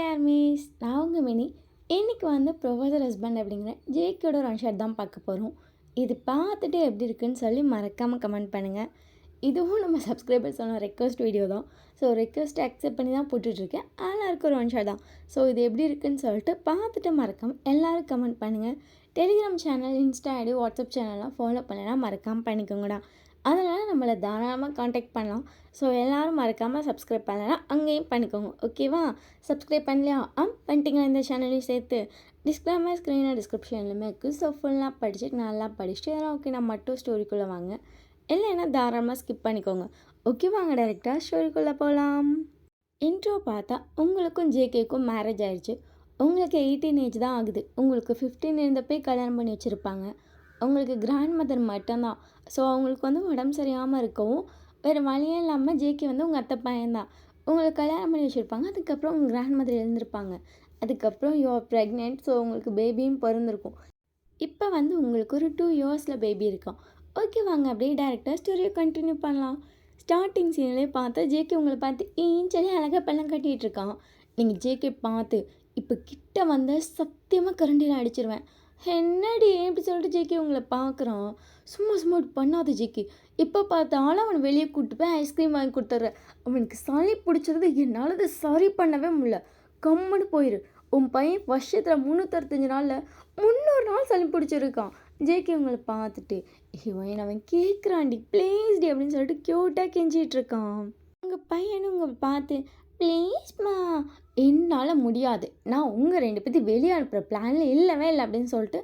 Armies, நான் உங்கள் mini. இன்றைக்கி வந்து ப்ரொபோசல் ஹஸ்பண்ட் அப்படிங்கிற ஜேகேயோட ஒரு ஒன் ஷாட் தான் பார்க்க போகிறோம். இது பார்த்துட்டு எப்படி இருக்குன்னு சொல்லி மறக்காமல் கமெண்ட் பண்ணுங்கள். இதுவும் நம்ம சப்ஸ்கிரைபர்ஸ் சொன்ன ரெக்வஸ்ட் வீடியோ தான். ஸோ ரெக்வஸ்ட் அக்செப்ட் பண்ணி தான் போட்டுட்ருக்கேன். எல்லாருக்கும் ஒரு ஒன் ஷாட் தான். ஸோ இது எப்படி இருக்குன்னு சொல்லிட்டு பார்த்துட்டு மறக்காமல் எல்லோரும் கமெண்ட் பண்ணுங்கள். Telegram channel, insta ID, WhatsApp சேனல்லாம் ஃபாலோ பண்ணலாம், மறக்காமல் பண்ணிக்கோங்கடா. அதனால் நம்மளை தாராளமாக காண்டாக்ட் பண்ணலாம். ஸோ எல்லோரும் மறக்காமல் சப்ஸ்கிரைப் பண்ணலாம், அங்கேயும் பண்ணிக்கோங்க. ஓகேவா? சப்ஸ்கிரைப் பண்ணலையா? பண்ணிட்டீங்களா? இந்த சேனலையும் சேர்த்து டிஸ்கிளைமர் ஸ்க்ரீனில் டிஸ்கிரிப்ஷன்லையுமே இருக்குது. ஸோ ஃபுல்லாக படிச்சுட்டு நல்லா படிச்சுட்டு எல்லாம் ஓகே நான் மட்டும் ஸ்டோரிக்குள்ளே வாங்க, இல்லைன்னா தாராளமாக ஸ்கிப் பண்ணிக்கோங்க. ஓகே, வாங்க டைரெக்டாக ஸ்டோரிக்குள்ளே போகலாம். இன்ட்ரோ பார்த்தா உங்களுக்கும் ஜேகேக்கும் மேரேஜ் ஆயிடுச்சு. உங்களுக்கு 18 ஏஜ் தான் ஆகுது. உங்களுக்கு 15 இருந்தப்போ கல்யாணம் பண்ணி வச்சுருப்பாங்க. அவங்களுக்கு கிராண்ட் மதர் மட்டும்தான். ஸோ அவங்களுக்கு வந்து உடம்பு சரியாமல் இருக்கவும் வேறு வழியே இல்லாமல் ஜேகே வந்து உங்கள் அத்தை பையன்தான் உங்களுக்கு கல்யாணம் பண்ணி வச்சுருப்பாங்க. அதுக்கப்புறம் உங்கள் கிராண்ட் மதர் எழுந்திருப்பாங்க. அதுக்கப்புறம் யூ ஆர் ப்ரெக்னென்ட். ஸோ உங்களுக்கு பேபியும் பிறந்திருக்கும். இப்போ வந்து உங்களுக்கு ஒரு 2 இயர்ஸில் பேபி இருக்கான். ஓகே, வாங்க அப்படியே டேரெக்டாக ஸ்டோரியை கண்டினியூ பண்ணலாம். ஸ்டார்டிங் சீன்லேயே பார்த்து ஜேகே உங்களை பார்த்து சொல்லி அழகாக பள்ளம் கட்டிகிட்டு இருக்கான். நீங்கள் ஜேகே பார்த்து இப்போ கிட்ட வந்த சத்தியமாக கரண்டியில் அடிச்சிருவேன். என்னடி இப்படி சொல்லிட்டு ஜேகே உங்களை பார்க்குறான். சும்மா சும்மா பண்ணாத ஜேகே, இப்போ பார்த்தாலும் அவனை வெளியே கூப்பிட்டு போய் ஐஸ்கிரீம் வாங்கி கொடுத்துட்றேன். அவனுக்கு சளி பிடிச்சிருது, என்னால் அதை சரி பண்ணவே முடியல. கம்முன்னு போயிரு. உன் பையன் வருஷத்தில் 365 நாளில் 300 நாள் சளி பிடிச்சிருக்கான். ஜேகே உங்களை பார்த்துட்டு இவன் அவன் கேட்குறான்டி ப்ளீஸ்டி அப்படின்னு சொல்லிட்டு க்யூட்டாக கெஞ்சிகிட்டு இருக்கான். உங்கள் பையனும் உங்களை பார்த்து ப்ளீஸ்மா, என்னால் முடியாது, நான் உங்கள் 2 பேர்த்தையும் வெளியே அனுப்புகிற பிளானில் இல்லவே இல்லை அப்படின்னு சொல்லிட்டு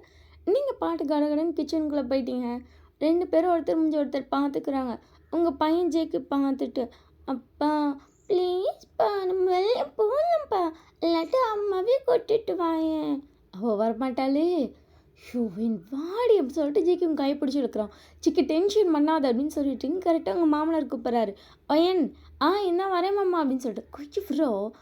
நீங்கள் பாட்டு கடகடன்னு கிச்சனுக்குள்ளே போயிட்டீங்க. 2 பேரும் ஒருத்தர் முடிஞ்ச ஒருத்தர் பார்த்துக்குறாங்க. உங்கள் பையன் ஜேக்கு பார்த்துட்டு அப்பா ப்ளீஸ்ப்பா நம்ம வெளியே போகலாம்ப்பா, இல்லாட்டி அம்மாவே கொட்டிட்டு வாயேன். அவள் வரமாட்டாளே. ஷோவின் வாடி அப்படின்னு சொல்லிட்டு ஜிக்கு உங்கள் கை பிடிச்சி எடுக்கிறான். சிக்கி டென்ஷன் பண்ணாத அப்படின்னு சொல்லிட்டு கரெக்டாக உங்கள் மாமனார் கூப்பிட்றாரு. ஒயன் என்ன வரேன் மாமா அப்படின்னு சொல்லிட்டு கையை விடுறோம்.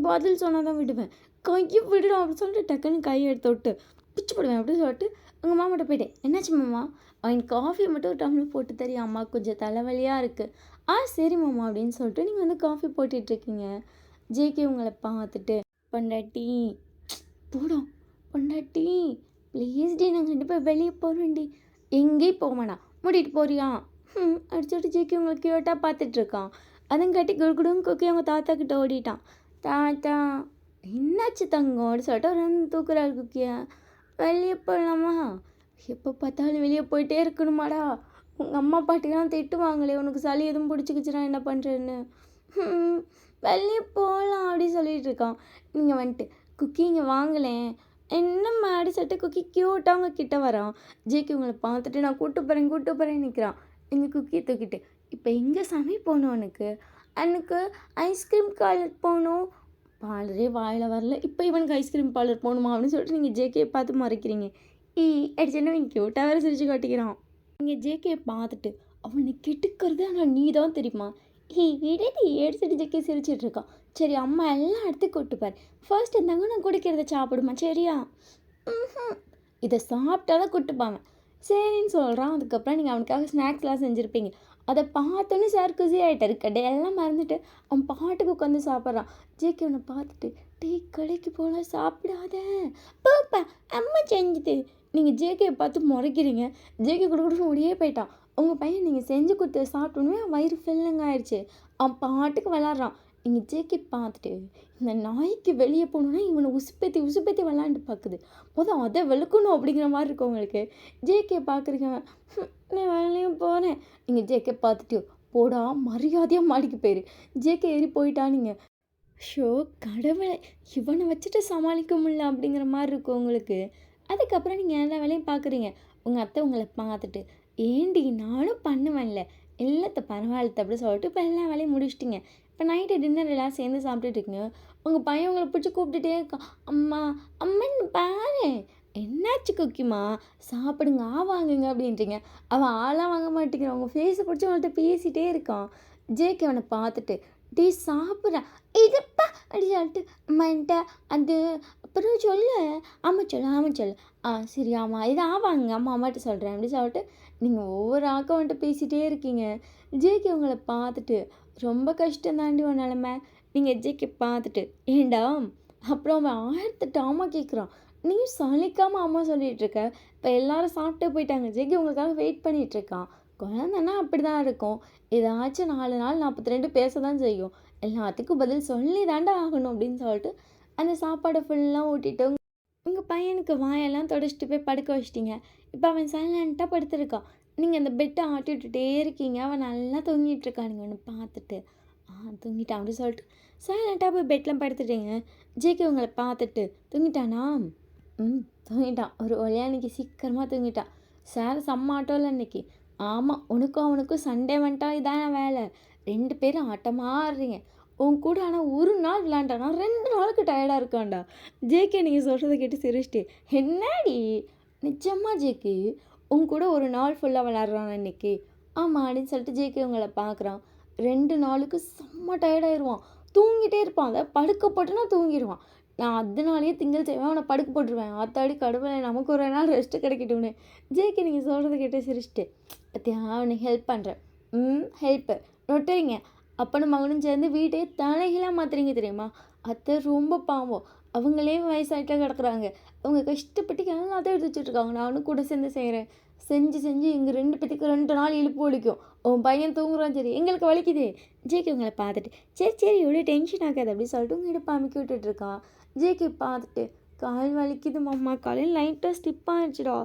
பதில் சொன்னால் தான் விடுவேன், கையை விடுறோம் அப்படின்னு சொல்லிட்டு டக்குன்னு கையை எடுத்து விட்டு பிச்சு போடுவேன் அப்படின்னு சொல்லிட்டு உங்கள் மாமாட்ட போயிட்டேன். என்னாச்சு மாமா? அவன் காஃபி மட்டும் ஒரு டம்ளர் போட்டு தெரியும், அம்மா கொஞ்சம் தலைவலியாக இருக்குது. சரி மாமா அப்படின்னு சொல்லிட்டு நீங்கள் வந்து காஃபி போட்டுட்ருக்கீங்க. ஜேகே உங்களை பார்த்துட்டு பொண்டாட்டி போடும், பொண்டாட்டி ப்ளீஸ்டி நாங்கள் 2 பேர் வெளியே போகிறோண்டி. எங்கேயும் போவேண்ணா, மூடிட்டு போறியா? அடிச்சுட்டு ஜேகே உங்களை கியூட்டாக பார்த்துட்ருக்கான். அதங்காட்டி குடுகுடுன்னு குக்கி அவங்க தாத்தா கிட்ட ஓடிட்டான். தாத்தா என்னாச்சு தங்கம் அப்படின்னு சொல்லிட்டு ஒரு தூக்குறாரு குக்கியை. வெளியே போகலாமா? எப்போ பார்த்தாலும் வெளியே போயிட்டே இருக்கணுமாடா? உங்கள் அம்மா பாட்டிலாம் திட்டுவாங்களே, உனக்கு சளி எதுவும் பிடிச்சிக்கிச்சுன்னா என்ன பண்ணுறேன்னு. வெளியே போகலாம் அப்படின்னு சொல்லிட்டு இருக்கான். நீங்கள் வந்துட்டு குக்கி இங்கே வாங்கலேன், என்னம்மா அப்படி சொல்லிட்டு குக்கி க்யூட்டாக அவங்க கிட்ட வரான். ஜேகே உங்களை பார்த்துட்டு நான் கூட்டு போகிறேன் நிற்கிறான். எங்கள் குக்கியை தூக்கிட்டு இப்போ எங்கே சாமி போகணும்? எனக்கு ஐஸ்கிரீம் பார்லர் போகணும். பார்லரே வாயில் வரல, இப்போ இவனுக்கு ஐஸ்கிரீம் பார்லர் போகணுமா அப்படின்னு சொல்லிட்டு நீங்கள் ஜேகே பார்த்து மறைக்கிறீங்க. அடிச்சுன்னு இவன் க்யூட்டாக வேறு சிரிச்சு காட்டிக்கிறான். நீங்கள் ஜேகே பார்த்துட்டு அவனை கெட்டுக்கிறது ஆனால் நீ தான் தெரியுமா? விடடி எடுத்துட்டு ஜேகே சிரிச்சிட்ருக்கான். சரி அம்மா எல்லாம் எடுத்து கொட்டுப்பார், ஃபர்ஸ்ட் இருந்தாங்க நான் குடிக்கிறத சாப்பிடுமா சரியா? இதை சாப்பிட்டாதான் கூட்டுப்பாங்க சரின்னு சொல்கிறான். அதுக்கப்புறம் நீங்கள் அவனுக்காக ஸ்நாக்ஸ்லாம் செஞ்சுருப்பீங்க. அதை பார்த்தோன்னே சார் குசி ஆகிட்டாரு. கடையெல்லாம் மறந்துட்டு அவன் பாட்டுக்கு உட்காந்து சாப்பிட்றான். ஜேகே அவனை பார்த்துட்டு டீ கடைக்கு போகலாம், சாப்பிடாத பாப்பா அம்மா செஞ்சுது. நீங்கள் ஜேகேயை பார்த்து முறைக்கிறீங்க. ஜேகே கொடுக்கணும் முடியே போயிட்டான். உங்கள் பையன் நீங்கள் செஞ்சு கொடுத்து சாப்பிட்டோன்னே வயிறு ஃபில்லிங் ஆயிடுச்சு. அவன் பாட்டுக்கு விளாட்றான். நீங்கள் ஜேகே பார்த்துட்டு இந்த நாய்க்கு வெளியே போகணுன்னா இவனை உசுப்பேத்தி விளாண்டு பார்க்குது. மொதல் அதை வெளுக்கணும் அப்படிங்கிற மாதிரி இருக்கும் உங்களுக்கு. ஜேகே பார்க்குறீங்க, நான் வெளியே போகிறேன். நீங்கள் ஜேகே பார்த்துட்டு போடா மரியாதையாக மாடிக்கு போயிரு. ஜேகே ஏறி போயிட்டா. நீங்கள் ஷோ கடவுளை, இவனை வச்சுட்டு சமாளிக்க முடியல அப்படிங்கிற மாதிரி இருக்கும் உங்களுக்கு. அதுக்கப்புறம் நீங்கள் எல்லா வேலையும் பார்க்குறீங்க. உங்கள் அத்தை உங்களை பார்த்துட்டு ஏண்டி நானும் பண்ணுவேன்ல, இல்லத்த பரவாயில்ல அப்படி சொல்லிட்டு இப்போ எல்லா வேலையும் முடிச்சிட்டிங்க. இப்போ நைட்டு டின்னர் எல்லாம் சேர்ந்து சாப்பிட்டுட்டு இருக்கீங்க. உங்கள் பையன் உங்களை பிடிச்சி கூப்பிட்டுட்டே இருக்கான். அம்மா அம்மன்னு பாரு. என்னாச்சு குக்கிமா, சாப்பிடுங்க வாங்குங்க அப்படின்றீங்க. அவன் ஆளாக வாங்க மாட்டேங்கிறான். உங்கள் ஃபேஸை பிடிச்சி அவங்கள்ட்ட பேசிகிட்டே இருக்கான். ஜேகே அவனை பார்த்துட்டு டீ சாப்பிட்றான். இதுப்பா அப்படி சொல்லிட்டு அம்மான்ட்ட அது அப்புறம் சொல்லு. ஆமாம் சொல்லு. சரி ஆமாம் இது ஆவாங்க அம்மாட்ட சொல்கிறேன் அப்படி சொல்லிட்டு நீங்கள் ஒவ்வொரு ஆக்கம் வந்துட்டு பேசிகிட்டே இருக்கீங்க. ஜேகே உங்களை பார்த்துட்டு ரொம்ப கஷ்டம் தாண்டி உன் நிலமை, நீங்கள் ஜேகே பார்த்துட்டு ஏண்டா அப்புறம் அவன் 1008 ஆமா கேட்குறான். நீயும் சலிக்காமல் அம்மா சொல்லிட்டு இருக்க. இப்போ எல்லாரும் சாப்பிட்டு போயிட்டாங்க. ஜேகே உங்களுக்காக வெயிட் பண்ணிட்டு இருக்கான். குழந்தைன்னா அப்படி தான் இருக்கும். ஏதாச்சும் 4 நாள் 42 பேச தான் செய்யும். எல்லாத்துக்கும் பதில் சொல்லி தாண்டா ஆகணும் அப்படின்னு சொல்லிட்டு அந்த சாப்பாடை ஃபுல்லாக ஊட்டிட்டு உங்கள் பையனுக்கு வாயெல்லாம் தொடச்சிட்டு போய் படுக்க வச்சிட்டிங்க. இப்போ அவன் சைலண்ட்டாக படுத்துருக்கான். நீங்கள் அந்த பெட்டை ஆட்டி விட்டுட்டே இருக்கீங்க. அவன் நல்லா தூங்கிட்டு இருக்கான். நீங்கள் ஒன்று பார்த்துட்டு தூங்கிட்டான் அப்படி சொல்லிட்டு சைலண்ட்டாக போய் பெட்டில் படுத்துட்டீங்க. ஜேகே உங்களை பார்த்துட்டு தூங்கிட்டானா? தூங்கிட்டான். ஒரு வழியாக இன்றைக்கி சீக்கிரமாக தூங்கிட்டான். சார் செம்ம ஆட்டோவில் இன்றைக்கி. ஆமாம், உனக்கும் அவனுக்கும் சண்டே வந்துட்டா இதான வேலை. 2 பேரும் ஆட்டமாக ஆடுறீங்க. உன் கூட ஆனால் ஒரு நாள் விளாண்டானா 2 நாளுக்கு டயர்டாக இருக்கான்டா. ஜேகே நீங்கள் சொல்கிறத கேட்டு சிரிச்சிட்டு என்னடி நிஜமா ஜேகே உன் கூட ஒரு நாள் ஃபுல்லாக விளாட்றான் இன்னைக்கு? ஆமாம் அப்படின்னு சொல்லிட்டு ஜேகே உங்களை பார்க்குறான். 2 நாளுக்கு செம்ம டயர்டாயிருவான். தூங்கிட்டே இருப்பான். அதை படுக்க போட்டுனா தூங்கிடுவான். நான் அதனாலேயே திங்கள் செய்வேன் அவனை படுக்க போட்டுருவேன். ஆத்தாடி கடவுளை நமக்கு ஒரு நாள் ரெஸ்ட்டு கிடைக்கட்டும்னு. ஜேகே நீங்கள் சொல்கிறத கேட்டு சிரிச்சிட்டு பற்றியா அவனுக்கு ஹெல்ப் பண்ணுறேன். ஹெல்ப்பு நொட்டுறீங்க. அப்பனும் மகனும் சேர்ந்து வீட்டையே தலைகளாக மாற்றுறீங்க தெரியுமா? அத்தை ரொம்ப பாவம். அவங்களே வயசாகிட்டே கிடக்குறாங்க. அவங்க கஷ்டப்பட்டு எல்லாத்தையும் எடுத்து வச்சுட்ருக்காங்க. நானும் கூட சேர்ந்து செய்கிறேன். செஞ்சு எங்கள் 2 பேத்துக்கு 2 நாள் இழுப்பு வலிக்கும். உன் பையன் தூங்குறான் சரி, எங்களுக்கு வலிக்குது. ஜேகே உங்களை பார்த்துட்டு சரி இவ்வளோ டென்ஷன் ஆகாது அப்படின்னு சொல்லிட்டு உங்கள் இடுப்பு அமுக்கி விட்டுட்ருக்கான். ஜேகே பார்த்துட்டு கால் வலிக்குது மாமா, காலையில் லைட்டாக ஸ்டிப் ஆகிடுச்சிடா,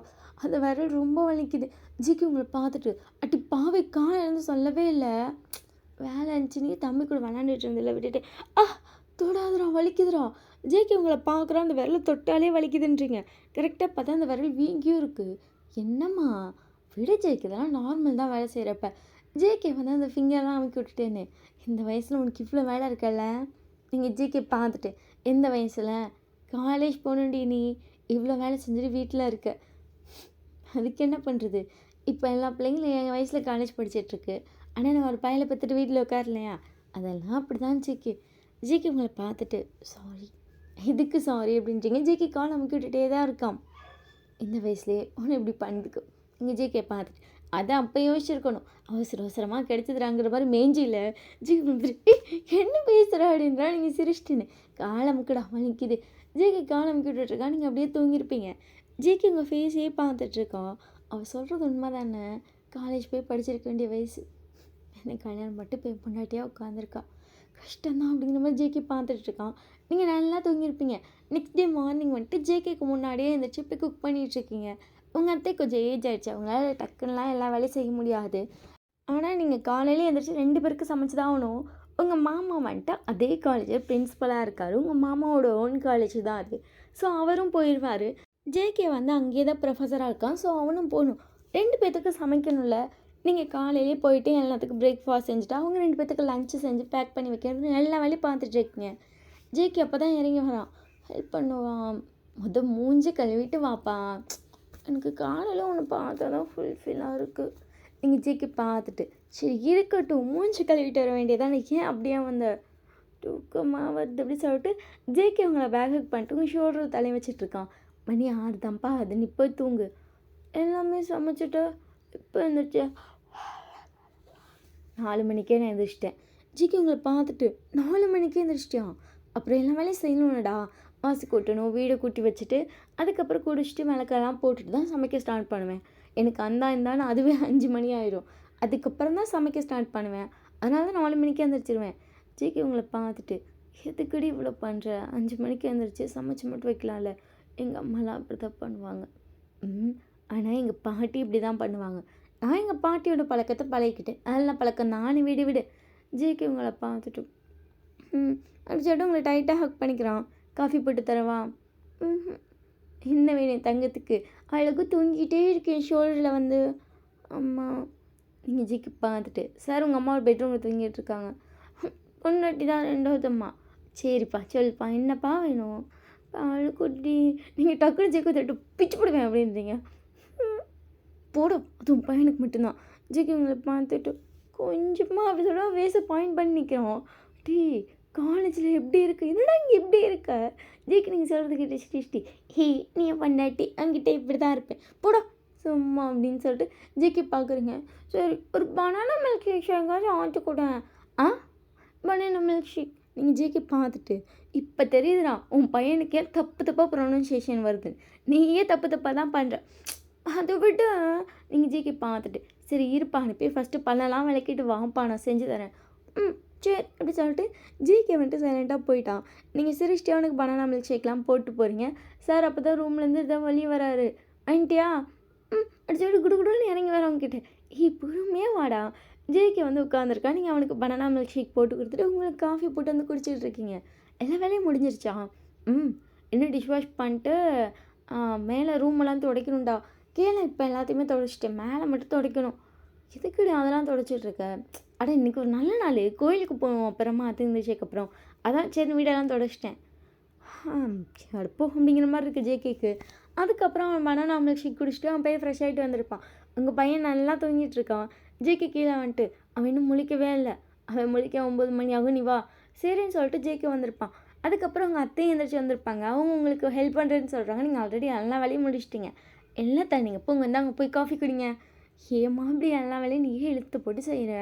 அந்த விரல் ரொம்ப வலிக்குது. ஜேகே உங்களை பார்த்துட்டு அட்டி பாவை காலையிலேருந்து சொல்லவே இல்லை, வேலை இருந்துச்சு, நீ தம்பி கூட விளாண்டுட்டு இருந்தில்ல விட்டுட்டு தொடாதுடா வலிக்குதுடா. ஜேகே உங்களை பார்க்குறோம், அந்த விரலை தொட்டாலே வலிக்குதுன்றீங்க. கரெக்டாக பார்த்தா அந்த விரல் வீங்கியும் இருக்குது. என்னம்மா விடு ஜேகே, இதெல்லாம் நார்மல் தான் வேலை செய்கிறப்ப. ஜேகே வந்து அந்த ஃபிங்கர்லாம் அமுக்கி விட்டுட்டேன்னு. இந்த வயசில் உனக்கு இவ்வளோ வேலை இருக்கல்ல. நீங்கள் ஜேகே பார்த்துட்டு எந்த வயசில் காலேஜ் போகணுண்டி, நீ இவ்வளோ வேலை செஞ்சுட்டு வீட்டில் இருக்க, அதுக்கு என்ன பண்ணுறது? இப்போ எல்லா பிள்ளைங்களும் என் வயசில் காலேஜ் படிச்சிட்ருக்கு. ஆனால் நான் ஒரு பையனை பார்த்துட்டு வீட்டில் உட்காரலையா? அதெல்லாம் அப்படி தான் ஜேகே. ஜேகே உங்களை பார்த்துட்டு சாரி, இதுக்கு சாரி அப்படின்றீங்க. ஜேகே கால் அமுக்கி விட்டுட்டே தான் இருக்கான். இந்த வயசுலேயே ஒன்று இப்படி பண்ணுதுக்கு. நீங்கள் ஜேகே பார்த்துட்டு அதான் அப்போ யோசிச்சிருக்கணும். அவசரமாக கிடைச்சதுறாங்கிற மாதிரி மேஞ்சியில் ஜேகே வந்துட்டு என்ன பேசுகிறா அப்படின்றா. நீங்கள் சிரிச்சிட்டுன்னு கால் அமுக்கடா வலிக்குது. ஜேகே கால் அமுக்கி விட்டுட்ருக்கா. நீங்கள் அப்படியே தூங்கியிருப்பீங்க. ஜேகே உங்கள் ஃபேஸையே பார்த்துட்ருக்கா. அவள் சொல்கிறது உண்மை தானே, காலேஜ் போய் படிச்சிருக்க வேண்டிய வயசு. எனக்கு கல்யாணம் மட்டும் போய் பொண்டாட்டியாக உட்காந்துருக்கா. கஷ்டம்தான் அப்படிங்கிற மாதிரி ஜேகே பார்த்துட்ருக்கான். நீங்கள் நல்லா தூங்கியிருப்பீங்க. நெக்ஸ்ட் டே மார்னிங் வந்துட்டு ஜேகேக்கு முன்னாடியே எழுந்திரிச்சு போய் குக் பண்ணிகிட்ருக்கீங்க. உங்கள் அத்தை கொஞ்சம் ஏஜ் ஆகிடுச்சு, அவங்களால டக்குன்னெலாம் எல்லா வேலையும் செய்ய முடியாது. ஆனால் நீங்கள் காலையிலே எழுந்திரிச்சு 2 பேருக்கு சமைச்சு தான் ஆகணும். உங்கள் மாமா வந்துட்டு அதே காலேஜில் பிரின்ஸிபலாக இருக்கார். உங்கள் மாமாவோட ஓன் காலேஜ் தான் அது. ஸோ அவரும் போயிடுவார். ஜேகே வந்து அங்கேயே தான் ப்ரொஃபஸராக இருக்கான். ஸோ அவனும் போகணும். 2 பேர்த்துக்கு சமைக்கணும்ல. நீங்கள் காலையிலே போயிட்டு எல்லாத்துக்கும் பிரேக்ஃபாஸ்ட் செஞ்சுட்டு அவங்க 2 பேர்த்துக்கு லஞ்சு செஞ்சு பேக் பண்ணி வைக்கிறது எல்லா வேலையும் பார்த்துட்டு இருக்கீங்க. ஜேகே அப்போ தான் இறங்கி வரான். ஹெல்ப் பண்ணுவான். மூஞ்சி கழுவிட்டு வாப்பா, எனக்கு காலையில் ஒன்று பார்த்தா தான் ஃபுல்ஃபில்லாக இருக்குது. நீங்கள் ஜேகே பார்த்துட்டு சரி இருக்கட்டும், மூஞ்சி கழுவிட்டு வர வேண்டியதான், ஏன் அப்படியே வந்த தூக்கமாக வருது அப்படி சொல்லிட்டு ஜேகே உங்களை பேக் ஹக் பண்ணிட்டு உங்கள் ஷோல்டர் தலையை வச்சிட்ருக்கான். மணி 6 தான்ப்பா, அது நீ போய் தூங்கு. எல்லாமே சமைச்சிட்டு இப்போ எழுந்திரிச்சு 4 மணிக்கே நான் எழுந்திரிச்சிட்டேன். ஜேகே உங்களை பார்த்துட்டு 4 மணிக்கே எழுந்திரிச்சிட்டியான்? அப்புறம் எல்லா வேலையும் செய்யணும்டா. வாசி கூட்டணும், வீடை கூட்டி வச்சுட்டு அதுக்கப்புறம் குடிச்சிட்டு விளக்கெல்லாம் போட்டுட்டு தான் சமைக்க ஸ்டார்ட் பண்ணுவேன். எனக்கு இந்தான்னு அதுவே 5 மணி ஆயிடும். அதுக்கப்புறம் தான் சமைக்க ஸ்டார்ட் பண்ணுவேன். அதனால தான் 4 மணிக்கே எழுந்திரிச்சிருவேன். ஜேகே உங்களை பார்த்துட்டு எதுக்கடி இவ்வளோ பண்ணுற? 5 மணிக்கு எழுந்திரிச்சு சமைச்சு மட்டும் வைக்கலாம்ல. எங்கள் அம்மாலாம் அப்படி தான் பண்ணுவாங்க. ஆனால் எங்கள் பாட்டி இப்படி தான் பண்ணுவாங்க. நான் எங்கள் பாட்டியோட பழக்கத்தை பழகிக்கிட்டேன். அதெல்லாம் பழக்கம் நானே விடு. ஜேகே உங்களை பார்த்துட்டு அப்படி சொல்லிட்டு உங்களை டைட்டாக ஹக் பண்ணிக்கிறான். காஃபி போட்டு தரவா? என்ன வேணும் தங்கத்துக்கு? அழகு தூங்கிக்கிட்டே இருக்கேன் ஷோல்டரில் வந்து. அம்மா. நீங்கள் ஜேகே பார்த்துட்டு சார் உங்கள் அம்மா ஒரு பெட்ரூமில் தூங்கிட்டு இருக்காங்க. பொண்ணாட்டி தான் 2வது அம்மா. சரிப்பா சொல்லுப்பா, என்னப்பா வேணும்? பால் குட்டி. நீங்கள் டக்குனு ஜேகே தட்டு பிச்சு போடுவேன் அப்படின்றீங்க. போடும், அதுவும் பையனுக்கு மட்டும்தான். ஜேகே உங்களை பார்த்துட்டு கொஞ்சமாக அப்படி சொல்ல வேஸை பாயிண்ட் பண்ணி நிற்கிறோம். டீ காலேஜில் எப்படி இருக்குது? என்னடா இங்கே எப்படி இருக்க? ஜேகே நீங்கள் சொல்கிறது கிட்ட சிரிச்சிட்டி ஹே நீ பண்ணாட்டி அங்கிட்ட இப்படி தான் இருப்பேன் போடா சும்மா அப்படின்னு சொல்லிட்டு ஜேகே பார்க்குறீங்க. சரி ஒரு பனானா மில்க் ஷேக் எங்காச்சும் ஆச்சு கூட. பனானா மில்க் ஷேக் நீங்கள் ஜேகே பார்த்துட்டு இப்போ தெரியுதுடா உன் பையனுக்கே தப்பு தப்பாக ப்ரொனன்சியேஷன் வருது, நீயே தப்பு தப்பாக தான் பண்ணுற. அதை விட நீங்கள் ஜிகே பார்த்துட்டு சரி இருப்பா நீ போய் ஃபஸ்ட்டு பல்லெல்லாம் விளக்கிட்டு வாப்பா நான் செஞ்சு தரேன். சரி அப்படி சொல்லிட்டு ஜிகே வந்துட்டு சைலண்ட்டாக போயிட்டான். நீங்கள் சிரிச்சிட்டே அவனுக்கு பனானா மில்க் ஷேக்லாம் போட்டு போகிறீங்க. சார் அப்போ தான் ரூம்லேருந்து இதான் வெளியே வராரு. வாங்கிட்டியா? அப்படி சொல்லிட்டு குடுகுடுன்னு இறங்கி வரவங்ககிட்ட பொறுமையாக வாடா. ஜேகே வந்து உட்காந்துருக்கா, நீங்கள் அவனுக்கு பனானா மில்க் ஷேக் போட்டு கொடுத்துட்டு உங்களுக்கு காஃபி போட்டு வந்து குடிச்சிட்டு இருக்கீங்க. எல்லா வேலையும் முடிஞ்சிருச்சா? இன்னும் டிஷ் வாஷ் பண்ணிட்டு மேலே ரூமெல்லாம் துடைக்கணும்டா. கீழே இப்போ எல்லாத்தையுமே துடைச்சிட்டேன், மேலே மட்டும் துடைக்கணும். எதுக்குடி அதெல்லாம் துடைச்சிட்ருக்க? அட இன்றைக்கி ஒரு நல்ல நாள், கோயிலுக்கு போவோம் அப்புறமா திருந்திச்சதுக்கப்புறம். அதான் சரி வீடெல்லாம் துடைச்சிட்டேன். அடுப்போ அப்படிங்கிற மாதிரி இருக்குது ஜேகேக்கு. அதுக்கப்புறம் அவன் பனானா மில்க் ஷேக் குடிச்சிட்டு அவன் போய் ஃப்ரெஷ் ஆகிட்டு வந்திருப்பான். உங்கள் பையன் நல்லா தூங்கிட்டு இருக்கான். ஜேகே கீழே வந்துட்டு அவன் இன்னும் முழிக்கவே இல்லை. அவன் முழிக்க 9 மணி ஆகும், நீ வா. சரின்னு சொல்லிட்டு ஜேகே வந்திருப்பான். அதுக்கப்புறம் அவங்க அத்தையும் எழுந்திரிச்சு வந்திருப்பாங்க. அவங்க உங்களுக்கு ஹெல்ப் பண்ணுறேன்னு சொல்கிறாங்க. நீங்கள் ஆல்ரெடி எல்லா வேலையும் முடிச்சிட்டிங்க. எல்லாம் தண்ணிங்க போங்க, வந்து அங்கே போய் காஃபி குடிங்க. ஏமா அப்படி எல்லா வேலையும் நீயே இழுத்து போட்டு செய்கிற?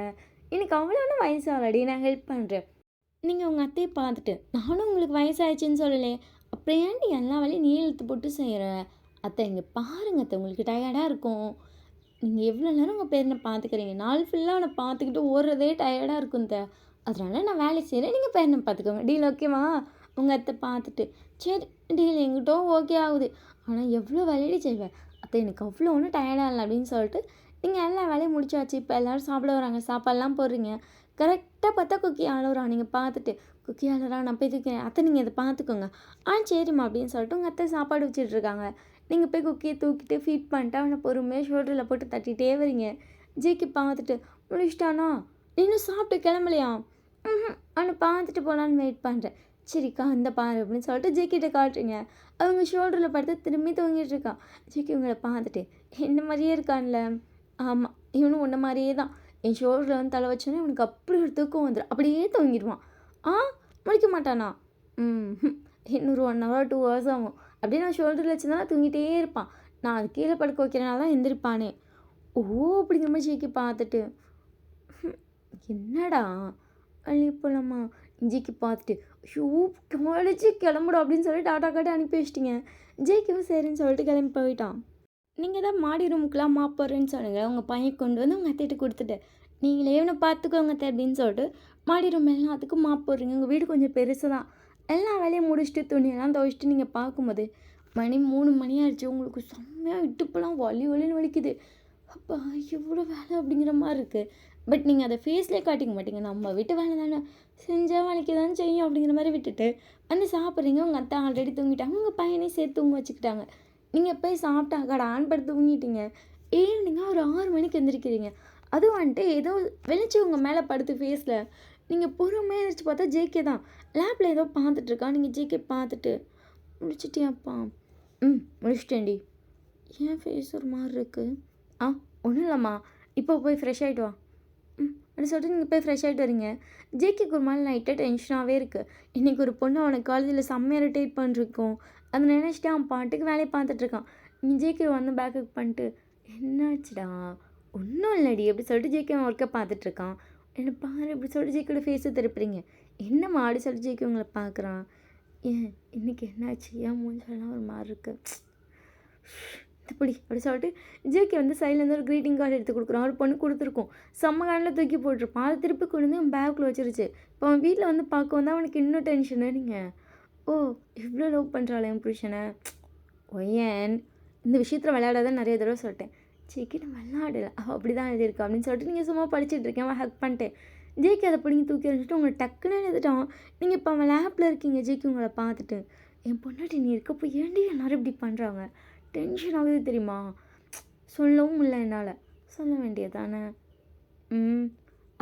எனக்கு அவ்வளோனா வயசாகலடி, நான் ஹெல்ப் பண்ணுறேன். நீங்கள் உங்கள் அத்தையை பார்த்துட்டு நானும் உங்களுக்கு வயசாகிடுச்சின்னு சொல்லலே, அப்புறம் ஏன்டி எல்லா வேலையும் நீயே இழுத்து போட்டு செய்கிற? அத்தை இங்கே பாருங்க அத்தை, உங்களுக்கு டயர்டாக இருக்கும். நீங்கள் எவ்வளோ நேரம் உங்கள் பேரனை பார்த்துக்கிறீங்க, நாள் ஃபுல்லாக அவனை பார்த்துக்கிட்டு ஓடுறதே டயர்டாக இருக்கும் த. அதனால் நான் வேலை செய்கிறேன், நீங்கள் பேரனை பார்த்துக்கோங்க. டீல் ஓகேவா? உங்கள் அத்தை பார்த்துட்டு சரி டீல் எங்கிட்டோ ஓகே ஆகுது, ஆனால் எவ்வளோ வேலையடி செய்வேன் அத்தை, எனக்கு அவ்வளோ ஒன்றும் டயர்டாக இல்லை அப்படின்னு சொல்லிட்டு நீங்கள் எல்லா வேலையும் முடிச்சாச்சு. இப்போ எல்லோரும் சாப்பிட வராங்க, சாப்பாடெலாம் போடுறீங்க. கரெக்டாக பார்த்தா குக்கி ஆளுறா. நீங்கள் பார்த்துட்டு குக்கி ஆளுறா நான் போய் தூக்கிறேன் அத்தை, நீங்கள் இதை பார்த்துக்கோங்க. சரிம்மா அப்படின்னு சொல்லிட்டு உங்கள் அத்தை சாப்பாடு வச்சிட்ருக்காங்க. நீங்கள் போய் குக்கியை தூக்கிட்டு ஃபீட் பண்ணிட்டு அவனை பொறுமையாக ஷோல்டரில் போட்டு தட்டிகிட்டே வரீங்க. ஜேகே பார்த்துட்டு முடிச்சிட்டானா? இன்னும் சாப்பிட்டு கிளம்பலையா? அவனை பார்த்துட்டு போகலான்னு வெயிட் பண்ணுறேன். சரிக்கா இந்த பாரு அப்படின்னு சொல்லிட்டு ஜேகிட்ட காட்டுறீங்க. அவங்க ஷோல்டரில் படுத்து திரும்பி தூங்கிட்டு இருக்கான். ஜேகே உங்களை பார்த்துட்டு என்ன மாதிரியே இருக்கான்ல? ஆமாம் இவனும் உன்ன மாதிரியே தான். என் ஷோல்டரில் வந்து தலை வச்சோன்னே அவனுக்கு அப்படி ஒரு தூக்கம் வந்துடும், அப்படியே தூங்கிடுவான். முடிக்க மாட்டானா? இன்னொரு 1 hour 2 hours ஆகும். அப்படியே நான் ஷோல்டரில் வச்சுருந்தா தூங்கிட்டே இருப்பான். நான் அது கீழே படுக்க வைக்கிறனால தான் எந்திரிப்பானே. ஓ அப்படிங்கிற மாதிரி ஜேகே பார்த்துட்டு என்னடா அள்ளி போலாமா? ஜேகே பார்த்துட்டு ஐயோ காலேஜ் கிளம்புடும் அப்படின்னு சொல்லி டாட்டா காட்டி அனுப்பி வச்சிட்டிங்க. ஜேகேவும் சரின்னு சொல்லிட்டு கிளம்பி போயிட்டான். நீங்கள் தான் மாடி ரூமுக்கெலாம் மாப்போறேன்னு சொன்னீங்க. உங்கள் பையன் கொண்டு வந்து உங்கள் அத்தைகிட்ட கொடுத்துட்டு நீங்களே இவனை பார்த்துக்கோங்க அத்தை அப்படின்னு சொல்லிட்டு மாடி ரூம் எல்லாத்துக்கும் மாப் போடுறீங்க. உங்கள் வீடு கொஞ்சம் பெருசு தான். எல்லா வேலையும் முடிச்சுட்டு துணியெல்லாம் துவைச்சிட்டு நீங்கள் பார்க்கும்போது மணி 3 மணி ஆயிடுச்சு. உங்களுக்கு செம்மையாக இடுப்புலாம் வலின்னு வலிக்குது. அப்பா எவ்வளோ வேலை அப்படிங்கிற மாதிரி இருக்குது. பட் நீங்கள் அதை ஃபேஸ்லேயே காட்டிக்க மாட்டீங்க. நம்ம வீட்டு வேலை தானே செஞ்சால் வலிக்க தான் செய்யும் அப்படிங்கிற மாதிரி விட்டுட்டு வந்து சாப்பிட்றீங்க. உங்கள் அத்தை ஆல்ரெடி தூங்கிட்டாங்க, உங்கள் பையனையும் சேர்த்து தூங்க வச்சுக்கிட்டாங்க. நீங்கள் போய் சாப்பிட்டாக்கடா ஆன் படுத்து தூங்கிட்டீங்க. ஈவினிங்காக ஒரு 6 மணிக்கு எந்திரிக்கிறீங்க. அதுவும் வந்துட்டு ஏதோ வெளிச்சம் உங்கள் மேலே படுத்து ஃபேஸில். நீங்கள் பொறுமையாக எழுந்திரிச்சு பார்த்தா ஜேகே தான் லேப்பில் ஏதோ பார்த்துட்ருக்கான். நீங்கள் ஜேகே பார்த்துட்டு முடிச்சிட்டியாப்பா? முடிச்சிட்டேன்டி. ஏன் ஃபேஸ் ஒரு மாதிரி இருக்குது? ஒன்றும் இல்லைம்மா, இப்போ போய் ஃப்ரெஷ் ஆகிட்டு வா. அப்படி சொல்லிட்டு நீங்கள் போய் ஃப்ரெஷ் ஆகிட்டு வரீங்க. ஜேகேக்கு ஒரு மாதிரி லைட்டாக டென்ஷனாகவே இருக்குது. இன்றைக்கி ஒரு பொண்ணு அவனுக்கு காலேஜில் செம்மையாக இரிட்டேட் பண்ணிருக்கோம். அதை நினச்சிட்டு அவன் பாட்டுக்கு வேலையை பார்த்துட்ருக்கான். நீ ஜேகே வந்து பேக்கப் பண்ணிட்டு என்னாச்சுடா? ஒன்றும் இல்லடி அப்படி சொல்லிட்டு ஜேகே அவன் ஒர்க்கை பார்த்துட்ருக்கான். என்ன பாரு இப்படி சொல்லிட்டு ஜேகேயோட ஃபேஸை திருப்புறீங்க. என்ன மாடி சொல்லிட்டு ஜேகே உங்களை பார்க்குறான். ஏன் இன்றைக்கி என்னாச்சு? ஏன் மூஞ்செல்லாம் ஒரு மாதிரி இருக்குது? இப்படி அப்படி சொல்லிட்டு ஜேகே வந்து சைட்லேருந்து ஒரு க்ரீட்டிங் கார்டு எடுத்து கொடுக்குறான். ஒரு பொண்ணு கொடுத்துருக்கோம், செம்ம கார்டில் தூக்கி போட்டிருப்பான். அதை திருப்பி கொண்டு வந்து அவன் பேக்கில் வச்சிருச்சு. இப்போ அவன் வீட்டில் வந்து பார்க்க வந்தால் அவனுக்கு இன்னும் டென்ஷனு. நீங்கள் இவ்வளோ லவ் பண்ணுறாள் என் புருஷனை. ஒய்யன் இந்த விஷயத்தில் விளையாடாதான் நிறைய தடவை சொல்லிட்டேன். ஜேகே நான் விளையாடலை, அவள் அப்படி தான் எழுதியிருக்கா அப்படின்னு சொல்லிட்டு நீங்கள் சும்மா படிச்சுட்டு இருக்கேன். அவன் ஹக் பண்ணிட்டேன். ஜேகே அதை பிடிங்கி தூக்கி வச்சுட்டு உங்களை டக்குன்னு எழுதிட்டான். நீங்கள் இப்போ அவன் லேப்பில் இருக்கீங்க. ஜேகே உங்களை பார்த்துட்டு என் பொண்ணாட்டி நீ இருக்கப்போ ஏன்டி எல்லோரும் இப்படி பண்ணுறாங்க? டென்ஷன் ஆகுது தெரியுமா? சொல்லவும் இல்லை என்னால். சொல்ல வேண்டியது தானே.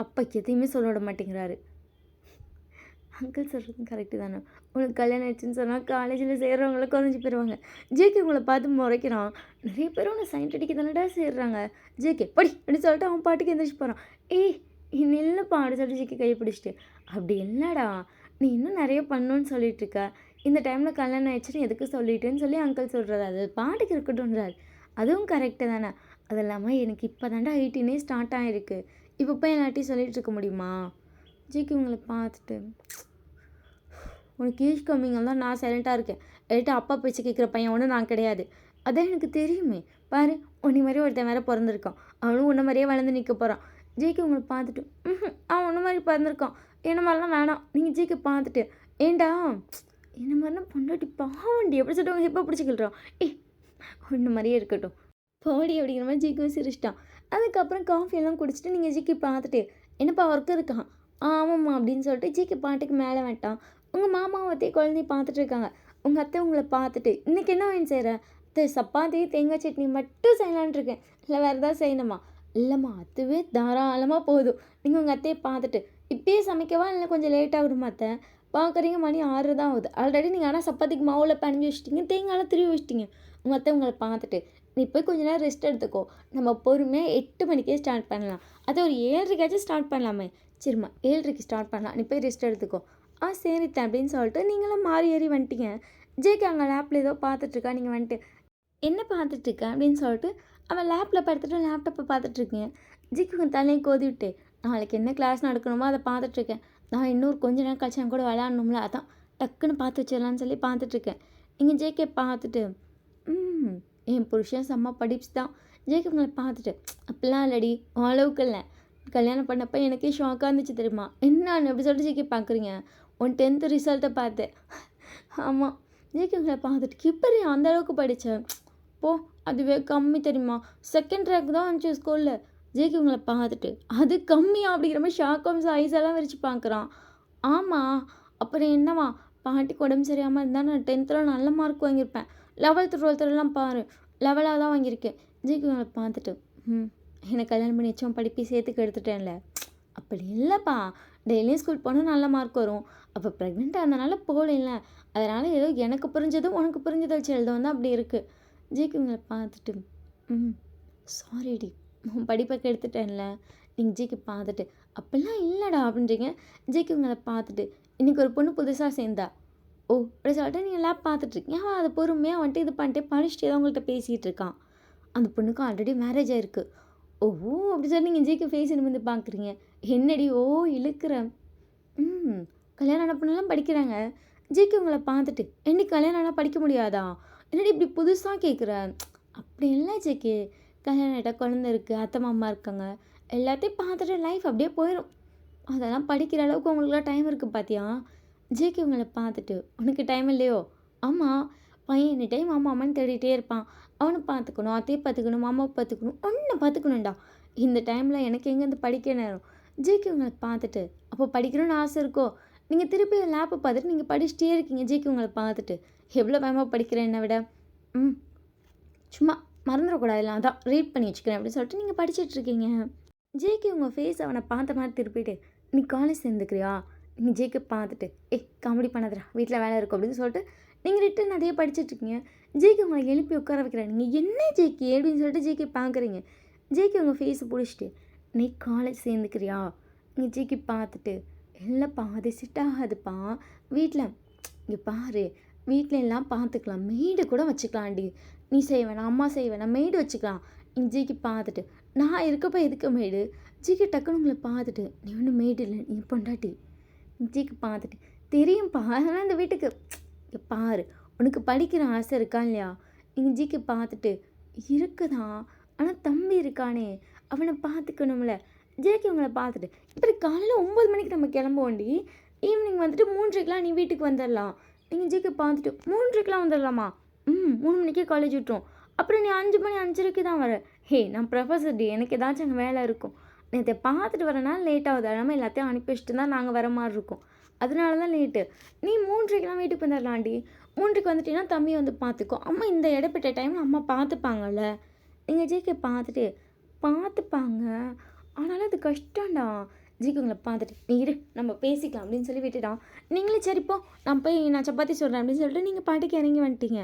அப்பா எதையுமே சொல்ல விட மாட்டேங்கிறாரு. அங்கிள் சொல்கிறதும் கரெக்டு தானே. உனக்கு கல்யாணம் ஆயிடுச்சுன்னு சொன்னால் காலேஜில் சேர்றவங்கள குறைஞ்சி போயிடுவாங்க. ஜேகே உங்களை பார்த்து முறைக்கிறான். நிறைய பேர் உன்னை சைன் அடிக்க தானடா சேர்றாங்க. ஜேகே படி அப்படின்னு சொல்லிட்டு அவன் பாட்டுக்கு எந்திரிச்சு போகிறான். இல்லைப்பா அப்படி சொல்லிட்டு ஜேகே கையை பிடிச்சிட்டு அப்படி இல்லைடா, நீ இன்னும் நிறைய பண்ணணுன்னு சொல்லிட்டு இருக்க. இந்த டைமில் கல்யாணம் ஆயிடுச்சுன்னு எதுக்கு சொல்லிட்டேன்னு சொல்லி அங்கிள் சொல்கிறாரு. அது பாட்டுக்கு இருக்கட்டும்ன்றார். அதுவும் கரெக்டு தானே. அது இல்லாமல் எனக்கு இப்போ தாண்டா 18 ஸ்டார்ட் ஆகிருக்கு. இப்போ போய் எல்லாட்டையும் சொல்லிகிட்டு இருக்க முடியுமா? ஜேகே உங்களை பார்த்துட்டு உனக்கு ஏஜ் கம்மிங்க தான் நான் சைலண்ட்டாக இருக்கேன். என்கிட்ட அப்பா பேச்சு கேட்குற பையன் ஒன்றும் நான் கிடையாது. அதான் எனக்கு தெரியுமே. பாரு உன்னை மாதிரியே ஒருத்தன் வேற பிறந்திருக்கான். அவனும் உன்ன மாதிரியே வளர்ந்து நிற்க போகிறான். ஜேகே உங்களை பார்த்துட்டு அவன் உன்ன மாதிரி பிறந்திருக்கான். என்ன மாதிரிலாம் வேணாம். நீங்கள் ஜேகே பார்த்துட்டு ஏண்டா என்ன மாதிரிலாம் பொண்டாட்டி பாவண்டி எப்படி சொல்லிட்டு அவங்க எப்போ பிடிச்சிக்கிட்டுறோம். ஒன்று மாதிரியே இருக்கட்டும் போடி அப்படிங்கிற மாதிரி ஜிக்கும் சிரிச்சிட்டான். அதுக்கப்புறம் காஃபியெல்லாம் குடிச்சிட்டு நீங்கள் ஜிக்கி பார்த்துட்டு என்னப்பா ஒர்க் இருக்கான். ஆமாம்மா அப்படின்னு சொல்லிட்டு ஜிக்கி பாட்டுக்கு மேலே வந்துட்டான். உங்கள் மாமாவை அத்தையை குழந்தைய பார்த்துட்டு இருக்காங்க. உங்கள் அத்தை உங்களை பார்த்துட்டு இன்றைக்கி என்ன வாங்கி செய்கிற? அத்தை சப்பாத்தி தேங்காய் சட்னி மட்டும் செய்யலான் இருக்கேன். இல்லை வேறு ஏதாவது செய்யணுமா? இல்லைம்மா அதுவே தாராளமாக போதும். நீங்கள் உங்கள் அத்தையை பார்த்துட்டு இப்பயே சமைக்கவா இல்லை கொஞ்சம் லேட் ஆகிடுமா அத்தை? பார்க்குறீங்க மணி 6 தான் ஆகுது. ஆல்ரெடி நீங்கள் ஆனால் சப்பாத்திக்கு மாவில் பணிஞ்சு வச்சிட்டிங்க, தேங்காயெல்லாம் திருவி வச்சிட்டிங்க. உங்கள் அத்தை உங்களை பார்த்துட்டு நீ போய் கொஞ்ச நேரம் ரெஸ்ட் எடுத்துக்கோ. நம்ம பொறுமையாக 8 மணிக்கே ஸ்டார்ட் பண்ணலாம். அது ஒரு 7:30 ஸ்டார்ட் பண்ணலாமே. சரிம்மா 7:30 ஸ்டார்ட் பண்ணலாம். நீ போய் ரெஸ்ட் எடுத்துக்கோ. சரித்த அப்படின்னு சொல்லிட்டு நீங்களும் மாறி ஏறி வந்துட்டீங்க. ஜேகே அங்கே லேப்பில் ஏதோ பார்த்துட்ருக்கா. நீங்கள் வந்துட்டு என்ன பார்த்துட்ருக்க அப்படின்னு சொல்லிட்டு அவன் லேப்பில் படுத்துட்டு லேப்டாப்பை பார்த்துட்ருக்கேன். ஜிக்கு உங்கள் தலையை கோதி விட்டு நாளைக்கு என்ன கிளாஸ் நடக்கணுமோ அதை பார்த்துட்ருக்கேன். நான் இன்னொரு கொஞ்ச நேரம் கழிச்சு என் கூட விளையாடணும்ல, அதான் டக்குன்னு பார்த்து வச்சிடலான்னு சொல்லி பார்த்துட்ருக்கேன். நீங்கள் ஜேகே பார்த்துட்டு என் புருஷன் செம்ம படிப்ஸ் தான். ஜேகே உங்களை பார்த்துட்டு அப்படிலாம் இல்லடி அளவுக்கு இல்லை. கல்யாணம் பண்ணப்போ எனக்கே ஷாக்காக இருந்துச்சு தெரியுமா. என்னான்னு அப்படி சொல்லிட்டு ஜேகே பார்க்குறீங்க. உன் 10th ரிசல்ட்டை பார்த்தேன். ஆமாம் ஜேகே உங்களை பார்த்துட்டு இப்படி அந்த அளவுக்கு படித்தேன். போ அதுவே கம்மி தெரியுமா. 2nd ரேங்க் தான் வந்துச்சு ஸ்கூலில். ஜேகே உங்களை பார்த்துட்டு அது கம்மியா அப்படிங்கிற மாதிரி ஷாக்கம் ஐஸெல்லாம் விரிச்சு பார்க்குறான். ஆமாம் அப்புறம் என்னவா பாட்டிக்கு உடம்பு சரியாமல் இருந்தால் நான் 10th நல்ல மார்க் வாங்கியிருப்பேன். 11th 12thலாம் பாரு லெவலாக தான் வாங்கியிருக்கேன். ஜேகே உங்களை பார்த்துட்டு எனக்கு கல்யாணம் பண்ணி வச்சோம் படிப்பை சேர்த்துக்கு எடுத்துட்டேன்ல. அப்படி இல்லைப்பா டெய்லியும் ஸ்கூல் போனால் நல்ல மார்க் வரும். அப்போ ப்ரெக்னெண்ட்டாக இருந்தனால போகல. அதனால் ஏதோ எனக்கு புரிஞ்சதும் உனக்கு புரிஞ்சதை வச்சு எழுத வந்து அப்படி இருக்குது. ஜேகே உங்களை பார்த்துட்டு சாரிடி உன் படிப்பை எடுத்துட்டேன்ல. நீங்கள் ஜேகே பார்த்துட்டு அப்படிலாம் இல்லைடா அப்படின்றீங்க. ஜேகே உங்களை பார்த்துட்டு இன்றைக்கி ஒரு பொண்ணு புதுசாக சேர்ந்தா. ஓ அப்படி சொல்லிட்டு நீங்கள் லேப் பார்த்துட்ருக்கீங்க. அவன் அதை பொறுமையாக வந்துட்டு இது பண்ணிட்டு படிச்சுட்டே தான் உங்கள்கிட்ட பேசிகிட்டு இருக்கான். அந்த பொண்ணுக்கு ஆல்ரெடி மேரேஜ் ஆகிருக்கு. ஓ அப்படி சொல்லி நீங்கள் ஜேகே ஃபேஸ் வந்து பார்க்குறீங்க. என்னடி ஓ இழுக்கிற. கல்யாணம் ஆன பொண்ணெல்லாம் படிக்கிறாங்க. ஜேகே உங்களை பார்த்துட்டு என்னைக்கு கல்யாணம் ஆனால் படிக்க முடியாதா? என்னடி இப்படி புதுசாக கேட்குற? அப்படி இல்லை ஜேகே கல்யாணம் ஆகிட்டா குழந்தை இருக்குது, அத்தை மாமா இருக்காங்க, எல்லாத்தையும் பார்த்துட்டு லைஃப் அப்படியே போயிடும். அதெல்லாம் படிக்கிற அளவுக்கு உங்களுக்குலாம் டைம் இருக்குது பார்த்தியா? ஜேகே உங்களை பார்த்துட்டு உனக்கு டைம் இல்லையோ? ஆமாம் பையன் எனி டைம் மாமா அம்மான்னு தேடிகிட்டே இருப்பான். அவனை பார்த்துக்கணும், அத்தையை பார்த்துக்கணும், மாமாவை பார்த்துக்கணும், ஒன்றை பார்த்துக்கணும்டா. இந்த டைமில் எனக்கு எங்கேருந்து படிக்க நேரம்? ஜேகே உங்களை பார்த்துட்டு அப்போ படிக்கணும்னு ஆசை இருக்கோ? நீங்கள் திருப்பி லேப்பை பார்த்துட்டு நீங்கள் படிச்சுட்டே இருக்கீங்க. ஜேகே உங்களை பார்த்துட்டு எவ்வளோ வேகமாக படிக்கிறேன் என்னை விட. சும்மா மறந்துடக்கூடாதுல அதான் ரீட் பண்ணி வச்சுக்கிறேன் அப்படின்னு சொல்லிட்டு நீங்கள் படிச்சிட்ருக்கீங்க. ஜேகே உங்கள் ஃபேஸ் அவனை பார்த்த மாதிரி திருப்பிட்டு நீ காலேஜ் சேர்ந்துக்கிறியா? நீங்கள் ஜேகே பார்த்துட்டு காமெடி பண்ணாதடா வீட்டில் வேலை இருக்கும் அப்படின்னு சொல்லிட்டு நீங்கள் ரிட்டன் அதையே படிச்சிட்ருக்கீங்க. ஜேகே உங்களை எழுப்பி உட்கார வைக்கிறேன். நீங்கள் என்ன ஜேகே அப்படின்னு சொல்லிட்டு ஜேகே பார்க்குறீங்க. ஜேகே உங்கள் ஃபேஸை பிடிச்சிட்டு நீ காலேஜ் சேர்ந்துக்கிறியா? நீங்கள் ஜேகே பார்த்துட்டு இல்லைப்பா அது செட் ஆகாதுப்பா வீட்டில். இங்கே பாரு வீட்டில் எல்லாம் பார்த்துக்கலாம், மெய்டு கூட வச்சுக்கலாம்டி. நீ செய்ய வேணாம், அம்மா செய்ய வேணாம், மெய்டு வச்சுக்கலாம். நீ ஜேகே பார்த்துட்டு நான் இருக்கப்போ எதுக்கு மெய்டு? ஜேகே டக்குன்னு உங்களை பார்த்துட்டு நீ ஒன்றும் மெய்டு இல்லை நீ பொண்டாட்டி. ஜேகே பார்த்துட்டு தெரியும்ப்பா அதெல்லாம் இந்த வீட்டுக்கு. இங்கே பாரு உனக்கு படிக்கிற ஆசை இருக்கா இல்லையா? நீங்கள் ஜேகே பார்த்துட்டு இருக்குதான், ஆனால் தம்பி இருக்கானே அவனை பார்த்துக்கணும்ல. ஜேகே உங்களை பார்த்துட்டு இப்படி காலையில் 9 மணிக்கு நம்ம கிளம்புவோண்டி, ஈவினிங் வந்துட்டு 3:30க்கெலாம் நீ வீட்டுக்கு வந்துடலாம். நீங்கள் ஜேகே பார்த்துட்டு 3:30க்கெலாம் வந்துடலாமா? 3 மணிக்கே காலேஜ் விட்டுரும். அப்புறம் நீ 5 மணி 5:30க்கு தான் வர. நான் ப்ரொஃபஸர் டி, எனக்கு ஏதாச்சும் அங்கே வேலை இருக்கும். நேற்று பார்த்துட்டு வரனால லேட் ஆகுது. அதனால் எல்லாத்தையும் அனுப்பி வச்சுட்டு தான் நாங்கள் வர மாதிரி இருக்கும். அதனால தான் லேட்டு. நீ 3:30க்கெலாம் வீட்டுக்கு வந்துடலாண்டி. 3:00க்கு வந்துட்டீங்கன்னா தம்பி வந்து பார்த்துக்கோ. அம்மா இந்த இடைப்பட்ட டைமில் அம்மா பார்த்துப்பாங்கல்ல. நீங்கள் ஜேகே பார்த்துட்டு பார்த்துப்பாங்க, ஆனாலும் அது கஷ்டம்டா. ஜேகே உங்களை பார்த்துட்டு நீ இரு நம்ம பேசிக்கலாம் அப்படின்னு சொல்லி விட்டுட்டான். நீங்களே சரிப்போ நான் சப்பாத்தி சொல்கிறேன் அப்படின்னு சொல்லிட்டு நீங்கள் பாட்டுக்கு இறங்கி வந்துட்டீங்க.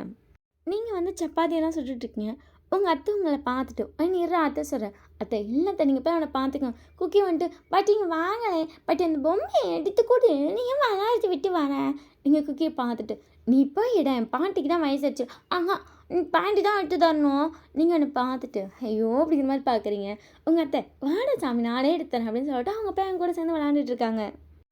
நீங்கள் வந்து சப்பாத்தியெல்லாம் சுட்டுட்ருக்கீங்க. உங்கள் அத்தை உங்களை பார்த்துட்டு நீ இரு அத்தை சொல்கிறேன். அத்தை இல்லைத்த நீங்கள் போய் அவனை பார்த்துக்கோங்க. குக்கி வந்துட்டு பட் இங்கே வாங்கலை, பட் அந்த பொம்மையை எடுத்து கூட்டு நீங்கள் விளையாடுத்து விட்டு வரேன். நீங்கள் குக்கியை பார்த்துட்டு நீ போய் என் பாட்டிக்கு தான் வயசாச்சு. நீ பாண்டி தான் எடுத்து தரணும். நீங்கள் ஒன்று பார்த்துட்டு ஐயோ அப்படிங்கிற மாதிரி பார்க்குறீங்க. உங்கள் அத்தை வாடா சாமி நானே எடுத்துறேன் அப்படின்னு சொல்லிட்டு அவங்க போய் அவங்க கூட சேர்ந்து விளையாண்டுட்டு இருக்காங்க.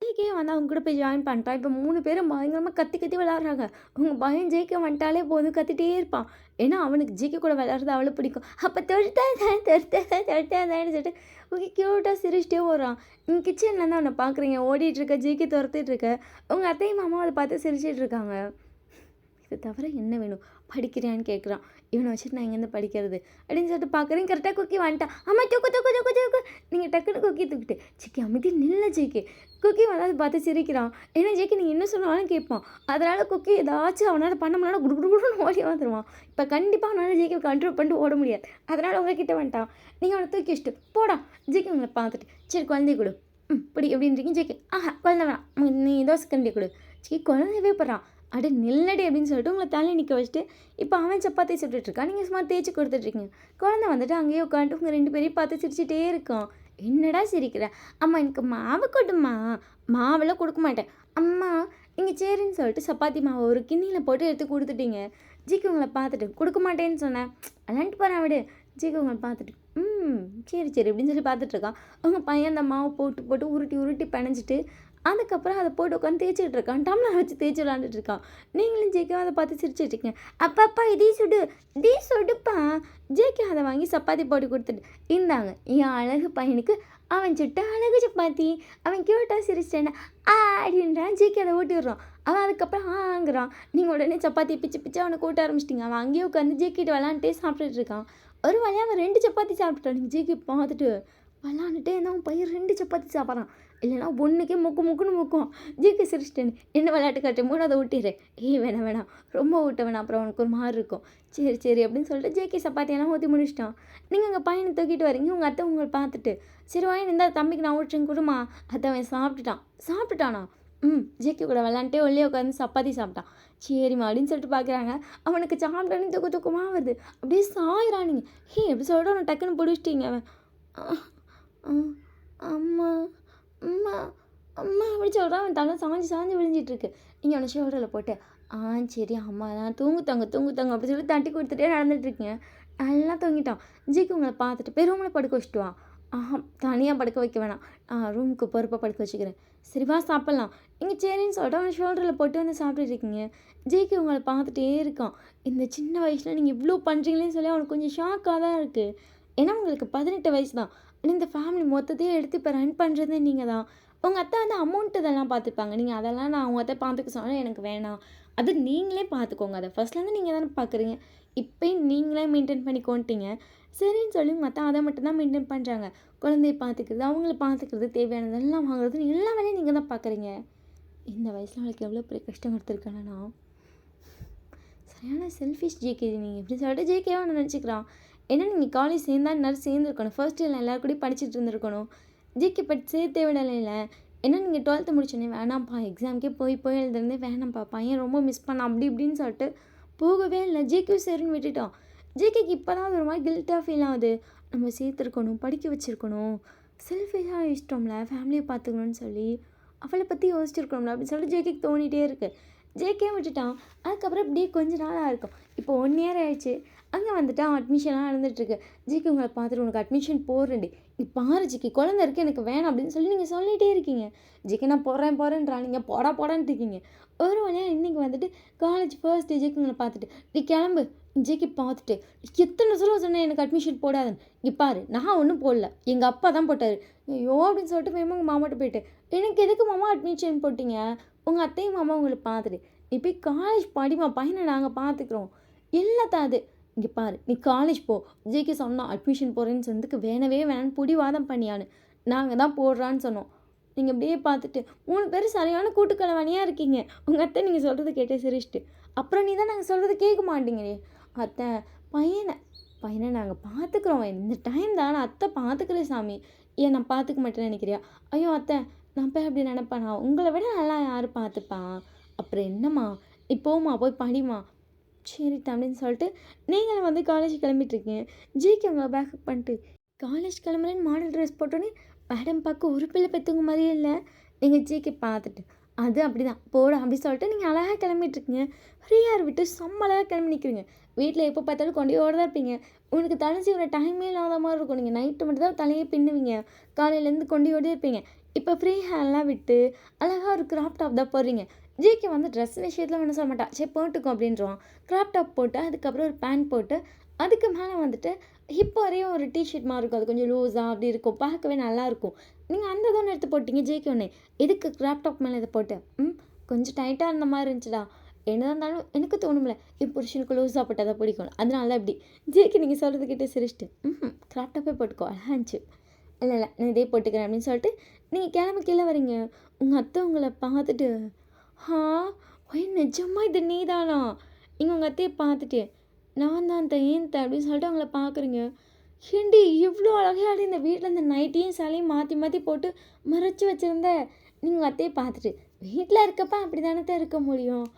ஜேகே வந்து அவங்க கூட போய் ஜாயின் பண்ணிட்டான். இப்போ 3 பேரும் பயங்கரமா கத்தி கத்தி விளையாடுறாங்க. அவங்க பையன் ஜேகே வந்துட்டாலே போதும் கத்திட்டே இருப்பான். ஏன்னா அவனுக்கு ஜேகே கூட விளையாடுறது அவ்வளோ பிடிக்கும். அப்போ தொட்டாதான்னு சொல்லிட்டு ஓகே க்யூட்டாக சிரிச்சிட்டே வரான். நீங்கள் கிச்சனில் தான் அவனை பார்க்குறீங்க ஓடிட்டுருக்க ஜேகே துரத்திட்டுருக்க. உங்கள் அத்தையும் மாமாவும் அதை பார்த்து சிரிச்சிட்டு இருக்காங்க. இது தவிர என்ன வேணும் படிக்கிறியான்னு கேட்குறான். இவனை வச்சுட்டு நான் எங்கேருந்து படிக்கிறது அப்படின்னு சொல்லிட்டு பார்க்குறேன். கரெக்டாக குக்கி வந்துட்டான். அம்மா தூக்கு தூக்கு தூக்கு தூக்கு. நீங்கள் டக்குன்னு குக்கி தூக்கிட்டு ஜிக்கி அமைதி நில்ல ஜிக்கி. குக்கி வந்து அதை பார்த்து சிரிக்கிறான். ஏன்னா ஜிக்கி நீங்கள் என்ன சொன்னாலும் கேட்பான். அதனால் குக்கி ஏதாச்சும் அவனால் பண்ண முடியல குடு குடு குடுன்னு ஓடி வந்துடுவான். இப்போ கண்டிப்பாக அவனால் ஜிக்கி கண்ட்ரோல் பண்ணிட்டு ஓட முடியாது. அதனால் உங்ககிட்ட வந்துட்டான். நீங்கள் அவனை தூக்கி வச்சுட்டு போடா. ஜிக்கி உங்களை பார்த்துட்டு சரி குழந்தைய கொடு. இப்படி எப்படின்றீங்க ஜிக்கி குழந்தை வேணாம் நீ தோசை கண்டி கொடு. ஜிக்கி குழந்தையவே போடுறான். அட நில்லடி அப்படின்னு சொல்லிட்டு உங்களை தள்ளி நிற்க வச்சுட்டு இப்போ அவன் சப்பாத்தி சுட்டுட்ருக்கான். நீங்கள் சும்மா தேய்ச்சி கொடுத்துட்ருக்கீங்க. குழந்தை வந்துட்டு அங்கேயே உட்காந்துட்டு உங்கள் 2 பேரையும் பார்த்து சிரிச்சிட்டே இருக்கான். என்னடா சிரிக்கிற? அம்மா எனக்கு மாவு கொடுமா. மாவெல்லாம் கொடுக்க மாட்டேன். அம்மா நீங்கள் சரின்னு சொல்லிட்டு சப்பாத்தி மாவை ஒரு கிண்ணியில் போட்டு எடுத்து கொடுத்துட்டீங்க. ஜிக்கு உங்களை பார்த்துட்டு கொடுக்க மாட்டேன்னு சொன்னேன். விளாண்டுட்டு போகிறேன் விடு. ஜிக்கு உங்களை பார்த்துட்டு சரி சரி அப்படின்னு சொல்லி பார்த்துட்ருக்கான். அவங்க பையன் அந்த மாவு போட்டு போட்டு உருட்டி உருட்டி பிணைஞ்சிட்டு அதுக்கப்புறம் அதை போட்டு உட்காந்து தேய்ச்சிட்டு இருக்கான். டம்ளர் வச்சு தேய்ச்சி விளாண்டுட்டு இருக்கான். நீங்களும் ஜேகே அதை பார்த்து சிரிச்சிட்ருக்கீங்க. அப்பா இதே சுடு இதே சுடுப்பா. ஜேகே அதை வாங்கி சப்பாத்தி போட்டு கொடுத்துட்டு இந்தாங்க என் அழகு பையனுக்கு அவன் சுட்ட அழகு சப்பாத்தி. அவன் க்யூட்டாக சிரிச்சிட்டேன்னா அப்படின்றான். ஜேகே அதை ஊட்டி விடுறான். அவன் அதுக்கப்புறம் ஆங்கிறான். நீங்கள் உடனே சப்பாத்தி பிச்சு பிச்சு அவனை கூட்ட ஆரம்பிச்சிட்டிங்க. அவன் அங்கேயே உட்காந்து ஜேக்கிட்டு விளாண்டுட்டே சாப்பிட்டுட்டு இருக்கான். ஒரு வழியாக அவன் 2 சப்பாத்தி சாப்பிட்டுட்டான். நீங்கள் ஜேகே பார்த்துட்டு விளாண்டுட்டே இருந்தால் அவன் பையன் 2 சப்பாத்தி சாப்பிட்றான். இல்லைனா ஒன்றுக்கே முக்குன்னு முக்கும். ஜிக்கு சிரிச்சிட்டேன். என்ன விளையாட்டு காட்டும் போது அதை ஊட்டிடுறேன். வேணாம் ரொம்ப ஊட்ட வேணாம் அப்புறம் அவனுக்கு ஒரு மாதிரி இருக்கும். சரி அப்படின்னு சொல்லிட்டு ஜேகே சப்பாத்தியெல்லாம் ஊற்றி முடிச்சிட்டான். நீங்கள் உங்கள் பையனை தூக்கிட்டு வரீங்க. உங்கள் அத்தை உங்களை பார்த்துட்டு சரி வாங்கி இருந்தால் தம்பிக்கு நான் ஊட்டுறேன் கொடுமா. அத்தை அவன் சாப்பிட்டுட்டானா ஜேகே கூட விளாண்டுட்டே உள்ளே உட்காந்து சப்பாத்தி சாப்பிட்டான். சரிம்மா அப்படின்னு சொல்லிட்டு பார்க்குறாங்க. அவனுக்கு சாப்பிட்டானே தூக்கமாக வருது. அப்படியே சாயிறானுங்க. எப்படி சொல்லிட்டு அவனை டக்குன்னு பிடிச்சிட்டிங்க. அவன் அம்மா அம்மா அம்மா அப்படி சொல்கிறான். அவன் தலை சாஞ்சு விழிஞ்சிட்ருக்கு. நீங்கள் அவனை ஷோல்டரில் போட்டு சரி அம்மா தான் தூங்குத்தாங்க அப்படி சொல்லி தட்டி கொடுத்துட்டே நடந்துகிட்ருக்கீங்க. நல்லா தூங்கிட்டான். ஜிக்கு உங்களை பார்த்துட்டு போய் ரூமில் படுக்க வச்சுட்டு வா. தனியாக படுக்க வைக்க வேணாம். ரூமுக்கு பொறுப்பாக படுக்க வச்சுக்கிறேன். சரிவா சாப்பிட்லாம். நீங்கள் சரின்னு சொல்லிட்டு அவனை ஷோல்டரில் போட்டு வந்து சாப்பிட்டுருக்கீங்க. ஜிக்கு உங்களை பார்த்துட்டே இருக்கான். இந்த சின்ன வயசில் நீங்கள் இவ்வளோ பண்ணுறீங்களேன்னு சொல்லி அவனுக்கு கொஞ்சம் ஷாக்காக தான் இருக்குது. ஏன்னா உங்களுக்கு 18 வயசு தான். இந்த ஃபேமிலி மொத்தத்தையும் எடுத்து இப்போ ரன் பண்ணுறதே நீங்கள் தான். உங்கள் அத்தை வந்து அமௌண்ட் இதெல்லாம் பார்த்துப்பாங்க. நீங்கள் அதெல்லாம் நான் அவங்க அத்தை பார்த்துக்க சொன்னால் எனக்கு வேணாம். அது நீங்களே பார்த்துக்கோங்க. அதை ஃபஸ்ட்லேருந்து நீங்கள் தானே பார்க்குறீங்க. இப்போயும் நீங்களே மெயின்டைன் பண்ணி கொண்டுட்டீங்க. சரின்னு சொல்லி உங்கள் அத்தை அதை மட்டும் தான் மெயின்டைன் பண்ணுறாங்க. குழந்தைய பார்த்துக்கிறது அவங்கள பார்த்துக்கிறது தேவையானதெல்லாம் வாங்குறது எல்லா வேலையும் நீங்கள் தான் பார்க்குறீங்க. இந்த வயசில் அவளுக்கு எவ்வளோ பெரிய கஷ்டம் கொடுத்துருக்கானா சரியான செல்ஃபிஷ் ஜேகே. நீங்கள் எப்படி சொல்லிட்டு ஜேகேவாக நான் நினச்சிக்கிறான். ஏன்னா நீங்கள் காலேஜ் சேர்ந்தா எல்லாரும் சேர்ந்துருக்கணும். ஃபர்ஸ்ட் இயரில் எல்லோரும் கூட படிச்சுட்டு இருந்திருக்கணும். ஜிகே பட் சேர்த்தே விடலை. ஏன்னா நீங்கள் 12th முடிச்சோன்னே வேணாம்ப்பா எக்ஸாமுக்கே போய் எழுதுறதே வேணாம்ப்பா பையன் ரொம்ப மிஸ் பண்ண அப்படி இப்படின்னு சொல்லிட்டு போகவே இல்லை. ஜேகே சரின்னு விட்டுட்டோம். ஜேகேக்கு இப்போ தான் ஒரு மாதிரி கில்ட்டாக ஃபீல் ஆகுது. நம்ம சேர்த்துருக்கணும் படிக்க வச்சுருக்கணும். செல்ஃபிஷாக இஷ்டம்ல ஃபேமிலியை பார்த்துக்கணும்னு சொல்லி அவளை பற்றி யோசிச்சிருக்கணும்ல அப்படின்னு சொல்லிட்டு ஜேகேக்கு தோணிகிட்டே இருக்குது. ஜேகே விட்டுட்டான். அதுக்கப்புறம் இப்படியே கொஞ்ச நாளாக இருக்கும். இப்போ 1 year ஆயிடுச்சு. அங்கே வந்துட்டு அட்மிஷன்லாம் நடந்துகிட்ருக்கு. ஜிக்கு உங்களை பார்த்துட்டு உனக்கு அட்மிஷன் போடுறேன்டி நீ பாரு ஜிக்கி குழந்தை இருக்குது எனக்கு வேணாம் அப்படின்னு சொல்லி நீங்கள் சொல்லிகிட்டே இருக்கீங்க. ஜிக்கி நான் போகிறேன்றா நீங்கள் போடான்னு இருக்கீங்க. ஒரு வழியாக இன்றைக்கி வந்துட்டு காலேஜ் ஃபர்ஸ்ட் டே ஜிக்கு உங்களை பார்த்துட்டு நீ கிளம்பு. ஜிக்கி பார்த்துட்டு எத்தனை சொன்னேன் எனக்கு அட்மிஷன் போடாதுன்னு. இங்கே பாரு நான் ஒன்றும் போடல எங்கள் அப்பா தான் போட்டார். ஐயோ அப்படின்னு சொல்லிட்டு மேம் உங்கள் மாமாட்ட போயிட்டு எனக்கு எதுக்கு மாமா அட்மிஷன் போட்டிங்க. உங்கள் அத்தையும் மாமா உங்களை பார்த்துட்டு நீ போய் காலேஜ் படிமா பையனை நாங்கள் பார்த்துக்குறோம். எல்லாத்தான் அது இங்கே பாரு நீ காலேஜ் போ. ஜேகே சொன்னால் அட்மிஷன் போடுறேன்னு சொன்னதுக்கு வேணான்னு பிடிவாதம் பண்ணியான்னு நாங்கள் தான் போடுறான்னு சொன்னோம். நீங்கள் அப்படியே பார்த்துட்டு 3 பேர் சரியான கூட்டுக்கலவானியாக இருக்கீங்க. உங்கள் அத்தை நீங்கள் சொல்கிறது கேட்டே சிரிச்சிட்டு அப்புறம் நீ தான் நாங்கள் சொல்கிறது கேட்க மாட்டீங்களே. அத்தை பையனை நாங்கள் பார்த்துக்குறோம். இந்த டைம் தான் அத்தை பார்த்துக்கிறேன் சாமி. ஏன் நான் பார்த்துக்க மாட்டேன்னு நினைக்கிறியா? ஐயோ அத்தை நான் போய் அப்படி நினைப்பேனா? உங்களை விட நல்லா யார் பார்த்துப்பான்? அப்புறம் என்னம்மா நீ போம்மா போய் படிமா. சரி அப்படின்னு சொல்லிட்டு நீங்களும் வந்து காலேஜ் கிளம்பிட்டுருக்கீங்க. ஜிகே உங்களை பேக்கப் பண்ணிட்டு காலேஜ் கிளம்புறேன்னு மாடல் ட்ரெஸ் போட்டோன்னே மேடம் பார்க்க ஒரு பிள்ளை பெற்றவங்க மாதிரியே இல்லை. நீங்கள் ஜிகே பார்த்துட்டு அது அப்படி தான் போட அப்படி சொல்லிட்டு நீங்கள் அழகாக கிளம்பிட்டுருக்கீங்க. ஃப்ரீயாக விட்டு செம்மழகாக கிளம்பி நிற்கிறீங்க. வீட்டில் எப்போ பார்த்தாலும் கொண்டே தான் இருப்பீங்க. உங்களுக்கு தலை சீவிர டைமே இல்லாத மாதிரி இருக்கும். நீங்கள் நைட்டு மட்டும் தான் தலையே பின்னுவீங்க. காலையிலேருந்து கொண்டே இருப்பீங்க. இப்போ ஃப்ரீ ஹேர்லாம் விட்டு அழகாக ஒரு கிராப் டாப் தான் போடுறீங்க. ஜேகே வந்து ட்ரெஸ் விஷயத்தில் ஒன்றும் சொல்ல மாட்டான். சரி போட்டுக்கோ அப்படின்றான். கிராப் டாப் போட்டு அதுக்கப்புறம் ஒரு பேண்ட் போட்டு அதுக்கு மேலே வந்துட்டு ஹிப் வரையும் ஒரு டிஷர்ட் மாதிரி இருக்கும். அது கொஞ்சம் லூஸாக அப்படி இருக்கும். பார்க்கவே நல்லாயிருக்கும். நீங்கள் அந்த தான் எடுத்து போட்டிங்க ஜேகே ஒன்று. எதுக்கு கிராப் டாப் மேலே இதை போட்டு கொஞ்சம் டைட்டாக இருந்த மாதிரி இருந்துச்சுடா. என்னதான் இருந்தாலும் எனக்கு தோணும்ல என் புருஷனுக்கு லூஸாக போட்டால் தான் பிடிக்கும். அதனால தான் இப்படி ஜேகே நீங்கள் சொல்கிறது கிட்டே சிரிச்சிட்டு கிராப் டாப்பே போட்டுக்கோ அழகாக இருந்துச்சு. இல்லை நான் இதே போட்டுக்கிறேன் அப்படின்னு சொல்லிட்டு நீங்கள் கிளம்பி கீழே வரீங்க. உங்கள் அத்தை உங்களை பார்த்துட்டு ஒய் நிஜமா இது நீ தானா? நீங்கள் உங்கள் அத்தையை பார்த்துட்டு நான் தான் ஏன் அப்படின்னு சொல்லிட்டு அவங்கள பார்க்குறீங்க. ஏண்டி இவ்வளோ அழகாடி இந்த வீட்டில் இந்த நைட்டியும் சாலையும் மாற்றி மாற்றி போட்டு மறைச்சி வச்சுருந்த. நீங்கள் உங்கள் அத்தையை பார்த்துட்டு வீட்டில் இருக்கப்ப அப்படி தானே தான் இருக்க முடியும்.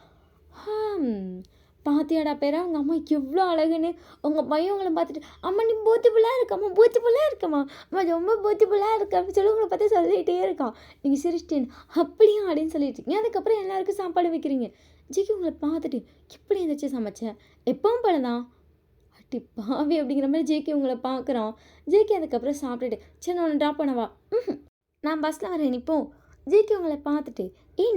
பாத்தியாடா பேரா உங்கள் அம்மா எவ்வளோ அழகுன்னு. உங்கள் பையன் உங்களை பார்த்துட்டு அம்மா நீ பூத்திபுல்லாக இருக்கம்மா பூத்திபுல்லாக இருக்கம்மா அம்மா ரொம்ப பூத்திபுல்லாக இருக்க அப்படின்னு சொல்லி உங்களை பார்த்து சொல்லிகிட்டே இருக்கான். நீங்கள் சிரிச்சிட்டேன் அப்படியா அப்படின்னு சொல்லிட்டு இருக்கீங்க. அதுக்கப்புறம் எல்லாருக்கும் சாப்பாடு வைக்கிறீங்க. ஜிக்கு உங்களை பார்த்துட்டு எப்படி இருந்துச்சு சமைச்சேன் எப்பவும் போல தான் அட்டி பாவி அப்படிங்கிற மாதிரி ஜேகே உங்களை பார்க்குறான். ஜேகே அதுக்கப்புறம் சாப்பிட்டுட்டு சரி நான் ட்ராப் பண்ணவா நான் பஸ்ஸில் வரேன் இப்போ. ஜேகே உங்களை பார்த்துட்டு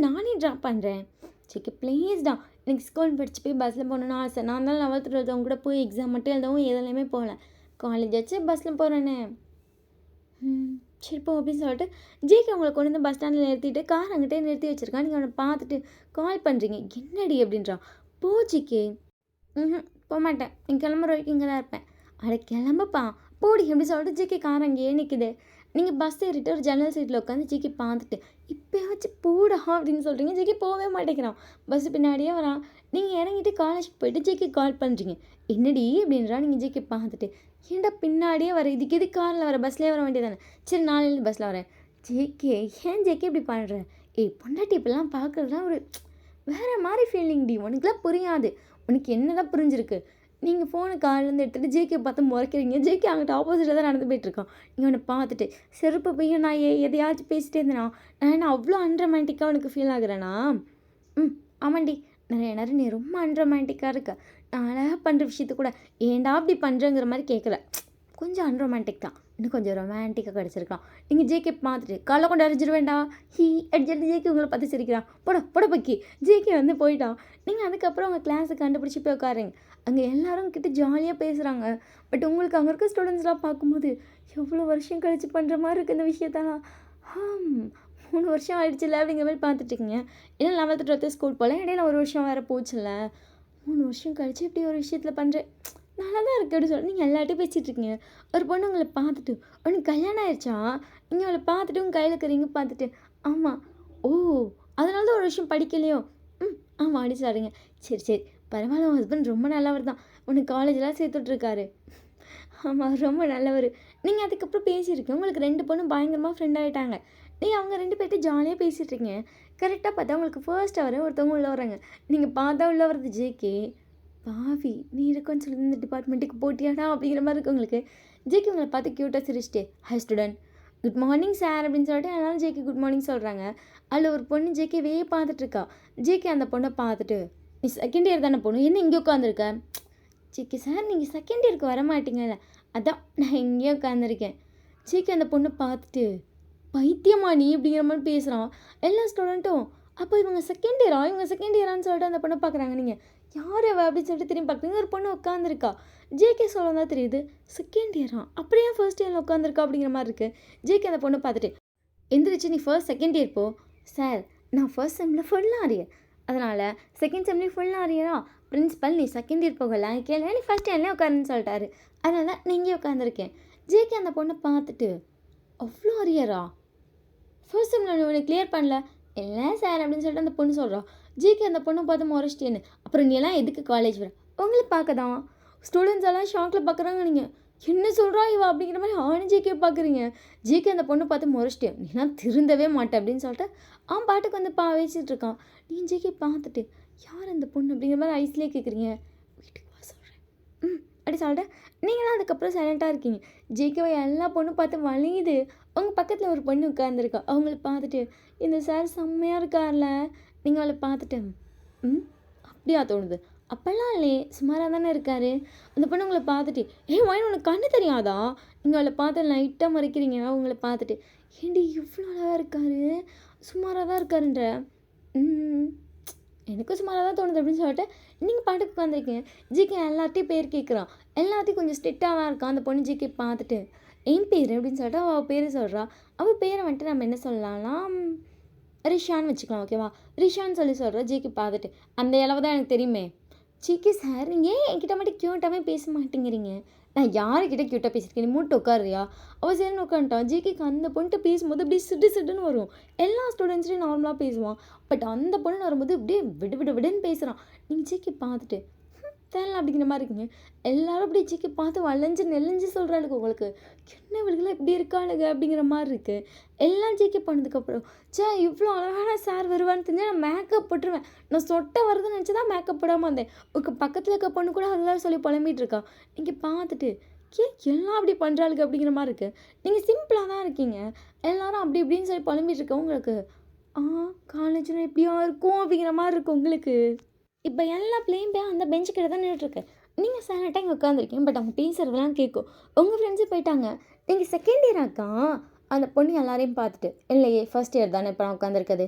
நானே ட்ராப் பண்ணுறேன். ஜேகே ப்ளீஸ்டா எனக்கு ஸ்கூல் படித்து போய் பஸ்ஸில் போகணுன்னு ஆசை. நான் தான் 11th 12th அவங்க கூட போய் எக்ஸாம் மட்டும் எழுதவும் எதுலையுமே போகல. காலேஜ் ஆச்சு பஸ்ஸில் போகிறேனே. சரி போ அப்படின்னு சொல்லிட்டு ஜேகே உங்களை கொண்டு வந்து பஸ் ஸ்டாண்டில் நிறுத்திட்டு கார் அங்கிட்டே நிறுத்தி வச்சுருக்கான். நீங்கள் அவனை பார்த்துட்டு கால் பண்ணுறீங்க. என்னடி அப்படின்றான். போ ஜிகே போக மாட்டேன் நீ கிளம்புற வரைக்கும் இங்கே தான் இருப்பேன். அட கிளம்புப்பா போடி அப்படின்னு சொல்லிட்டு ஜிகே கார் அங்கேயே நிற்குது. நீங்கள் பஸ் ஏறிட்டு ஒரு ஜன்னல் சீட்டில் உட்காந்து ஜிகே பார்த்துட்டு இப்போயாச்சும் போடா அப்படின்னு சொல்கிறீங்க. ஜிகே போகவே மாட்டேங்கிறான். பஸ்ஸு பின்னாடியே வரான். நீங்கள் இறங்கிட்டு காலேஜுக்கு போயிட்டு ஜிகே கால் பண்ணுறீங்க. என்னடி அப்படின்றா. நீங்கள் ஜிகே பார்த்துட்டு ஏன்டா பின்னாடியே வர இதுக்கு எது காரில் வர பஸ்லேயே வர வேண்டியதானே. சரி நாளையிலேருந்து பஸ்ஸில் வரேன். ஜேகே ஏன் ஜேகே இப்படி பண்ணுறேன். பொண்டாட்டி இப்பெல்லாம் பார்க்குறதுலாம் ஒரு வேறு மாதிரி ஃபீலிங் டி. உனக்குலாம் புரியாது. உனக்கு என்ன தான் புரிஞ்சிருக்கு. நீங்கள் ஃபோனு காலிலேருந்து எடுத்துகிட்டு ஜேகே பார்த்து முறைக்கிறீங்க. ஜேகே அங்கிட்ட ஆப்போசிட்டில் தான் நடந்து போயிட்டுருக்கான். நீங்கள் அவனை பார்த்துட்டு செருப்பு பையன் நான் எதையாச்சும் பேசிட்டே இருந்தேனா நான் என்ன அவ்வளோ அன்ரொமான்டிக்காக உனக்கு ஃபீல் ஆகுறேனா? ஆமாண்டி நிறைய நேரம் நீ ரொம்ப அன்ரொமான்டிக்காக இருக்க. நான் அழகாக பண்ணுற விஷயத்த கூட ஏன்டா அப்படி பண்ணுறேங்கிற மாதிரி கேட்குற. கொஞ்சம் அன்ரொமான்டிக் தான். இன்னும் கொஞ்சம் ரொமான்டிக்காக கிடச்சிருக்கான். நீங்கள் ஜேகே பார்த்துட்டு காலை கொண்டு அரைஞ்சிருவேண்டா அடிச்சிட்டு ஜேகே உங்களை பார்த்து சிரிக்கிறான். போட பக்கி ஜேகே வந்து போயிட்டான். நீங்கள் அதுக்கப்புறம் உங்கள் கிளாஸை கண்டுபிடிச்சி போய் உட்காருங்க. அங்கே எல்லாரும் கிட்ட ஜாலியாக பேசுகிறாங்க. பட் உங்களுக்கு அங்கே இருக்க ஸ்டூடெண்ட்ஸ்லாம் பார்க்கும்போது எவ்வளோ வருஷம் கழித்து பண்ணுற மாதிரி இருக்குது இந்த விஷயத்தெல்லாம். 3 வருஷம் ஆயிடுச்சுல்ல அப்படிங்கிற மாதிரி பார்த்துட்ருக்கீங்க. ஏன்னா 11th 12th ஸ்கூல் போல் இடையில 1 வருஷம் வேறு போச்சுல்ல. 3 வருஷம் கழித்து இப்படி ஒரு விஷயத்தில் பண்ணுறேன் நல்லா தான் இருக்குது அப்படின்னு சொல்லி நீங்கள் எல்லாட்டையும் பேசிகிட்ருக்கீங்க. ஒரு பொண்ணு உங்களை பார்த்துட்டு உனக்கு கல்யாணம் ஆயிடுச்சா. நீங்கள் அவளை பார்த்துட்டு உங்கள் கையில் இருக்கிறீங்க பார்த்துட்டு ஆமாம் அதனால தான் ஒரு விஷயம் படிக்கலையோ. ஆமாம் அடிச்சாடுங்க. சரி பரவாயில்ல உன் ஹஸ்பண்ட் ரொம்ப நல்லவர் தான். உனக்கு காலேஜெலாம் சேர்த்துட்ருக்காரு. ஆமாம் ரொம்ப நல்லவர். நீங்கள் அதுக்கப்புறம் பேசியிருக்கீங்க. உங்களுக்கு 2 பொண்ணும் பயங்கரமாக ஃப்ரெண்ட் ஆகிட்டாங்க. நீங்கள் அவங்க 2 பேர்கிட்ட ஜாலியாக பேசிகிட்ருக்கீங்க. கரெக்டாக பார்த்தா உங்களுக்கு ஃபர்ஸ்ட் ஹவர் ஒருத்தவங்க உள்ளே வராங்க. நீங்கள் பார்த்தா உள்ளே வர்றது ஜேகே. பாவி நீ இருக்குன்னு சொல்லி இந்த டிபார்ட்மெண்ட்டுக்கு போட்டியாடா அப்படிங்கிற மாதிரி இருக்கு உங்களுக்கு. ஜேகே உங்களை பார்த்து க்யூட்டாக சிரிச்சிட்டே hi student good morning sir அப்படின்னு சொல்லிட்டு அதனால ஜேகே குட் மார்னிங் சொல்கிறாங்க. அதில் ஒரு பொண்ணு ஜேகேவே பார்த்துட்ருக்கா. ஜேகே அந்த பொண்ணை பார்த்துட்டு நீ செகண்ட் இயர் தானே பொண்ணு என்ன இங்கே உட்காந்துருக்க. ஜேகே சார் நீங்கள் செகண்ட் இயருக்கு வர மாட்டீங்கல்ல அதான் நான் இங்கேயே உட்காந்துருக்கேன். ஜேகே அந்த பொண்ணை பார்த்துட்டு பைத்தியமா நீ அப்படிங்கிற மாதிரி பேசுகிறான். எல்லா ஸ்டூடெண்ட்டும் அப்போ இவங்க செகண்ட் இயரான்னு சொல்லிட்டு அந்த பொண்ணை பார்க்குறாங்க. நீங்கள் யார் அவ அப்படின்னு சொல்லிட்டு திரும்பி பார்க்குறீங்க. ஒரு பொண்ணு உட்காந்துருக்கா. ஜேகே சொல்ல தான் தெரியுது செகண்ட் இயரா அப்புறம் ஏன் ஃபர்ஸ்ட் இயரில் உட்காந்துருக்கா அப்படிங்கிற மாதிரி இருக்குது. ஜேகே அந்த பொண்ணை பார்த்துட்டு எந்திரிச்சு நீ ஃபர்ஸ்ட் செகண்ட் இயர் போ. சார் நான் ஃபர்ஸ்ட் செம்மில் ஃபுல்லாக ஆரியர் அதனால் செகண்ட் செம்லேயும் ஃபுல்லாக ஆரியரா. பிரின்ஸிபல் நீ செகண்ட் இயர் போகலாம் கேள்வி நீ ஃபர்ஸ்ட் இயர்லேயே உட்காருன்னு சொல்லிட்டாரு. அதனால தான் நான் இங்கேயே உட்காந்துருக்கேன். ஜேகே அந்த பொண்ணை பார்த்துட்டு அவ்வளோ ஆரியரா ஃபர்ஸ்ட் செம்மில் உனக்கு கிளியர் பண்ணல இல்லை சார் அப்படின்னு சொல்லிட்டு அந்த பொண்ணு சொல்கிறான். ஜேகே அந்த பொண்ணை பார்த்து முறைச்சிட்டேன்னு அப்புறம் நீ எல்லாம் எதுக்கு காலேஜ் வர உங்களை பார்க்க தான். ஸ்டூடெண்ட்ஸ் எல்லாம் ஷாக்கில் பார்க்குறாங்க. நீங்கள் என்ன சொல்கிறா இவா அப்படிங்கிற மாதிரி ஜேகே பார்க்குறீங்க. ஜேகே அந்த பொண்ணை பார்த்து முறைச்சிட்டேன் நீலாம் திருந்தவே மாட்டேன் அப்படின்னு சொல்லிட்டு பாட்டுக்கு வந்து வச்சுட்டு இருக்கான். நீ ஜேகே பார்த்துட்டு யார் அந்த பொண்ணு அப்படிங்கிற மாதிரி ஐஸ்லேயே கேட்குறீங்க. வீட்டுக்கு வா சொல்கிறேன் அப்படி சொல்லிட்டு நீங்களாம் அதுக்கப்புறம் சைலண்ட்டாக இருக்கீங்க. ஜேகேவை எல்லா பொண்ணும் பார்த்து வலியுது. உங்கள் பக்கத்தில் ஒரு பொண்ணு உட்காந்துருக்கா. அவங்கள பார்த்துட்டு இந்த சார் செம்மையாக இருக்கார்ல. நீங்கள் அவளை பார்த்துட்டு அப்படியா தோணுது அப்போல்லாம் இல்லையே சுமாராக தானே இருக்காரு. அந்த பொண்ணு உங்களை பார்த்துட்டு வாயின் உனக்கு கண்ணு தெரியாதா. நீங்கள் அவளை பார்த்து லைட்டாக மறைக்கிறீங்க. அவங்கள பார்த்துட்டு ஏன்டி இவ்வளோ அழகாக இருக்காரு, சுமாராக தான் இருக்காருன்ற. ம் எனக்கும் சுமாராக தான் தோணுது அப்படின்னு சொல்லிட்டு நீங்கள் பாட்டுக்கு உட்காந்துருக்கீங்க. ஜிகே எல்லார்ட்டையும் பேர் கேட்குறான். எல்லாத்தையும் கொஞ்சம் ஸ்ட்ரிக்டாக தான் இருக்கான் அந்த பொண்ணு. ஜிகே பார்த்துட்டு என் பேர் அப்படின்னு சொல்லிட்டு அவள் பேர் சொல்கிறா. அவள் பேரை வந்துட்டு நம்ம என்ன சொல்லலாம்னா ரிஷான்னு வச்சுக்கலாம், ஓகேவா? ரிஷான்னு சொல்கிறா. ஜிகே பார்த்துட்டு அந்த இளவு தான் எனக்கு தெரியுமே. ஜிகே சார் நீங்கள் ஏன் என்கிட்ட மட்டும் க்யூட்டாகவே பேச மாட்டேங்கிறீங்க? நான் யாருக்கிட்ட க்யூட்டாக பேசியிருக்கேன், நீ மூட்டை உட்காருறியா? அவள் சரின்னு உட்காந்துட்டான். ஜிகேக்கு அந்த பொண்ணுட்டு பேசும்போது அப்படியே சிட்டு சிட்டுன்னு வரும். எல்லா ஸ்டூடெண்ட்ஸ்லையும் நார்மலாக பேசுவான். பட் அந்த பொண்ணு வரும்போது அப்படியே விடு விடு விடுன்னு பேசுகிறான். நீங்கள் ஜிகே பார்த்துட்டு தேவை அப்படிங்கிற மாதிரி இருக்குங்க. எல்லாரும் அப்படி ஜிகே பார்த்து வளைஞ்சு நெளிஞ்சு சொல்கிறாளுங்க உங்களுக்கு. என்ன இவளுக்குலாம் இப்படி இருக்காளுங்க அப்படிங்கிற மாதிரி இருக்குது. எல்லாம் ஜிகே பண்ணதுக்கப்புறம் இவ்வளோ அழகான சார் வருவான்னு தெரிஞ்சால் நான் மேக்கப் போட்டுருவேன். நான் சொட்டை வருதுன்னு நினச்சி தான் மேக்கப் போடாமல் வந்தேன். பக்கத்தில் இருக்க பொண்ணு கூட அதெல்லாம் சொல்லி புலம்பிகிட்டு இருக்கா. நீங்கள் பார்த்துட்டு எல்லாம் அப்படி பண்ணுறாளுங்க அப்படிங்கிற மாதிரி இருக்குது. நீங்கள் சிம்பிளாக தான் இருக்கீங்க, எல்லாரும் அப்படி இப்படின்னு சொல்லி புலம்பிகிட்டு இருக்க உங்களுக்கு காலேஜில் எப்படியா இருக்கும் அப்படிங்கிற மாதிரி இருக்கும் உங்களுக்கு. இப்போ எல்லா பிள்ளையும் போய் அந்த பெஞ்சு கிட்ட தான் நின்றுட்டுருக்கு. நீங்கள் சைலண்ட்டாக இங்கே உட்காந்துருக்கீங்க. பட் அவங்க பேசுகிறதெல்லாம் கேட்கும். உங்கள் ஃப்ரெண்ட்ஸு போயிட்டாங்க. நீங்கள் செகண்ட் இயர் ஆக்கா அந்த பொண்ணு எல்லாரையும் பார்த்துட்டு இல்லையே ஃபர்ஸ்ட் இயர் தானே இப்போ நான் உட்காந்துருக்குது.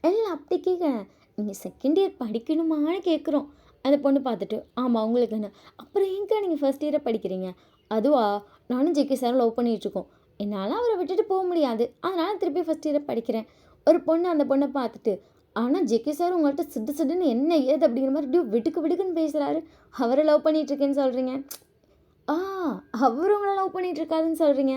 எல்லாம் அப்படி கேட்குறேன். நீங்கள் செகண்ட் இயர் படிக்கணுமான்னு கேட்குறோம். அந்த பொண்ணு பார்த்துட்டு ஆமாம் உங்களுக்கு என்ன, அப்புறம் எங்கே நீங்கள் ஃபர்ஸ்ட் இயரை படிக்கிறீங்க? அதுவா, நானும் ஜேகே சார் லவ் பண்ணிகிட்ருக்கோம். என்னால் அவரை விட்டுட்டு போக முடியாது, அதனால் திருப்பி ஃபர்ஸ்ட் இயரை படிக்கிறேன். ஒரு பொண்ணு அந்த பொண்ணை பார்த்துட்டு ஆனால் ஜேகே சார் உங்கள்கிட்ட சிட்டு சிட்டுன்னு என்ன ஏது அப்படிங்கிற மாதிரி இப்படி விடுக்கு விடுக்குன்னு பேசுகிறாரு. அவரை லவ் பண்ணிகிட்ருக்கேன்னு சொல்கிறீங்க. அவர் உங்களை லவ் பண்ணிகிட்ருக்காதுன்னு சொல்கிறீங்க.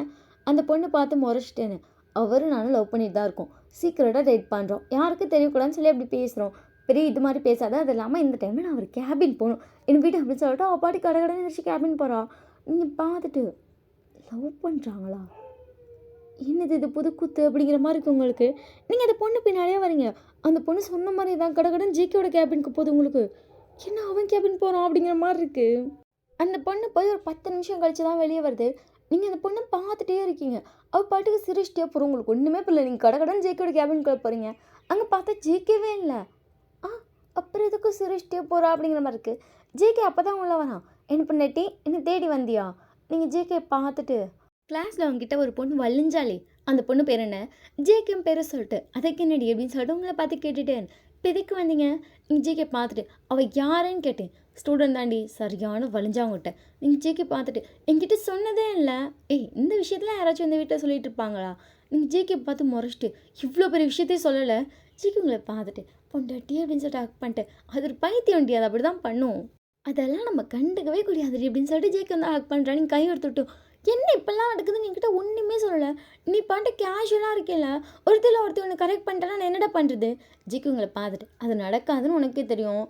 அந்த பொண்ணு பார்த்து முறைச்சிட்டேன்னு. அவரும் நானும் லவ் பண்ணிட்டு தான் இருக்கோம். சீக்கிரட்டாக டேட் பண்ணுறோம், யாருக்கும் தெரியக்கூடாதுன்னு சொல்லி அப்படி பேசுகிறோம். பெரிய இது மாதிரி பேசாத. அது இல்லாமல் இந்த டைமில் நான் அவர் கேபின் போகணும் என் வீட்டு அப்படின்னு சொல்லிட்டு அவள் பாட்டி கடை கடை நினச்சி கேபின் போகிறா. நீங்கள் பார்த்துட்டு லவ் பண்ணுறாங்களா, என்னது இது புது குத்து அப்படிங்கிற மாதிரி இருக்குது உங்களுக்கு. நீங்கள் அந்த பொண்ணு பின்னாடியே வரீங்க. அந்த பொண்ணு சொன்ன மாதிரி தான் கடை கடன் ஜிகேயோட கேபினுக்கு போகுது உங்களுக்கு. என்ன அவன் கேபின் போகிறான் அப்படிங்கிற மாதிரி இருக்குது. அந்த பொண்ணு போய் ஒரு 10 நிமிஷம் கழிச்சு தான் வெளியே வருது. நீங்கள் அந்த பொண்ணை பார்த்துட்டே இருக்கீங்க. அவள் பாட்டுக்கு சிரிச்சிட்டே போகிறோம். உங்களுக்கு ஒன்றுமே புரியல. நீங்கள் கடை கடன் ஜேகேயோட கேபின்குள்ளே போகிறீங்க. அங்கே பார்த்தா ஜேகேவே இல்லை. அப்புறம் எதுக்கும் சிரிச்சிட்டே போகிறா அப்படிங்கிற மாதிரி இருக்குது. ஜேகே அப்போ தான் உள்ள வரான். என்ன பண்ணட்டி என்ன தேடி வந்தியா? நீங்கள் ஜேகே பார்த்துட்டு கிளாஸில் அவங்ககிட்ட ஒரு பொண்ணு வலிஞ்சாலே அந்த பொண்ணு பேர் என்ன, ஜேகேம் பேரை சொல்லிட்டு அதுக்கு என்னடி அப்படின்னு சொல்லிட்டு உங்களை பார்த்து கேட்டுட்டேன். இப்போ எதுக்கு வந்தீங்க? நீங்கள் ஜேகே பார்த்துட்டு அவள் யாருன்னு கேட்டேன். ஸ்டூடெண்ட் தாண்டி, சரியான வலிஞ்சாவங்கிட்ட. நீங்கள் ஜேகே பார்த்துட்டு என்கிட்ட சொன்னதே இல்லை. இந்த விஷயத்தில் யாராச்சும் இந்த வீட்டில் சொல்லிட்டு இருப்பாங்களா? நீங்கள் ஜேகே பார்த்து முறைச்சிட்டு இவ்வளோ பெரிய விஷயத்தையும் சொல்லலை. ஜேகே உங்களை பார்த்துட்டு பொண்டாட்டி அப்படின்னு சொல்லிட்டு ஆக்ட் பண்ணிட்டு அது ஒரு பைத்தியம் வண்டி, அது அப்படி தான் பண்ணும். அதெல்லாம் நம்ம கண்டுக்கவே கூடாது அப்படின்னு சொல்லிட்டு ஜேகே வந்து ஆக்ட் பண்ணுறா. நீங்கள் கை எடுத்துட்டோம். என்ன இப்போல்லாம் நடக்குதுன்னு என்கிட்ட ஒன்றுமே சொல்லலை. நீ பாட்டு கேஷுவலாக இருக்கல. ஒருத்தர் ஒன்று கரெக்ட் பண்ணிட்டேன்னா நான் என்னடா பண்ணுறது? ஜிக்கு உங்களை பார்த்துட்டு அது நடக்காதுன்னு உனக்கே தெரியும்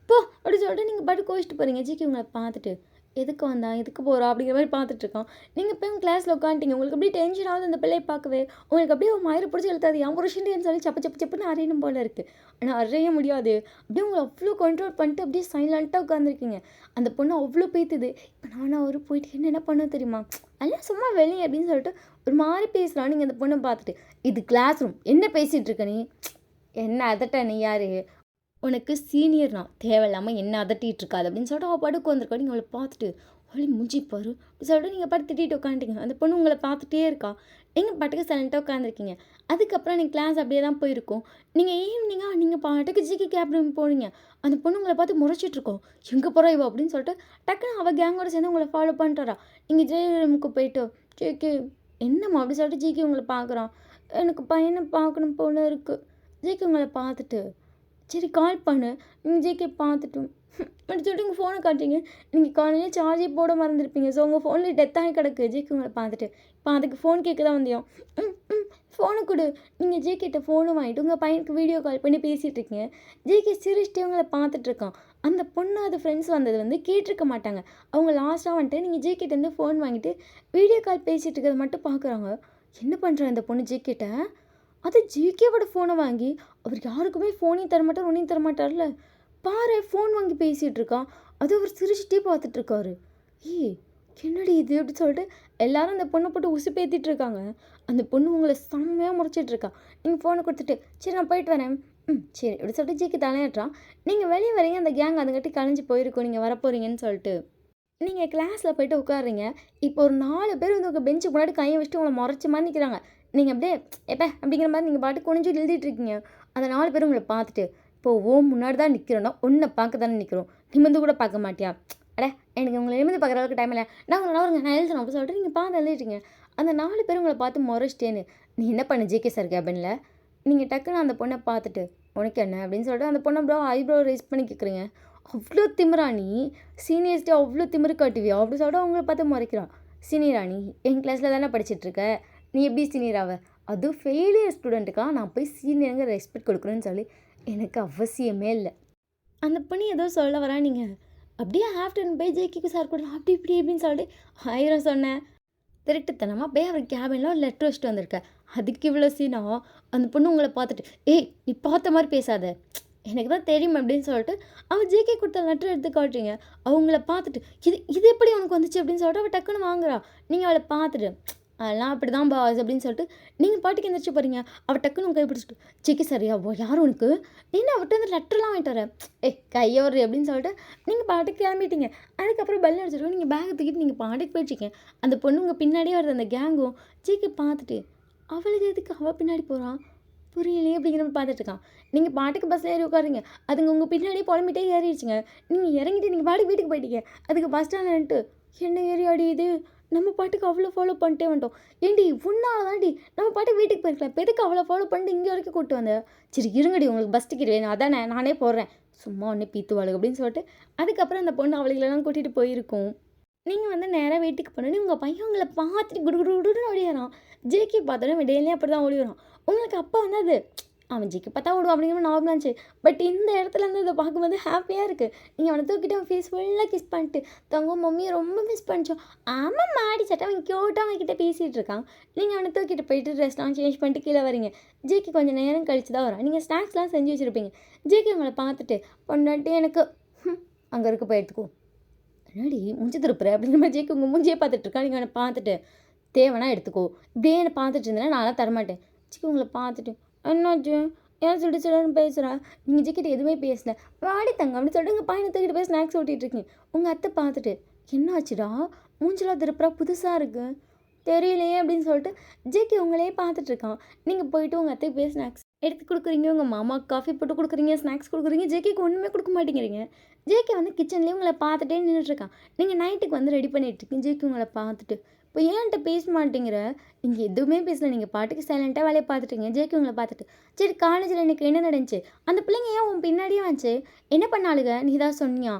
போ அப்படின்னு சொல்லிட்டு நீங்கள் பாட்டு கோச்சிட்டு போகிறீங்க. ஜிக்கு உங்களை பார்த்துட்டு எதுக்கு வந்தான் எதுக்கு போகிறா அப்படிங்கிற மாதிரி பார்த்துட்ருக்கான். நீங்கள் இப்போ கிளாஸில் உட்காந்துட்டீங்க. உங்களுக்கு அப்படியே டென்ஷன் ஆகுது அந்த பிள்ளையை பார்க்கவே. உங்களுக்கு அப்படியே ஒரு மயிறு பிடிச்சி எழுத்தாது என் புருஷன்ட்டு சொல்லி சப்பு சப்பு சப்புன்னு அறையணும் போல் இருக்குது. ஆனால் அறைய முடியாது. அப்படியே உங்களை அவ்வளோ கண்ட்ரோல் பண்ணிட்டு அப்படியே சைலண்ட்டாக உட்காந்துருக்கீங்க. அந்த பொண்ணு அவ்வளோ பேத்துது. இப்போ நானும் அவரு போயிட்டு என்ன பண்ண தெரியுமா, எல்லாம் சும்மா வெளியே அப்படின்னு சொல்லிட்டு ஒரு மாதிரி பேசுகிறான். நீங்கள் அந்த பொண்ணை பார்த்துட்டு இது கிளாஸ் ரூம், என்ன பேசிகிட்டு இருக்க நீ, என்ன அதட்ட நீ யார், உனக்கு சீனியர் நான், தேவையில்லாமல் என்ன அதட்டிகிட்டு இருக்காது அப்படின்னு சொல்லிட்டு அவள் பாட்டுக்கு வந்திருக்கா. நீங்கள் அவளை பார்த்துட்டு அவளை முடிஞ்சிப்பாரு அப்படி சொல்லிட்டு நீங்கள் பாட்டு திட்டிகிட்டு உட்காந்துட்டீங்க. அந்த பொண்ணு உங்களை பார்த்துட்டே இருக்கா. நீங்கள் பாட்டுக்கு சைலண்ட்டாக உட்காந்துருக்கீங்க. அதுக்கப்புறம் நீங்கள் கிளாஸ் அப்படியே தான் போயிருக்கோம். நீங்கள் ஈவினிங்காக நீங்கள் பாட்டுக்கு ஜிகே கேப் ரூம் போனீங்க. அந்த பொண்ணு உங்களை பார்த்து முறைச்சிட்ருக்கோம். எங்கே போகிறா இவ அப்படின்னு சொல்லிட்டு டக்குன்னு அவள் கேங்கோட சேர்ந்து உங்களை ஃபாலோ பண்ணிட்டுறா. நீங்கள் ஜே ரூமுக்கு போயிட்டு ஜேகே என்னம்மா அப்படி சொல்லிட்டு ஜிகே உங்களை பார்க்குறான். எனக்கு பையனை பார்க்கணும் போல இருக்குது. ஜிகே உங்களை பார்த்துட்டு சரி கால் பண்ணு. நீங்கள் ஜிகே பார்த்துட்டும் அப்படி சொல்லிட்டு உங்கள் ஃபோனை காட்டுறீங்க. நீங்கள் காலையில் சார்ஜே போட மறந்துருப்பீங்க. ஸோ உங்கள் ஃபோனில் டெத் ஆகி கிடக்கு. ஜிகே உங்களை பார்த்துட்டு இப்போ அதுக்கு ஃபோன் கேட்க தான் வந்தியோம். ஃபோனை கொடு. நீங்கள் ஜிகேட்ட ஃபோனை வாங்கிட்டு உங்கள் பையனுக்கு வீடியோ கால் பண்ணி பேசிகிட்டு இருக்கீங்க. ஜிகே சிரிச்சிட்டே உங்களை பார்த்துட்ருக்கான். அந்த பொண்ணு அது ஃப்ரெண்ட்ஸ் வந்தது வந்து கேட்டிருக்க மாட்டாங்க. அவங்க லாஸ்ட்டாக வந்துட்டு நீங்கள் ஜிகேட்டேருந்து ஃபோன் வாங்கிட்டு வீடியோ கால் பேசிகிட்டு இருக்கிறத மட்டும் பார்க்குறாங்க. என்ன பண்ணுறா இந்த பொண்ணு ஜிகேட்ட, அது ஜிகேவோட ஃபோனை வாங்கி அவர் யாருக்குமே ஃபோனையும் தரமாட்டார் ஒன்றையும் தரமாட்டார்ல. பாரு ஃபோன் வாங்கி பேசிகிட்டு இருக்கான். அது அவர் சிரிச்சிட்டே பார்த்துட்ருக்காரு. என்னடி இது அப்படி சொல்லிட்டு எல்லாரும் அந்த பொண்ணை போட்டு உசுப்பேற்றிட்டு இருக்காங்க. அந்த பொண்ணு உங்களை செம்மையாக முறைச்சிட்ருக்கா. நீங்கள் ஃபோனை கொடுத்துட்டு சரி நான் போயிட்டு வரேன். சரி அப்படி சொல்லிட்டு ஜிகே தலையாட்டுறான். நீங்கள் வெளியே வரீங்க. அந்த கேங் அதுங்கட்டி கழிஞ்சு போயிருக்கோம் நீங்கள் வரப்போகிறீங்கன்னு சொல்லிட்டு நீங்கள் கிளாஸில் போய்ட்டு உட்காடுறீங்க. இப்போ ஒரு 4 பேர் வந்து உங்கள் பெஞ்சுக்கு முன்னாடி கையை வச்சுட்டு உங்களை முறைச்ச மாதிரி நிற்கிறாங்க. நீங்கள் அப்படியே எப்போ அப்படிங்கிற மாதிரி நீங்கள் பாட்டு குனிஞ்சு எழுதிட்டுருக்கீங்க. அந்த 4 பேரும் உங்களை பார்த்துட்டு, இப்போ முன்னாடி தான் நிற்கிறோன்னா உன்னை பார்க்க தானே நிற்கிறோம், நிமிர்ந்து கூட பார்க்க மாட்டியா? அட எனக்கு உங்களை நிமிர்ந்து பார்க்குற அளவுக்கு டைம் இல்லை, நான் எழுதணும் அப்படின்னு சொல்லிட்டு நீங்கள் பார்த்து எழுதிட்டீங்க. அந்த 4 பேரும் உங்களை பார்த்து முறைச்சிட்டேன்னு நீ என்ன பண்ண ஜேகே சார் கேபினில்? நீங்கள் டக்குன்னு அந்த பொண்ணை பார்த்துட்டு உனக்கு என்ன அப்படின்னு சொல்லிட்டு அந்த பொண்ணை ஐப்ரோ ரைஸ் பண்ணி கேட்குறீங்க. அவ்வளோ திமிரா நீ? சீனியர்ஸ்ட்டே அவ்வளோ திமிரு காட்டுவியா அப்படின்னு சொல்லிட்டு அவங்கள பார்த்து முறைக்கிறான். சீனியரா நீ? என் கிளாஸில் தானே படிச்சிட்ருக்க, நீ எப்படி சீனியராக? அதுவும் ஃபெயிலியர் ஸ்டூடெண்ட்டுக்கா நான் போய் சீனியருங்க ரெஸ்பெக்ட் கொடுக்குறேன்னு சொல்லி எனக்கு அவசியமே இல்லை. அந்த பொண்ணு ஏதோ சொல்ல வரா, நீங்கள் அப்படியே ஆஃப்டர்நூன் போய் ஜேகேக்கு சார் கூட அப்படி இப்படி இப்படின்னு சொல்லிட்டு 1000 சொன்னேன். திருட்டுத்தனமாக போய் அவர் கேபினில் ஒரு லெட்டர் வச்சுட்டு வந்திருக்கேன். அதுக்கு இவ்வளோ சீனா? அந்த பொண்ணு உங்களை பார்த்துட்டு ஏய் நீ பார்த்த மாதிரி பேசாத, எனக்கு தான் தெரியும் அப்படின்னு சொல்லிட்டு அவள் ஜேகே கொடுத்த லெட்டர் எடுத்து காட்டுறீங்க. அவங்கள பார்த்துட்டு இது இது எப்படி உனக்கு வந்துச்சு அப்படின்னு சொல்லிட்டு அவள் டக்குன்னு வாங்குறா. நீங்கள் அவளை பார்த்துட்டு அதெல்லாம் அப்படி தான் பாஸ் அப்படின்னு சொல்லிட்டு நீங்கள் பாட்டுக்கு எந்திரிச்சு போகிறீங்க. அவள் டக்குன்னு உங்கள் கைப்பிடிச்சிட்டு ஜேகே சரியா யார் உனக்கு, நீ அவர்கிட்ட வந்து லெட்டர்லாம் வாங்கிட்டு வர, கையை வர்ற அப்படின்னு சொல்லிட்டு நீங்கள் பாட்டுக்கு கிளம்பிட்டீங்க. அதுக்கப்புறம் பெல் அடிச்சிருக்கோம், நீங்கள் பேக்கை தூக்கிட்டு நீங்கள் பாட்டுக்கு போயிட்டுருக்கீங்க. அந்த பொண்ணு உங்கள் பின்னாடியே வருது. அந்த கேங்கும் ஜேகே பார்த்துட்டு அவளுக்கு எதுக்கு அவள் பின்னாடி போகிறான் புரியலையே அப்படிங்கிற மாதிரி பார்த்துட்டு இருக்கான். நீங்கள் பாட்டுக்கு பஸ்ஸில் ஏறி உட்காருங்க. அதுங்க உங்கள் பின்னாடியே புலம்பிட்டே ஏறிடுச்சுங்க. நீங்கள் இறங்கிட்டு நீங்கள் பாட்டுக்கு வீட்டுக்கு போயிட்டீங்க. அதுக்கு பஸ் ஸ்டாண்ட்ன்ட்டு என்ன ஏறி அடியுது, நம்ம பாட்டுக்கு அவ்வளோ ஃபாலோ பண்ணிட்டே வந்துட்டோம். ஏண்டி உன்னால தான்டி நம்ம பாட்டுக்கு வீட்டுக்கு போயிருக்கலாம், இப்போ எதுக்கு அவ்வளோ ஃபாலோ பண்ணிட்டு இங்கே வரைக்கும் கூப்பிட்டு வந்தேன். சரி இருங்கடி உங்களுக்கு பஸ் டிக்கெட் வேணும், அதானே நானே போடுறேன், சும்மா ஒன்றே பீத்துவாளுங்க அப்படின்னு சொல்லிட்டு அதுக்கப்புறம் அந்த பொண்ணு அவளுகளெல்லாம் கூட்டிகிட்டு போயிருக்கோம். நீங்கள் வந்து நேராக வீட்டுக்கு போனோன்னே உங்கள் பையன் உங்களை பார்த்துட்டு குடுகுடுன்னு ஓடிடுறான். ஜேகே பார்த்தாலும் டெய்லியும் அப்படி தான் ஓடி வரான். உங்களுக்கு அப்போ வந்து அது அவன் ஜேகே பார்த்தா ஓடுவான் அப்படிங்கிற நார்மலாக இருந்துச்சு. பட் இந்த இடத்துல இருந்து இதை பார்க்கும்போது ஹாப்பியாக இருக்குது. நீங்கள் அவனை தூக்கிட்டு அவன் ஃபேஸ் ஃபுல்லாக கிஸ் பண்ணிட்டு தங்க மம்மியை ரொம்ப மிஸ் பண்ணிச்சோம். ஆமாம் மாடி சட்டை அவன் க்யூட்டாக அவங்ககிட்ட பேசிகிட்டு இருக்கான். நீங்கள் அவனை தூக்கிட்டு போயிட்டு ட்ரெஸ்லாம் சேஞ்ச் பண்ணிட்டு கீழே வரீங்க. ஜேகே கொஞ்சம் நேரம் கழிச்சு தான் வரான். நீங்கள் ஸ்நாக்ஸ்லாம் செஞ்சு வச்சுருப்பீங்க. ஜேகே உங்களை பார்த்துட்டு பொண்டாட்டி எனக்கு அங்கே இருக்க போய் எடுத்துக்கோ, என்னடி மூஞ்சி திருப்புற அப்படிங்கிற மாதிரி ஜேகே உங்கள் மூஞ்சியே பார்த்துட்ருக்கா. நீங்கள் அவனை பார்த்துட்டு தேவைன்னா எடுத்துக்கோ, இப்படியே என்னை பார்த்துட்டு இருந்தேன்னா நான்லாம் தரமாட்டேன். ஜேகே உங்களை பார்த்துட்டு என்னாச்சு ஏன் சொல்லிட்டு சொல்லணும்னு பேசுகிறா. நீங்கள் ஜேக்கிட்ட எதுவுமே பேசல, வாடி தங்க அப்படின்னு சொல்லிட்டு உங்கள் பையனை தூக்கிட்டு போய் ஸ்நாக்ஸ் ஓட்டிகிட்டு இருக்கீங்க. உங்கள் அத்தை பார்த்துட்டு என்னாச்சுடா மூஞ்சிலாம் திருப்புறா புதுசாக இருக்குது தெரியலையே அப்படின்னு சொல்லிட்டு ஜேகே உங்களையே பார்த்துட்ருக்கான். நீங்கள் போயிட்டு உங்கள் அத்தைக்கு போய் ஸ்நாக்ஸ் எடுத்து கொடுக்குறீங்க, உங்கள் மாமாவுக்கு காஃபி போட்டு கொடுக்குறீங்க, ஸ்நாக்ஸ் கொடுக்குறீங்க. ஜேகேக்கு ஒன்றுமே கொடுக்க மாட்டேங்கிறீங்க. ஜேகே வந்து கிச்சன்லேயே உங்களை பார்த்துட்டே நின்றுட்டுருக்கான். நீங்கள் நைட்டுக்கு வந்து ரெடி பண்ணிகிட்ருக்கீங்க. ஜேகே உங்களை பார்த்துட்டு இப்போ ஏன்ட்ட பேச மாட்டேங்கிற, நீங்கள் எதுவுமே பேசல, நீங்கள் பாட்டுக்கு சைலண்ட்டாக வேலையை பார்த்துட்டீங்க. ஜேகே உங்களை பார்த்துட்டு சரி காலேஜில் எனக்கு என்ன நடந்துச்சு, அந்த பிள்ளைங்க ஏன் உன் பின்னாடியே வந்துச்சு, என்ன பண்ணாளுங்க, நீ தான் சொன்னியா,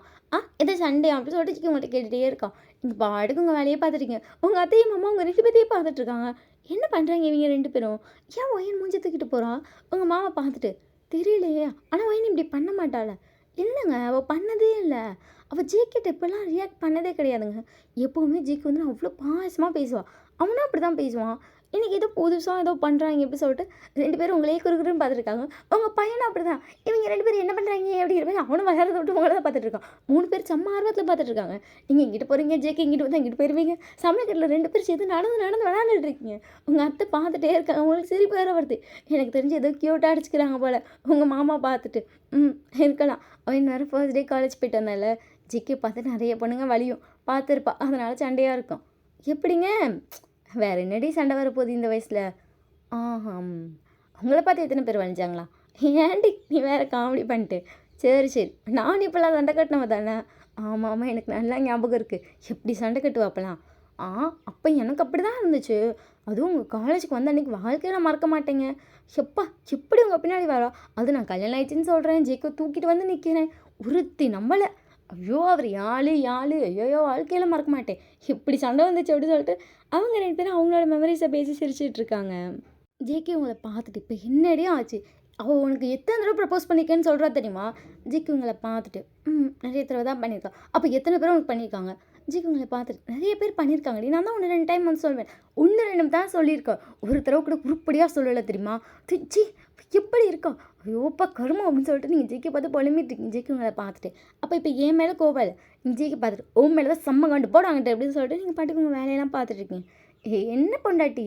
எதோ சண்டே அப்படின்னு சொல்லிட்டு ஜேகே உங்கள்கிட்ட கேட்டுகிட்டே இருக்கான். நீங்கள் பாட்டுக்கு உங்கள் வேலையை பார்த்துட்டீங்க. உங்கள் அத்தையும் மாமா உங்கள் 2 பேர்த்தையும் பார்த்துட்ருக்காங்க. என்ன பண்ணுறாங்க இவங்க 2 பேரும், ஏன் ஒயன் மூஞ்சி தூக்கிட்டு போகிறான். உங்கள் மாமா பார்த்துட்டு தெரியலையே, ஆனால் ஒயன் இப்படி பண்ண மாட்டாள, இல்லைங்க அவள் பண்ணதே இல்லை, அவள் ஜேக்கிட்ட இப்போல்லாம் ரியாக்ட் பண்ணதே கிடையாதுங்க. எப்போவுமே ஜேக்கு வந்து நான் அவ்வளோ பாசமாக பேசுவாள், அவனும் அப்படி தான் பேசுவான். இன்றைக்கி ஏதோ புதுசாக ஏதோ பண்ணுறாங்க எப்படி சொல்லிட்டு 2 பேரும் உங்களே குறுக்குன்னு பார்த்துருக்காங்க. உங்கள் பையனும் அப்படி தான், இவங்க 2 பேரும் என்ன பண்ணுறாங்க அப்படிங்கிற மாதிரி அவனும் வளரதை விட்டு உங்களை தான் பார்த்துட்ருக்கான். 3 பேர் செம்ம ஆர்வத்தில் பார்த்துட்ருக்காங்க. நீங்கள் இங்கிட்டு போகிறீங்க, ஜேகே இங்கிட்டு வந்து இங்கிட்டு போயிருவீங்க. சமையல் 2 பேர் சேர்த்து நடந்து விளையாண்டுட்டு இருக்கீங்க. உங்கள் அத்தை பார்த்துட்டே இருக்காங்க. உங்களுக்கு சிரிப்பு வேறு வருது. எனக்கு தெரிஞ்சு ஏதோ க்யூட்டாக அடிச்சுக்கிறாங்க போல். உங்கள் மாமா பார்த்துட்டு இருக்கலாம், அவன் வேறு ஃபர்ஸ்ட் டே காலேஜ் போயிட்டு வந்தால ஜேகே பார்த்து நிறைய பொண்ணுங்க வலியும் பார்த்துருப்பா, அதனால் சண்டையாக இருக்கும். எப்படிங்க வேறு என்னடி சண்டை வரப்போகுது இந்த வயசில். உங்களை பார்த்து எத்தனை பேர் வலிஞ்சாங்களா, ஏன்டி நீ வேறு காமெடி பண்ணிட்டு. சரி நான் இப்போல்லாம் சண்டை கட்டினவ தானே. ஆமாம் எனக்கு நல்லா ஞாபகம் இருக்குது, எப்படி சண்டை கட்டுவாப்பலாம். அப்போ எனக்கு அப்படி தான் இருந்துச்சு. அதுவும் உங்கள் காலேஜுக்கு வந்து அன்றைக்கி வாழ்க்கையில் மறக்க மாட்டேங்க. எப்படி உங்கள் பின்னாடி வரா, அது நான் கல்யாணம் ஆயிடுச்சுன்னு சொல்கிறேன், ஜேக்கோ தூக்கிட்டு வந்து நிற்கிறேன், ஒருத்தி நம்மளை ஐயோ அவர் யாழ் ஐயோ வாழ்க்கையில் மறக்க மாட்டேன், இப்படி சண்டை வந்துச்சு அப்படின்னு சொல்லிட்டு அவங்க 2 பேரும் அவங்களோட மெமரிஸை பேசி சிரிச்சிட்டு இருக்காங்க. ஜேகே உங்களை பார்த்துட்டு இப்போ என்னடியே ஆச்சு, அவள் உனக்கு எத்தனை தடவை ப்ரப்போஸ் பண்ணியிருக்கேன்னு சொல்கிறா தெரியுமா. ஜேகே உங்களை பார்த்துட்டு நிறைய தடவை தான் பண்ணியிருக்கான். அப்போ எத்தனை பேர் உனக்கு பண்ணியிருக்காங்க. ஜேகே உங்களை பார்த்துட்டு நிறைய பேர் பண்ணியிருக்காங்கடி, நான் தான் 1-2 டைம் வந்து சொல்வேன், 1-2 தான் சொல்லியிருக்கேன், ஒரு தடவை கூட உருப்படியாக சொல்லலை தெரியுமா. சி எப்படி இருக்கா, ஐயோப்பா கருமம் அப்படின்னு சொல்லிட்டு நீங்கள் ஜேகே பார்த்து புலம்பிட்டு இருக்கீங்க. ஜேகே உங்களை பார்த்துட்டு அப்போ இப்போ என் மேலே கோவம் இல்லை, நீங்கள் ஜேகே பார்த்துட்டு உன் மேலே தான் செம்ம கண்டு போடாங்கிட்ட அப்படின்னு சொல்லிட்டு நீங்கள் பாட்டுக்கு உங்கள் வேலையெல்லாம் பார்த்துட்ருக்கீங்க. என்ன பொண்டாட்டி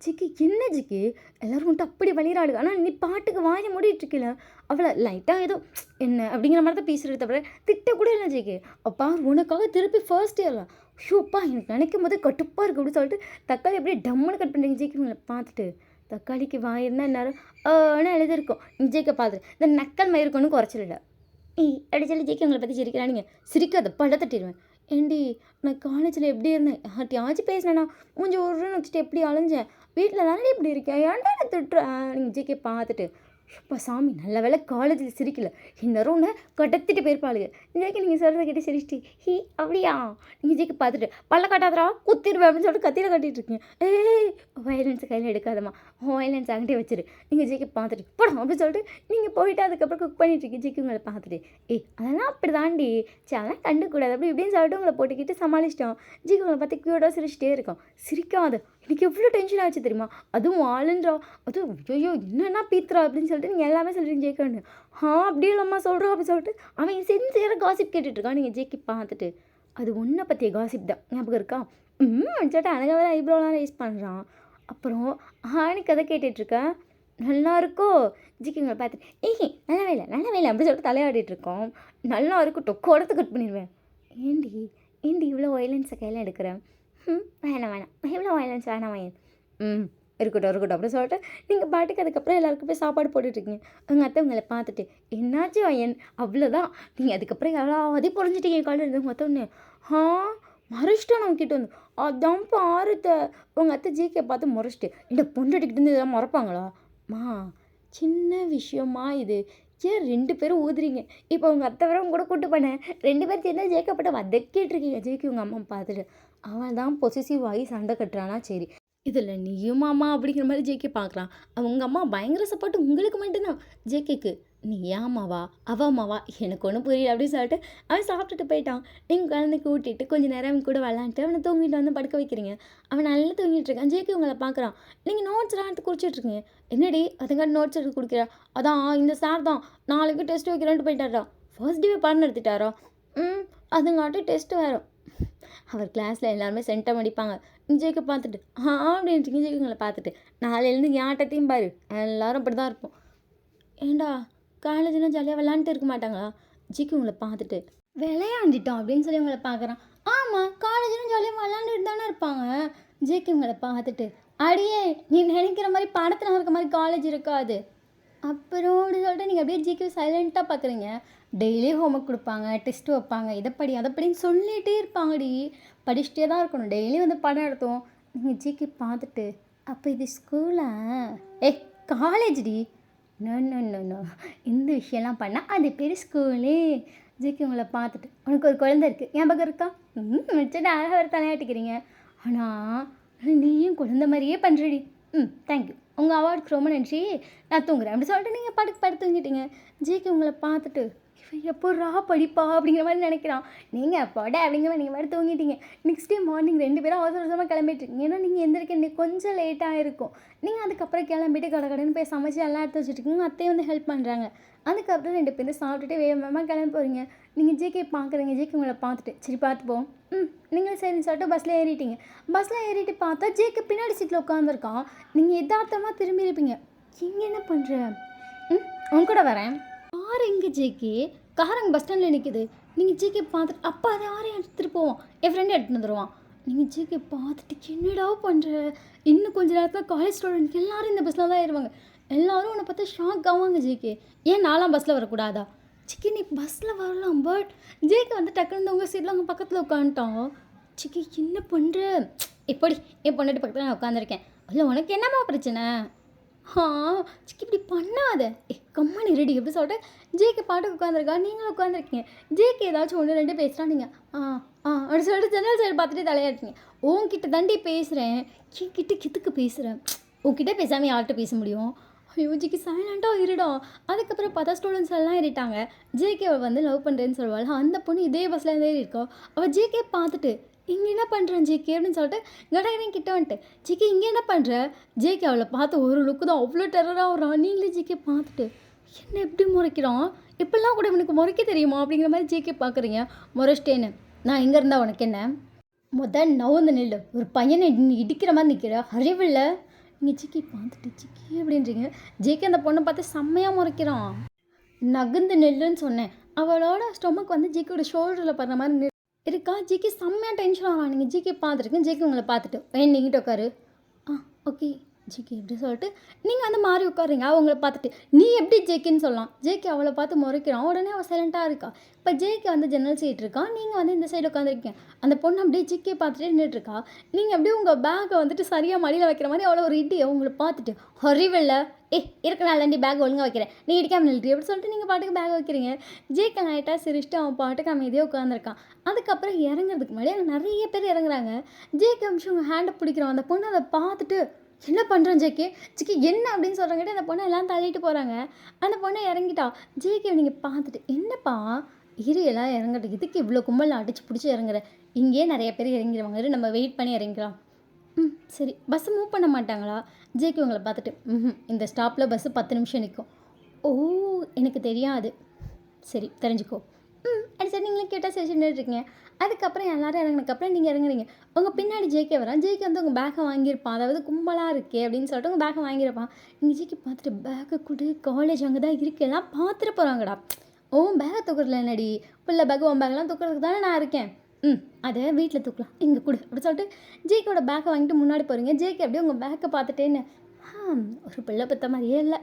ஜிக்கி என்ன ஜிக்கி எல்லோரும் மட்டும் அப்படி வழியிறாளுங்க. ஆனால் நீ பாட்டுக்கு வாயை மூடிட்டு இருக்கல. அவளை லைட்டாக ஏதோ என்ன அப்படிங்கிற மாதிரி தான் பேசுகிறது தவிர திட்டக்கூட இல்லை ஜிக்கி. அப்பா உனக்காக திருப்பி ஃபர்ஸ்ட் இயரில் ஷூப்பா எனக்கு நினைக்கும் போது கட்டுப்பாக இருக்குது அப்படின்னு சொல்லிட்டு தக்காளி அப்படியே டம்முன்னு கட் பண்ணுறீங்க ஜிக்கி. உங்களை பார்த்துட்டு தக்காளிக்கு வாய் இருந்தால் என்னாரும் ஆனால் எழுதிருக்கும். ஜிக்கை பார்த்துட்டு இந்த நக்கல் மயிருக்கொன்னு குறைச்சிடல. அப்படி சொல்லி ஜிக்கி உங்களை பற்றி சிரிக்கிறானுங்க. சிரிக்காத பல்ல தட்டிடுவேன். ஏண்டி நான் காலேஜில் எப்படி இருந்தேன் யார்ட்டையாச்சும் பேசினேண்ணா கொஞ்சம் ஒரு வச்சுட்டு எப்படி அலைஞ்சேன் வீட்டில் தானே இப்படி இருக்கேன் ஏன்டா நான் திட்டுறேன் நீங்கள் ஜிக்கே பார்த்துட்டு இப்போ சாமி நல்ல வேலை காலேஜில் சிரிக்கல இன்னரும் ஒன்று கடத்திட்டு போயிருப்பாளுங்க ஜேக்கி நீங்கள் சொல்கிறத கேட்டு சிரிச்சிட்டு ஹீ அப்படியா நீங்கள் ஜேக்கி பார்த்துட்டு பல்ல காட்டாதரா குத்திடுவேன் அப்படின்னு சொல்லிட்டு கத்தியில் கட்டிட்டு இருக்கீங்க. ஏய் வயலன்ஸை கையில் எடுக்காதம்மா வயலன்ஸ் அங்கிட்டே வச்சிரு. நீங்கள் ஜேக்கி பார்த்துட்டு போடும் அப்படின்னு சொல்லிட்டு நீங்கள் போயிட்டு அதுக்கப்புறம் குக் பண்ணிட்டு இருக்கீங்க. ஜேக்கி உங்களை பார்த்துட்டு அதெல்லாம் அப்படி தாண்டி சரி அதெல்லாம் கண்டுக்கூடாது அப்படி இப்படின்னு சொல்லிட்டு உங்களை போட்டுக்கிட்டு சமாளிச்சிட்டோம். ஜிக்கி உங்களை பார்த்து க்யூட்டாக சிரிச்சிட்டே இருக்கோம். சிரிக்காது எனக்கு எவ்வளோ டென்ஷன் ஆச்சு தெரியுமா. அதுவும் ஆளுன்றா அதுவும் ஐயோ என்னென்னா பீத்துறா அப்படின்னு சொல்லிட்டு நீங்கள் எல்லாமே சொல்கிறீங்க ஜேக்கன்னு. அப்படியே இல்லம்மா சொல்கிறோம் அப்படின்னு சொல்லிட்டு அவன் சின்சியராக காசிப் கேட்டுட்ருக்கான். நீங்கள் ஜேக்கி பார்த்துட்டு அது ஒன்றை பற்றிய காசிப் தான் ஞாபகம் இருக்கா சொல்லிட்டு அழகாக வேறு ஐப்ரோலாம் ரைஸ் பண்ணுறான். அப்புறம் ஆணி கதை கேட்டுட்ருக்கேன் நல்லா இருக்கோ ஜிக்கிங்களை பார்த்துட்டு நல்ல வேலை அப்படி சொல்லிட்டு தலையாடிட்டுருக்கோம். நல்லா இருக்கட்டும் குடத்தை கட் பண்ணிடுவேன். ஏண்டி இவ்வளோ வயலன்ஸை கையில் எடுக்கிறேன் வேணாம் எவ்வளோ வயலன்ஸ் வேணாம் இருக்கட்டும் அப்படின்னு சொல்லிட்டு நீங்கள் பாட்டுக்கு அதுக்கப்புறம் எல்லாருக்கும் போய் சாப்பாடு போட்டுட்ருக்கீங்க. உங்கள் அத்தை உங்களை பார்த்துட்டு என்னாச்சு வயன் அவ்வளோதான் நீங்கள் அதுக்கப்புறம் எவ்வளோ புரிஞ்சிட்டீங்க காலையில் இருந்து மொத்தம்னு மறைச்சிட்டோம் நம்ம கிட்ட வந்து அதான் பாருத்த உங்கள் அத்தை ஜிகே பார்த்து முறைச்சிட்டு இந்த பொண்டடிக்கிட்டு இருந்து இதெல்லாம் மறைப்பாங்களா சின்ன விஷயமா இது ஏன் 2 பேரும் ஊதுறீங்க. இப்போ உங்கள் அத்தை வர கூட கூட்டு பண்ணேன் 2 பேர் சேர்ந்தா ஜேக்கப்பட்ட வதக்கிட்டுருக்கீங்க. ஜேக்கி உங்கள் அம்மா பார்த்துட்டு அவன் தான் பொசிசிவ் ஆகி சண்டை கட்டுறானா சரி இதில் நீயும் மாமா அப்படிங்கிற மாதிரி ஜேகே பார்க்குறான். அவங்க அம்மா பயங்கர சப்போர்ட் உங்களுக்கு மட்டும்தான். ஜேகேக்கு நீ ஏமாவா அவாமாவா எனக்கு ஒன்றும் புரியல அப்படின்னு சொல்லிட்டு அவன் சாப்பிட்டுட்டு போயிட்டான். நீங்கள் குழந்தைக்கு ஊட்டிட்டு கொஞ்சம் நேரம் அவன் கூட விளாண்டுட்டு அவனை தூங்கிட்டு வந்து படுக்க வைக்கிறீங்க. அவன் நல்லா தூங்கிட்டு இருக்கான். ஜேகே உங்களை பார்க்குறான். நீங்கள் நோட்ஸ்லாம் எடுத்து குடிச்சிட்ருக்கீங்க. என்னடி அதுக்காட்டி நோட்ஸ் எடுத்து குடிக்கிறா அதான் இந்த சார் தான் நாளைக்கு டெஸ்ட் வைக்கிறேன்ட்டு போயிட்டாரா ஃபர்ஸ்ட் டே பாடம் எடுத்துட்டாரா அதுங்காட்டி டெஸ்ட்டு வேறு அவர் கிளாஸில் எல்லாருமே சென்டம் அடிப்பாங்க. ஜேக்கை பார்த்துட்டு அப்படின்ட்டு ஜேக்குங்களை பார்த்துட்டு நாளையிலேருந்து யார்ட்டத்தையும் பாரு எல்லோரும் அப்படி தான் இருப்போம். ஏண்டா காலேஜ்லாம் ஜாலியாக விளாண்டுட்டு இருக்க மாட்டாங்களா. ஜிக்கு உங்களை பார்த்துட்டு விளையாண்டுட்டோம் அப்படின்னு சொல்லி உங்களை பார்க்குறான். ஆமாம் காலேஜ்லாம் ஜாலியாக விளாண்டுட்டு தானே இருப்பாங்க. ஜேக்கு உங்களை பார்த்துட்டு அடியே நீ நினைக்கிற மாதிரி படத்தில் இருக்க மாதிரி காலேஜ் இருக்காது அப்புறம் அப்படின்னு சொல்லிட்டு நீங்கள் அப்படியே ஜிக்கு சைலண்ட்டாக பார்க்குறீங்க. டெய்லி ஹோம்ஒர்க் கொடுப்பாங்க டெஸ்ட்டு வைப்பாங்க இதைப்படி அதைப்படின்னு சொல்லிகிட்டே இருப்பாங்கடி படிச்சுட்டே தான் இருக்கணும். டெய்லி வந்து படம் எடுத்தோம். நீங்கள் ஜிக்கு பார்த்துட்டு அப்போ இது ஸ்கூலா காலேஜ்டி நோ இந்த விஷயம்லாம் பண்ணால் அது பேர் ஸ்கூலு. ஜிக்கு உங்களை பார்த்துட்டு உனக்கு ஒரு குழந்தை இருக்குது ஞாபகம் இருக்கா வச்சுட்டு அழகாக ஒரு தலையாட்டிக்கிறீங்க. ஆனால் நீயும் குழந்தை மாதிரியே பண்ணுறடி தேங்க்யூ உங்கள் அவார்டுக்கு ரொம்ப நன்றி நான் தூங்குறேன் அப்படி சொல்லிட்டு நீங்கள் படுத்து தூங்கிட்டீங்க. ஜிக்கு உங்களை பார்த்துட்டு எப்போ படிப்பா அப்படிங்கிற மாதிரி நினைக்கிறான். நீங்கள் பட அப்படிங்கிற மாதிரி நீங்கள் மாதிரி தூங்கிட்டீங்க. நெக்ஸ்ட் டே மார்னிங் 2 பேரும் அவசரமாக கிளம்பிட்டுருக்கீங்க. ஏன்னா நீங்கள் எந்திரிக்க கொஞ்சம் லேட்டாக இருக்கும். நீங்கள் அதுக்கப்புறம் கிளம்பிட்டு கடைன்னு போய் சமைச்சு எல்லாம் எடுத்து வச்சுட்டுருக்கீங்க. அத்தையும் வந்து ஹெல்ப் பண்ணுறாங்க. அதுக்கப்புறம் 2 பேரும் சாப்பிட்டுட்டு வேகமாக கிளம்பி போகிறீங்க. நீங்கள் ஜேகே பார்க்குறீங்க. ஜேகே உங்களை பார்த்துட்டு சரி பார்த்துப்போம் நீங்கள் சரின்னு சொல்லிட்டு பஸ்ஸில் ஏறிட்டீங்க. பஸ்ஸில் ஏறிட்டு பார்த்தா ஜேகே பின்னாடி சீட்டில் உட்காந்துருக்கான். நீங்கள் யதார்த்தமாக திரும்பி இருப்பீங்க. இங்கே என்ன பண்ணுற உன் கூட வரேன் கார் எங்கே ஜேகே காரங்க பஸ் ஸ்டாண்டில் நிற்கிது. நீங்கள் ஜிகே பார்த்துட்டு அப்போ அதை யாரையும் எடுத்துகிட்டு போவோம் என் ஃப்ரெண்டு எடுத்துகிட்டு வந்துடுவான். நீங்கள் ஜிகே பார்த்துட்டு என்னடா பண்ணுற இன்னும் கொஞ்சம் நேரத்தில் காலேஜ் ஸ்டூடெண்ட் எல்லோரும் இந்த பஸ்ஸில் தான் ஏறுவாங்க. எல்லோரும் உன்னை பார்த்தா ஷாக் ஆவாங்க. ஜிகே ஏன் நாலாம் பஸ்ஸில் வரக்கூடாதா சிக்கி நீ பஸ்ஸில் வரலாம். பட் ஜேகே வந்து டக்குன்னு உங்கள் சீட்டில் அவங்க பக்கத்தில் உட்காந்துட்டான். சிக்கி என்ன பண்ணுற எப்படி என் பொண்ணுட்டு பக்கத்தில் நான் உட்காந்துருக்கேன். இல்லை உனக்கு என்னம்மா பிரச்சனை சிக்கி இப்படி பண்ணாத கம்மானி ரெடி எப்படி சொல்லிட்டு ஜேகே பாட்டுக்கு உட்காந்துருக்கா. நீங்களும் உட்காந்துருக்கீங்க. ஜேகே ஏதாச்சும் 1-2 பேசுகிறா. நீங்கள் அப்படி சொல்லிட்டு ஜன்னல் சைடு பார்த்துட்டு தலையாட்டுறீங்க. உன்கிட்ட தாண்டி பேசுகிறேன் என்கிட்ட கித்துக்கு பேசுகிறேன். உன்கிட்ட பேசாமல் யார்கிட்ட பேச முடியும். ஐயோ ஜிக்கு சைலண்ட்டாக இருடும். அதுக்கப்புறம் பார்த்தா ஸ்டூடெண்ட்ஸ் எல்லாம் ஏறிட்டாங்க. ஜேகேவை வந்து லவ் பண்ணுறேன்னு சொல்லுவாள். அந்த பொண்ணு இதே பஸ்ஸில் ஏறி இருக்கோம். அவள் ஜேகே பார்த்துட்டு இங்கே என்ன பண்ணுறேன் ஜேகே அப்படின்னு சொல்லிட்டு கடகடையும் கிட்ட வந்துட்டு ஜிக்கி இங்கே என்ன பண்ணுற. ஜேகே அவளை பார்த்து ஒரு லுக்கு தான் அவ்வளோ டெரராக வரான். நீங்களே ஜிக்கே பார்த்துட்டு என்ன எப்படி முறைக்கிறான் இப்படிலாம் கூட எனக்கு முறைக்க தெரியுமா அப்படிங்கிற மாதிரி ஜேகே பார்க்குறீங்க. முறைச்சிட்டேன்னு நான் எங்கே இருந்தால் உனக்கு என்ன முதல் நவுந்து நில்லு. ஒரு பையனை இடிக்கிற மாதிரி நிற்கிற அறிவில்லை. இங்கே ஜிக்கி பார்த்துட்டு ஜிக்கி அப்படின்றீங்க. ஜேகே அந்த பொண்ணை பார்த்து செம்மையாக முறைக்கிறான். நகுந்து நெல்லுன்னு சொன்னேன். அவளோட ஸ்டொமக் வந்து ஜிக்கியோட ஷோல்டரில் படுற மாதிரி இருக்கா. ஜிக்கி செம்மையாக டென்ஷன் ஆகிறான். நீங்கள் ஜிக்கி பார்த்துருக்கேன். ஜிக்கி உங்களை பார்த்துட்டு நீங்கிட்ட உட்காரு. ஓகே ஜேகே எப்படி சொல்லிட்டு நீங்கள் வந்து மாறி உட்காருங்க. அவங்கள பார்த்துட்டு நீ எப்படி ஜேக்கின்னு சொல்லலாம். ஜேகே அவளை பார்த்து முறைக்கிறான். உடனே அவள் சைலண்ட்டாக இருக்கா. இப்போ ஜேகே வந்து ஜன்னல் சைட் இருக்கா. நீங்கள் வந்து இந்த சைடு உட்காந்துருக்கீங்க. அந்த பொண்ணு அப்படியே ஜிக்கே பார்த்துட்டே நின்றுட்டுருக்கா. நீங்கள் அப்படியே உங்கள் பேக்கை வந்துட்டு சரியாக மடியில் வைக்கிற மாதிரி அவ்வளோ ஒரு இடி அவங்கள பார்த்துட்டு ஹரிவில்ல இருக்கனால தாண்டி பேக் ஒழுங்காக வைக்கிறேன் நீ இடிக்காமல் நிறுத்தி அப்படி சொல்லிட்டு நீங்கள் பாட்டுக்கு பேக் வைக்கிறீங்க. ஜேகே லைட்டாக சிரிச்சுட்டு அவன் பாட்டுக்கு அமைதியாக உட்காந்துருக்கான். அதுக்கப்புறம் இறங்குறதுக்கு முன்னாடி அங்கே நிறைய பேர் இறங்குறாங்க. ஜேகே அமிச்சு உங்கள் ஹேண்டை பிடிக்கிறான். அந்த பொண்ணு அதை பார்த்துட்டு என்ன பண்ணுறேன் ஜேகே ஜிக்கி என்ன அப்படின்னு சொல்கிறங்கிட்ட அந்த பொண்ணை எல்லாம் தள்ளிட்டு போகிறாங்க. அந்த பொண்ணை இறங்கிட்டா. ஜேகே நீங்கள் பார்த்துட்டு என்னப்பா எல்லாம் இறங்கட்டும் இதுக்கு இவ்வளோ கும்பல் அடிச்சு பிடிச்சி இறங்குற. இங்கேயே நிறைய பேர் இறங்கிடுவாங்க. நம்ம வெயிட் பண்ணி இறங்கிக்கலாம். சரி பஸ்ஸு மூவ் பண்ண மாட்டாங்களா. ஜேகே உங்களை பார்த்துட்டு இந்த ஸ்டாப்பில் பஸ்ஸு 10 நிமிஷம் நிற்கும். ஓ எனக்கு தெரியாது. சரி தெரிஞ்சுக்கோ. அது சரி நீங்களும் கேட்டால் சரி நின்றுருக்கீங்க. அதுக்கப்புறம் எல்லோரும் இறங்கினதுக்கப்புறம் நீங்கள் இறங்குறீங்க. உங்கள் பின்னாடி ஜேகே வரான். ஜேகே வந்து உங்கள் பேக்கை வாங்கியிருப்பான். அதாவது கும்பலாக இருக்கே அப்படின்னு சொல்லிட்டு உங்கள் பேக்கை வாங்கியிருப்பான். நீங்கள் ஜேகே பார்த்துட்டு பேக்கை கொடு காலேஜ் அங்கே தான் இருக்கு எல்லாம் பார்த்துட்டு போகிறாங்கடா. பேக்கை தூக்குறதுல என்னடி பிள்ளை பேக்கு உன் பேக்கெல்லாம் தூக்குறதுக்கு தானே நான் இருக்கேன். அதை வீட்டில் தூக்கலாம் இங்கே கொடு அப்படி சொல்லிட்டு ஜேகேயோட பேக்கை வாங்கிட்டு முன்னாடி போகிறீங்க. ஜேகே அப்படியே உங்கள் பேக்கை பார்த்துட்டேன்னு ஒரு பிள்ளை பற்ற மாதிரியே இல்லை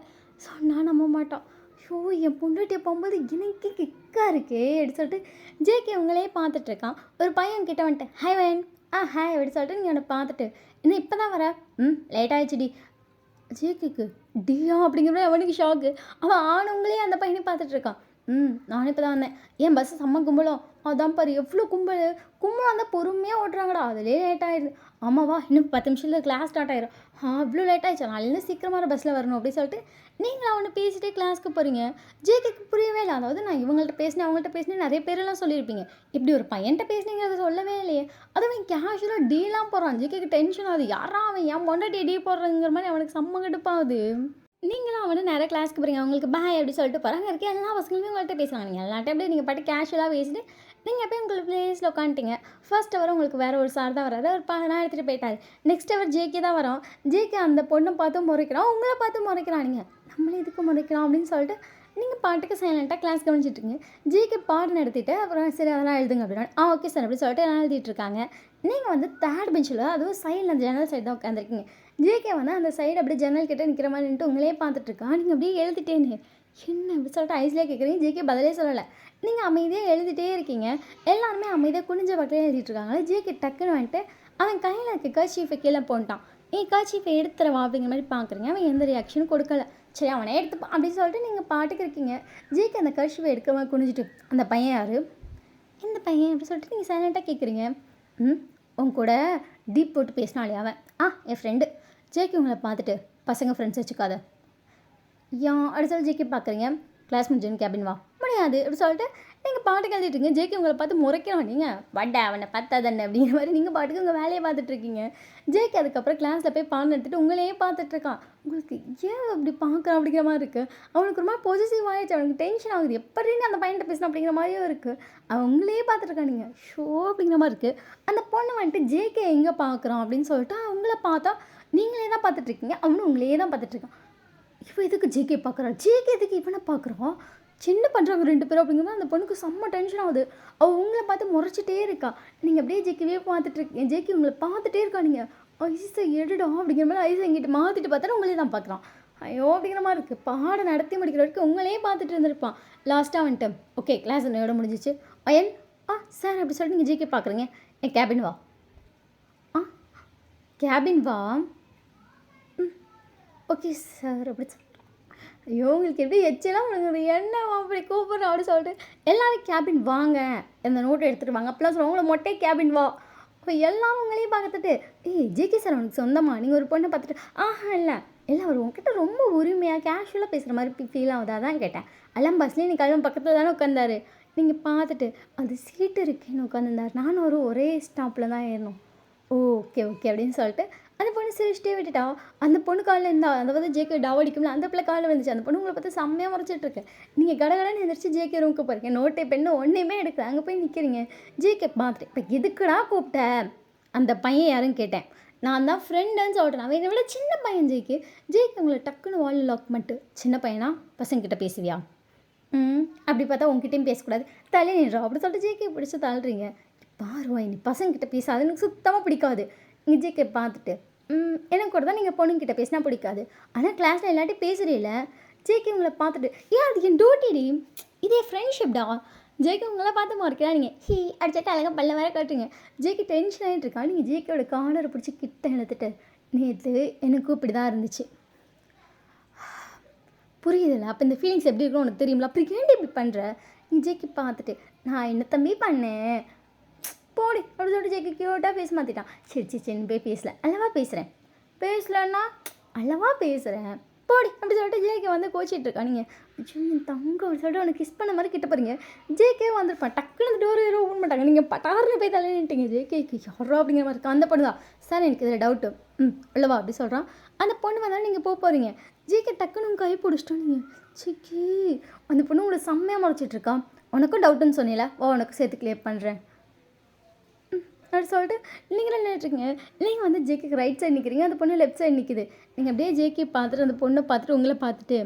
சொன்னால் நம்ப மாட்டான். ஷோ என் பொண்டாட்டியை போகும்போது எனக்கு கிக்காக இருக்கே அப்படி சொல்லிட்டு ஜேகே உங்களே பார்த்துட்ருக்கான். ஒரு பையன் கிட்ட வந்துட்டு ஹாய் வேன் ஹாய் அப்படி சொல்லிட்டு நீங்கள் அவனை பார்த்துட்டு இன்னும் இப்போ தான் வர லேட் ஆகிடுச்சுடி. ஜேகேக்கு டியா அப்படிங்கிற அவனுக்கு ஷாக்கு. அவன் ஆனவங்களே அந்த பையனை பார்த்துட்ருக்கான். நானும் இப்போ தான் வந்தேன். ஏன் பஸ்ஸு செம்ம கும்பலும் அதான் பாரு எவ்வளோ கும்பல் வந்தால் பொறுமையாக ஓட்டுறாங்கடா. அதிலே லேட் ஆகிடுது. ஆமாவா இன்னும் 10 நிமிஷத்தில் கிளாஸ் ஸ்டார்ட் ஆயிரும். இவ்வளோ லேட் ஆகிடுச்சா நாளையிலேருந்து சீக்கிரமாக பஸ்ஸில் வரணும் அப்படி சொல்லிட்டு நீங்களும் அவனை பேசிகிட்டே கிளாஸ்க்கு போகிறீங்க. ஜேகேக்கு புரியவே இல்லை. அதாவது நான் இவங்கள்ட்ட பேசினேன் அவங்கள்ட்ட பேசினேன் நிறைய பேரெல்லாம் சொல்லியிருப்பீங்க. இப்படி ஒரு பையன்ட்ட பேசினீங்கிறத சொல்லவே இல்லையே. அதுவும் கேஷுவலாக டீலாம் போகிறான். ஜேகேக்கு டென்ஷன் ஆகுது. யாரா அவன் ஏன் பொண்டாட்டி டீ போடுறங்கிற மாதிரி அவனுக்கு செம்ம கடுப்பாகுது. நீங்களும் அவனை நிறைய கிளாஸ்க்கு போகிறீங்க. அவங்களுக்கு பாய் அப்படி சொல்லிட்டு போகிறாங்க. இருக்க எல்லா பசங்களுமே உங்கள்கிட்ட பேசுவாங்க. நீங்கள் எல்லாட்டையும் அப்படியே நீங்கள் பாட்டு கேஷுவலாக பேசிட்டு நீங்கள் எப்போ உங்களுக்கு பிளேஸில் உட்காந்துட்டீங்க. ஃபர்ஸ்ட் அவர் உங்களுக்கு வேறு ஒரு சார் தான் வராது. அவர் நான் எடுத்துகிட்டு போயிட்டார். நெக்ஸ்ட் அவர் ஜேகே தான் வரோம். ஜேகே அந்த பொண்ணை பார்த்து முறைக்கிறான். உங்களை பார்த்து முறைக்கிறான். நீங்கள் நம்மளே இதுக்கு முறைக்கிறோம் அப்படின்னு சொல்லிட்டு நீங்கள் பாட்டுக்கு சைலண்ட்டாக கிளாஸ் கவனிச்சிட்ருங்க. ஜேகே பாட்டு நடத்திட்டு அப்புறம் சரி அதெல்லாம் எழுதுங்க அப்படின்னா ஓகே சார் அப்படி சொல்லிட்டு எல்லாம் எழுதிட்டுருக்காங்க. நீங்கள் வந்து தேர்ட் பெஞ்சில் அதுவும் சைடில் அந்த ஜன்னல் சைடு தான் உட்காந்துருக்கீங்க. ஜேகே வந்து அந்த சைடு அப்படியே ஜன்னல் கிட்டே நிற்கிற மாதிரி நின்றுட்டு உங்களே பார்த்துட்ருக்கான். நீங்கள் அப்படியே எழுதிட்டேன்னு என்ன அப்படி சொல்லிட்டு ஐஸ்லேயே கேட்குறீங்க. ஜேகே பதிலே சொல்லலை. நீங்கள் அமைதியாக எழுதிட்டே இருக்கீங்க. எல்லாருமே அமைதியாக குனிஞ்ச பக்கத்தில் எழுதிட்டுருக்காங்க. ஜேகே டக்குன்னு வந்துட்டு அவன் கையில் இருக்க கர்ச்சீஃபை கீழே போட்டான். கர்ச்சீஃபை எடுத்துறவா அப்படிங்கிற மாதிரி பார்க்குறீங்க. அவன் எந்த ரியாக்ஷனும் கொடுக்கல. சரி அவனே எடுத்துப்பான் அப்படின்னு சொல்லிட்டு நீங்கள் பாட்டுக்கு இருக்கீங்க. ஜேகே அந்த கர்ச்சீஃபை எடுக்கிற மாதிரி குனிஞ்சிட்டு அந்த பையன் யார் இந்த பையன் அப்படி சொல்லிட்டு நீங்கள் சைலண்ட்டாக கேட்குறீங்க. உன் கூட டீப் போட்டு பேசினாலே அவன் என் ஃப்ரெண்டு. ஜேகே உங்களை பார்த்துட்டு பசங்க ஃப்ரெண்ட்ஸ் வச்சுக்காத அப்படி சொல்லி ஜேகே பார்க்குறீங்க. கிளாஸ் முடிஞ்சுன்னு கேபின் வா முடியாது அப்படி சொல்லிட்டு நீங்கள் பாட்டுக்கு எழுதிட்டுருங்க. ஜேகே உங்களை பார்த்து முறைக்கிறோம். நீங்கள் வட்டை அவனை பார்த்தா தானே அப்படிங்கிற மாதிரி நீங்கள் பாட்டுக்கு உங்கள் வேலையை பார்த்துட்ருக்கீங்க. ஜேகே அதுக்கப்புறம் கிளாஸில் போய் பாடம் எடுத்துகிட்டு உங்களையே பார்த்துட்ருக்கான். உங்களுக்கு ஏன் அப்படி பார்க்குறான் அப்படிங்கிற மாதிரி இருக்குது. அவனுக்கு ரொம்ப பொசிசிவ் ஆகிடுச்சு. அவனுக்கு டென்ஷன் ஆகுது. எப்படின்னு அந்த பையன்கிட்ட பேசணும் அப்படிங்கிற மாதிரியும் இருக்குது. அவன் உங்களையே பார்த்துட்ருக்கான். நீங்கள் ஷோ அப்படிங்கிற மாதிரி இருக்குது. அந்த பொண்ணு வந்துட்டு ஜேகே எங்கே பார்க்குறான் அப்படின்னு சொல்லிட்டு அவங்கள பார்த்தா நீங்களே தான் பார்த்துட்ருக்கீங்க. அவனும் உங்களையே தான் பார்த்துட்ருக்கான். இப்போ எதுக்கு ஜேகே பார்க்குறான். ஜேகே எதுக்கு இவனை பார்க்குறான். சின்ன பண்ணுறாங்க 2 பேரும் அப்படிங்கும்போது அந்த பொண்ணுக்கு செம்ம டென்ஷன் ஆகுது. அவள் உங்களை பார்த்து முறைச்சிட்டே இருக்கா. நீங்கள் அப்படியே ஜேகேவே பார்த்துட்ருக்கீங்க. ஜேகே உங்களை பார்த்துட்டே இருக்கா. நீங்கள் ஐஸை எடுடா அப்படிங்கிற மாதிரி ஐஸை எங்கிட்ட மாற்றிட்டு பார்த்தா உங்களே தான் பார்க்குறான். ஐயோ அப்படிங்கிற மாதிரி இருக்குது. பாடம் நடத்தி முடிக்கிற வரைக்கும் உங்களே பார்த்துட்டு இருந்திருப்பான். லாஸ்ட்டாக வந்துட்டு ஓகே கிளாஸ் என்னோட முடிஞ்சிச்சு பையன் சார் அப்படி சொல்லிட்டு நீங்கள் ஜேகே பார்க்குறீங்க. என் கேபின் வா கேபின் வா ஓகே சார் அப்படி சொல்லிட்டு ஐயோ உங்களுக்கு எப்படி எச்செல்லாம் முழுங்குது என்ன அப்படி கூப்பிட்றோம் அப்படி சொல்லிட்டு எல்லோரும் கேபின் வாங்க இந்த நோட்டை எடுத்துகிட்டு வாங்க அப்போலாம் சொல்லுவாங்க உங்களை மொட்டை கேபின் வா. இப்போ எல்லாம் உங்களையும் பார்த்துட்டு ஜேகே சார் உனக்கு சொந்தமா நீங்கள் ஒரு பொண்ணை பார்த்துட்டு இல்லை எல்லாம் உங்ககிட்ட ரொம்ப உரிமையாக கேஷுவலாக பேசுகிற மாதிரி ஃபீல் ஆகுதா தான் கேட்டேன். எல்லாம் பஸ்லேயே நீ கிளம்ப பக்கத்தில் தானே உட்காந்தாரு. நீங்கள் பார்த்துட்டு அது சீட்டு இருக்குன்னு உட்காந்துருந்தார். நானும் ஒரே ஸ்டாப்பில் தான் ஏறணும். ஓகே அப்படின்னு சொல்லிட்டு அந்த பொண்ணு சிரிச்சிட்டே விட்டுட்டா. அந்த பொண்ணு காலில் இருந்தா அதாவது ஜேகே டாவடிக்கும்ல அந்த பிள்ளை காலில் வந்துச்சு. அந்த பொண்ணு உங்களை பார்த்து செம்மையாக முறைச்சிட்ருக்கு. நீங்கள் கடகடன்னு எழுந்திரிச்சு ஜேகே ரூமுக்கு போகிறீங்க. நோட்டை பெண்ணு ஒன்றையுமே எடுக்கல. அங்கே போய் நிற்கிறீங்க. ஜேகே பார்த்துட்டு இப்போ எதுக்குடா கூப்பிட்ட அந்த பையன் யாருன்னு கேட்டேன். நான் தான் ஃப்ரெண்டுன்னு சொல்கிறேன். அவன் என்னை விட சின்ன பையன் ஜேக்கு. ஜேக்கு உங்களை டக்குன்னு வாலில் லாக் பண்ணிட்டு, சின்ன பையனா பசங்கக்கிட்ட பேசுவியா? அப்படி பார்த்தா உங்ககிட்டயும் பேசக்கூடாது. தலை நின்றோம் அப்படி சொல்லிட்டு ஜேகே பிடிச்சி தள்ளுறீங்க. பாருவா நீ பசங்கக்கிட்ட பேசாது, எனக்கு சுத்தமாக பிடிக்காது. நீங்கள் ஜேகே பார்த்துட்டு எனக்கு கூட தான் நீங்கள் பொண்ணுங்கிட்ட பேசினா பிடிக்காது. ஆனால் கிளாஸில் எல்லாட்டி பேசுகிறீல. ஜேகே உங்களை பார்த்துட்டு ஏன் அது என் டூட்டிடி, இதே ஃப்ரெண்ட்ஷிப்டா. ஜேகே உங்களை பார்த்து மாறிக்கிறா நீங்கள் ஹீ அடிச்சுட்டு அழகாக பல்ல வேற காட்டுறீங்க. ஜேகே டென்ஷன் ஆகிட்டு இருக்கா. நீங்கள் ஜேகேயோட காலரை பிடிச்சி கிட்ட இழுத்துட்டு, நேற்று எனக்கும் இப்படி தான் இருந்துச்சு, புரியுதுல்ல? அப்போ இந்த ஃபீலிங்ஸ் எப்படி இருக்கும் உனக்கு தெரியுங்களா? அப்படி ஏன்டி இப்படி பண்ணுற? நீ ஜேகே பார்த்துட்டு நான் என்ன தம்பி பண்ணேன் போடி அப்படி சொல்லிட்டு ஜேகே க்யூட்டாக பேச மாற்றிட்டான். சரி சரி சரின்னு போய் பேசல, அல்லவா பேசுகிறேன், பேசலன்னா அல்லவா பேசுகிறேன் போடி அப்படி சொல்லிட்டு ஜேகே வந்து கோச்சிட்டு இருக்கா. நீங்கள் என் தங்க அப்படி சொல்லிட்டு அவனை கிஸ் பண்ண மாதிரி கிட்ட போகிறீங்க. ஜேகே வந்திருப்பான், டக்குன்னு அந்த டோர் யாரும் ஓப்பன் மாட்டாங்க. நீங்கள் பட்டாருன்னு போய் தலையிட்டீங்க. ஜேகேக்கு யாரோ அப்படிங்கிற மாதிரி இருக்கு. அந்த பொண்ணு தான் சார், எனக்கு இதில் டவுட்டு உள்ளவா அப்படி சொல்கிறான். அந்த பொண்ணு வந்தாலும் நீங்கள் போகிறீங்க. ஜேகே டக்குன்னு உங்கள் கை பிடிச்சிட்டோம். நீங்கள் சிக்கி அந்த பொண்ணு உங்களை செம்மையாக முறைச்சிட்ருக்கா. உனக்கும் டவுட்டுன்னு சொன்னீங்களா, உனக்கு சேர்த்து கிளியர் பண்ணுறேன் அப்படி சொல்லிட்டு நீங்களும் நின்றுட்டுருக்கீங்க. நீங்கள் வந்து ஜேகேக்கு ரைட் சைடு நிற்கிறீங்க, அந்த பொண்ணு லெஃப்ட் சைடு நிற்கிது. நீங்கள் அப்படியே ஜேகே பார்த்துட்டு அந்த பொண்ணை பார்த்துட்டு உங்களை பார்த்துட்டு